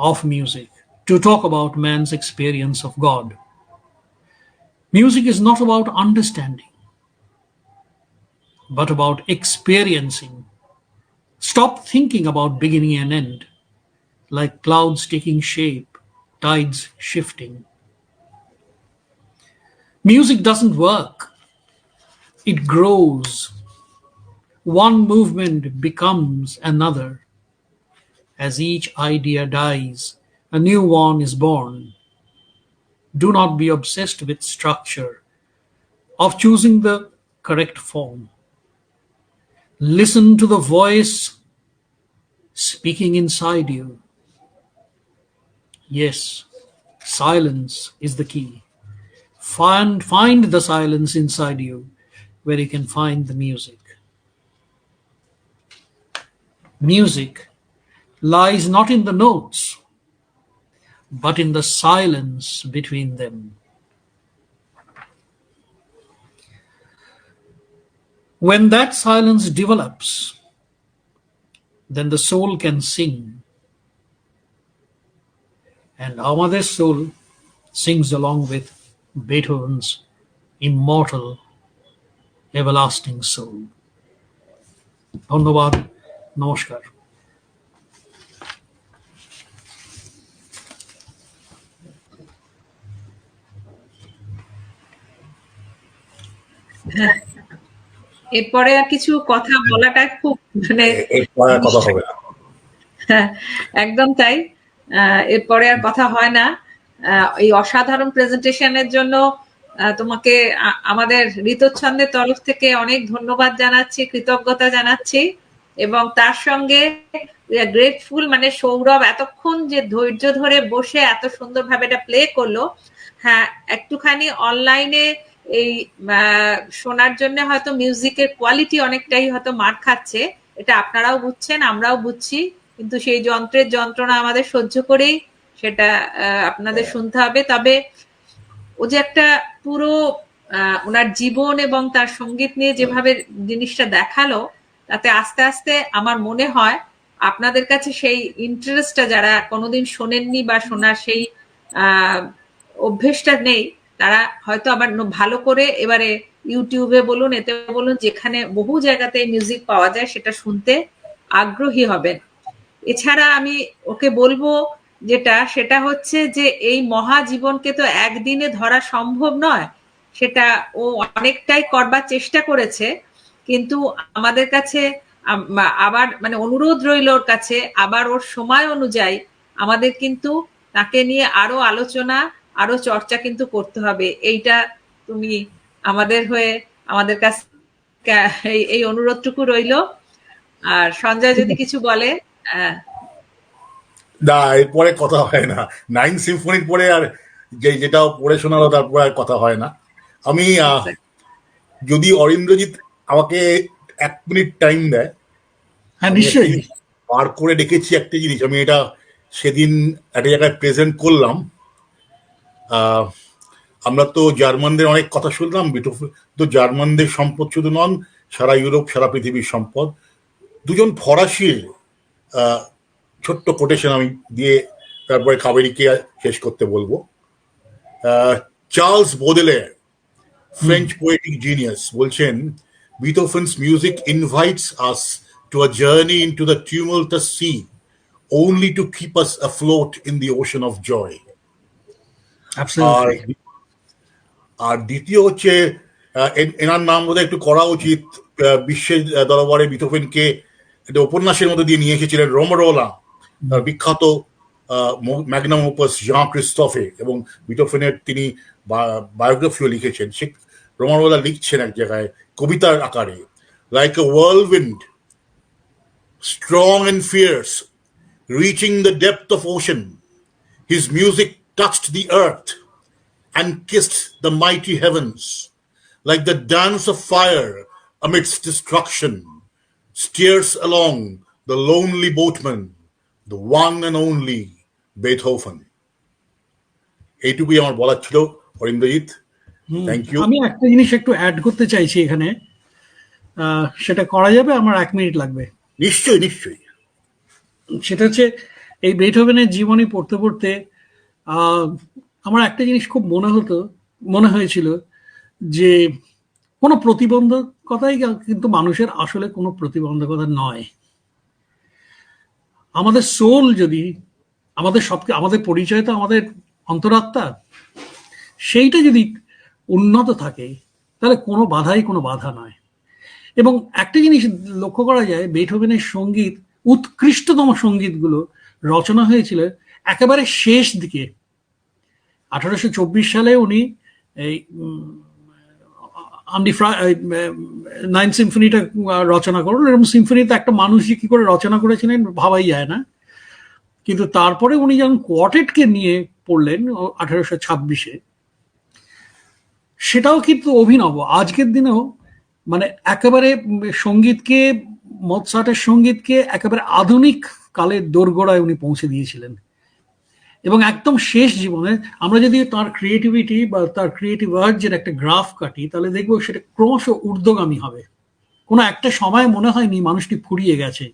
of music, to talk about man's experience of God. Music is not about understanding, but about experiencing. Stop thinking about beginning and end, like clouds taking shape, tides shifting. Music doesn't work, it grows. One movement becomes another. As each idea dies, a new one is born. Do not be obsessed with structure, of choosing the correct form. Listen to the voice speaking inside you. Yes, silence is the key. Find the silence inside you, where you can find the music. Music lies not in the notes, but in the silence between them. When that silence develops, then the soul can sing. And Amadeus soul sings along with Beethoven's immortal, everlasting soul. ধন্যবাদ, নমস্কার। এরপরে আর কিছু কথা বলাটা খুব মানে এরপরে আর কথা হবে না। হ্যাঁ, একদম তাই। এরপরে আর কথা হয় না। এই অসাধারণ প্রেজেন্টেশনের জন্য তোমাকে আমাদের ঋতচ্ছন্দের তরফ থেকে অনেক ধন্যবাদ জানাচ্ছি, কৃতজ্ঞতা জানাচ্ছি, এবং তার সঙ্গে গ্রেটফুল, মানে সৌরভ এতক্ষণ যে ধৈর্য ধরে বসে এত সুন্দরভাবে এটা প্লে করলো। হ্যাঁ, একটুখানি অনলাইনে এই শোনার জন্য হয়তো মিউজিকের কোয়ালিটি অনেকটাই হয়তো মার খাচ্ছে, এটা আপনারাও বুঝছেন, আমরাও বুঝছি, কিন্তু সেই যন্ত্রের যন্ত্রণা আমাদের সহ্য করেই সেটা আপনাদের শুনতে হবে। তবে ও যে একটা পুরো ওনার জীবন এবং তার সঙ্গীত নিয়ে যেভাবে জিনিসটা দেখালো, তাতে আস্তে আস্তে আমার মনে হয় আপনাদের কাছে সেই ইন্টারেস্টটা, যারা কোনোদিন শোনেননি বা শোনার সেই অভ্যেসটা নেই, তারা হয়তো আবার ভালো করে এবারে ইউটিউবে বলুন, এতে বলুন, যেখানে বহু জায়গাতে মিউজিক পাওয়া যায়, সেটা শুনতে আগ্রহী হবেন। এছাড়া আমি ওকে বলবো সেটা হচ্ছে যে এই মহাজীবনকে তো একদিনে ধরা সম্ভব নয়, সেটা ও অনেকটাই করবার চেষ্টা করেছে, কিন্তু আমাদের কাছে আবার মানে অনুরোধ রইল ওর কাছে, আবার ওর সময় অনুযায়ী আমাদের কিন্তু তাকে নিয়ে আরো আলোচনা, আরো চর্চা কিন্তু করতে হবে। এইটা তুমি আমাদের হয়ে আমাদের কাছে এই অনুরোধটুকু রইল। আর সঞ্জয় যদি কিছু বলে। না, এরপরে কথা হয় না। 9 সিম্ফনির পরে আর যেটা পড়ে শোনালো তারপরে আর কথা হয় না। আমি যদি অরিন্দ্রজিৎ আমাকে 1 মিনিট টাইম দেয়, হ্যাঁ, নিশ্চয়ই। বার করে রেখেছি একটা জিনিস, আমি এটা সেদিন একটা জায়গায় প্রেজেন্ট করলাম। আমরা তো জার্মানদের অনেক কথা শুনলাম, তো জার্মানদের সম্পদ শুধু নন, সারা ইউরোপ, সারা পৃথিবীর সম্পদ। দুজন ফরাসির ছোট্ট কোটেশন আমি দিয়ে তারপরে কাবেরীকে শেষ করতে বলবো। চার্লস বোদেলেয়ার, ফ্রেঞ্চ পোয়েটিক জিনিয়াস, বলছেন, Beethoven's music invites us to a journey into the tumultuous sea, only to keep us afloat in the ocean of joy. আর দ্বিতীয় হচ্ছে, এনার নাম বোধহয় একটু করা উচিত, বিশ্বের দরবারে বিথোফেনকে একটা উপন্যাসের মধ্যে দিয়ে নিয়ে এসেছিলেন রোমরোলা, তার বিখ্যাত ম্যাগনাম ওপাস জাঁ ক্রিস্টফে, এবং বিটোফেনের তিনি বায়োগ্রাফিও লিখেছেন। সে রোমরোলা লিখছেন এক জায়গায় কবিতার আকারে, like a whirlwind, strong and fierce, reaching the depth of ocean, his music touched the earth and kissed the mighty heavens, like the dance of fire amidst destruction, steers along the lonely boatman, the one and only Beethoven. এইটুকুই আমার বলার ছিল অরিন্দজিৎ, thank you. আমি একটা জিনিস একটু add করতে চাইছি এখানে, সেটা করা যাবে? আমার 1 মিনিট লাগবে। নিশ্চয়ই নিশ্চয়ই। সেটা হচ্ছে এই বেথোভেনের জীবনী পড়তে পড়তে আমার একটা জিনিস খুব মনে হয়েছিল যে কোনো প্রতিবন্ধকতাই কিন্তু মানুষের আসলে কোনো প্রতিবন্ধকতা নয়। আমাদের সোল যদি আমাদের পরিচয় তো আমাদের অন্তরাত্মা, সেইটা যদি উন্নত থাকে তাহলে কোনো বাধাই কোনো বাধা নয়। এবং একটা জিনিস লক্ষ্য করা যায়, বেথোভেনের সঙ্গীত, উৎকৃষ্টতম সঙ্গীতগুলো রচনা হয়েছিল একেবারে শেষ দিকে। 1824 সালে উনি এই 9th সিম্ফনিটা রচনা করলেন, এবং সিম্ফনিতে একটা মানুষ যে কি করে রচনা করেছিলেন ভাবাই যায় না। কিন্তু তারপরে উনি যখন কোয়ার্টেটকে নিয়ে পড়লেন 1826-এ, সেটাও কিন্তু অভিনব। আজকের দিনেও মানে একেবারে সঙ্গীতকে, মোৎসার্টের সঙ্গীতকে একেবারে আধুনিক কালের দোরগোড়ায় উনি পৌঁছে দিয়েছিলেন। এবং একদম শেষ জীবনে আমরা যদি তার ক্রিয়েটিভিটি বা তার ক্রিয়েটিভ আর্জের একটা গ্রাফ কাটি, তাহলে দেখবো সেটা ক্রমশ ঊর্ধ্বগামী হবে। কোনো একটা সময় মনে হয়নি মানুষটি ফুরিয়ে গেছে,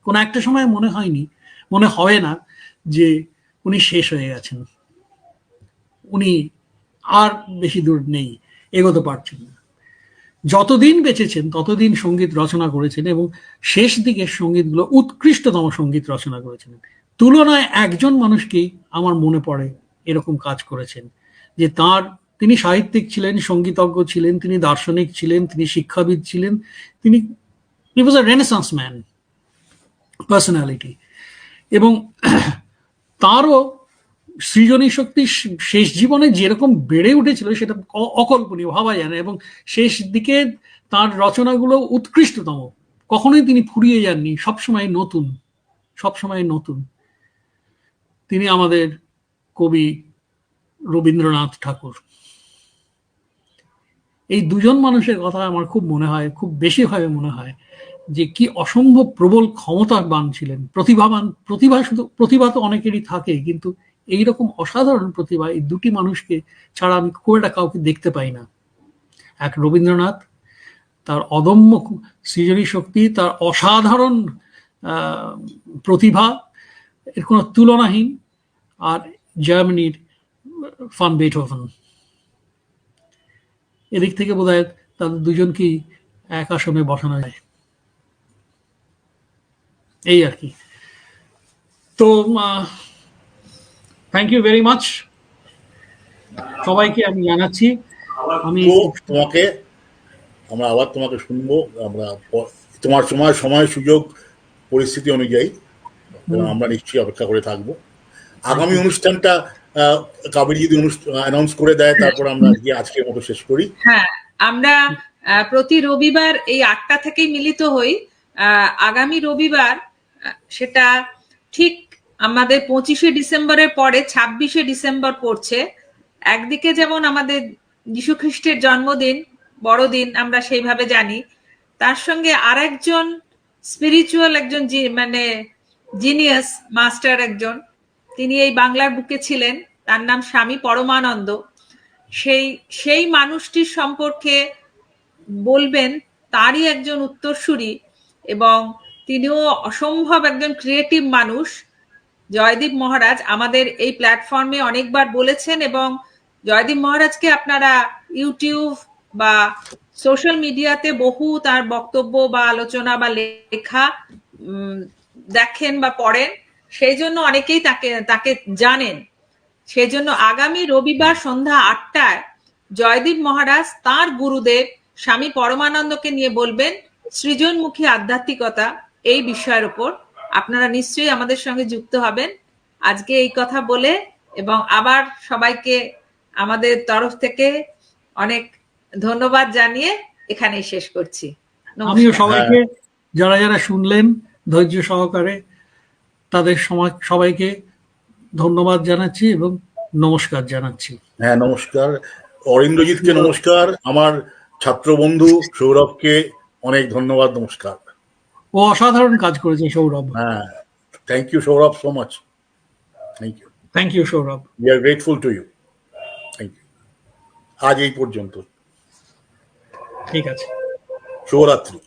কোনো একটা সময় মনে হয় না যে উনি শেষ হয়ে গেছেন, উনি আর বেশি দূর নেই, এগোতে পারছেন না। যতদিন বেঁচেছেন ততদিন সঙ্গীত রচনা করেছেন, এবং শেষ দিকের সঙ্গীতগুলো উৎকৃষ্টতম সঙ্গীত রচনা করেছিলেন। তুলনায় একজন মানুষকেই আমার মনে পড়ে এরকম কাজ করেছেন, যে তিনি সাহিত্যিক ছিলেন, সঙ্গীতজ্ঞ ছিলেন, তিনি দার্শনিক ছিলেন, তিনি শিক্ষাবিদ ছিলেন, তিনি ওয়াজ আ রেনেসান্স ম্যান পার্সোনালিটি। এবং তারও সৃজনী শক্তি শেষ জীবনে যেরকম বেড়ে উঠেছিল সেটা অকল্পনীয়, ভাবা যায় না। এবং শেষ দিকে তার রচনাগুলো উৎকৃষ্টতম, কখনোই তিনি ফুরিয়ে যাননি, সবসময় নতুন। তিনি আমাদের কবি রবীন্দ্রনাথ ঠাকুর। এই দুজন মানুষের কথা আমার খুব বেশিভাবে মনে হয় যে কি অসম্ভব প্রবল ক্ষমতাবান ছিলেন, প্রতিভা তো অনেকেরই থাকে, কিন্তু এইরকম অসাধারণ প্রতিভা এই দুটি মানুষকে ছাড়া আমি খুব একটা কাউকে দেখতে পাই না। এক রবীন্দ্রনাথ, তার অদম্য সৃজনী শক্তি, তার অসাধারণ প্রতিভা, এর কোনো তুলনাহীন। আর জার্মানির ফান বেথোভেন। এদিক থেকে বোধহয় তাদের দুজনকেই এক আসনে বসানো যায়, এই আর কি। তো থ্যাংক ইউ ভেরি মাচ সবাইকে আমি জানাচ্ছি। আমরা আবার তোমাকে শুনবো, আমরা তোমার সময় সুযোগ পরিস্থিতি অনুযায়ী আমরা নিশ্চয়ই অপেক্ষা করে থাকবো। আগামী অনুষ্ঠানটা কাবেরী যদি অ্যানাউন্স করে দেয়, তারপর আমরা আজকের মতো শেষ করি। হ্যাঁ, আমরা প্রতি রবিবার এই 8টা থেকেই মিলিত হই। আগামী রবিবার সেটা ঠিক আমাদের 25শে ডিসেম্বরের পরে 26শে ডিসেম্বর পড়ছে। একদিকে যেমন আমাদের যীশু খ্রিস্টের জন্মদিন, বড়দিন আমরা সেইভাবে জানি, তার সঙ্গে আরেকজন স্পিরিচুয়াল একজন মানে জিনিয়াস মাস্টার একজন, তিনি এই বাংলার বুকে ছিলেন, তার নাম স্বামী পরমানন্দ। সেই মানুষটির সম্পর্কে বলবেন, তারই একজন উত্তরসূরি, এবং তিনিও অসম্ভব একজন ক্রিয়েটিভ মানুষ। জয়দীপ মহারাজ আমাদের এই প্ল্যাটফর্মে অনেকবার বলেছেন, এবং জয়দীপ মহারাজকে আপনারা ইউটিউব বা সোশ্যাল মিডিয়াতে বহু তার বক্তব্য বা আলোচনা বা লেখা দেখেন বা পড়েন, সেই জন্য অনেকেই তাকে জানেন। সেই জন্য আগামী রবিবার সন্ধ্যা 8টায় জয়দীপ মহারাজ তার গুরুদেব স্বামী পরমানন্দকে নিয়ে বলবেন সৃজনমুখী আধ্যাত্মিকতা এই বিষয়ের উপর। আপনারা নিশ্চয়ই আমাদের সঙ্গে যুক্ত হবেন আজকে এই কথা বলে, এবং আবার সবাইকে আমাদের তরফ থেকে অনেক ধন্যবাদ জানিয়ে এখানেই শেষ করছি। আমিও নমস্কার। সবাইকে, যারা যারা শুনলেন ধৈর্য সহকারে, তাদের সবাইকে ধন্যবাদ জানাচ্ছি এবং নমস্কার জানাচ্ছি। হ্যাঁ, নমস্কার। অরিন্দ্রজিৎকে নমস্কার, আমার ছাত্র বন্ধু সৌরভকে অনেক ধন্যবাদ, নমস্কার। ও অসাধারণ কাজ করেছে সৌরভ। হ্যাঁ, thank you Sourav so much. Thank you. Thank you Sourav. We are grateful to you. Thank you. আজ এই পর্যন্ত। ঠিক আছে। শুভরাত্রি।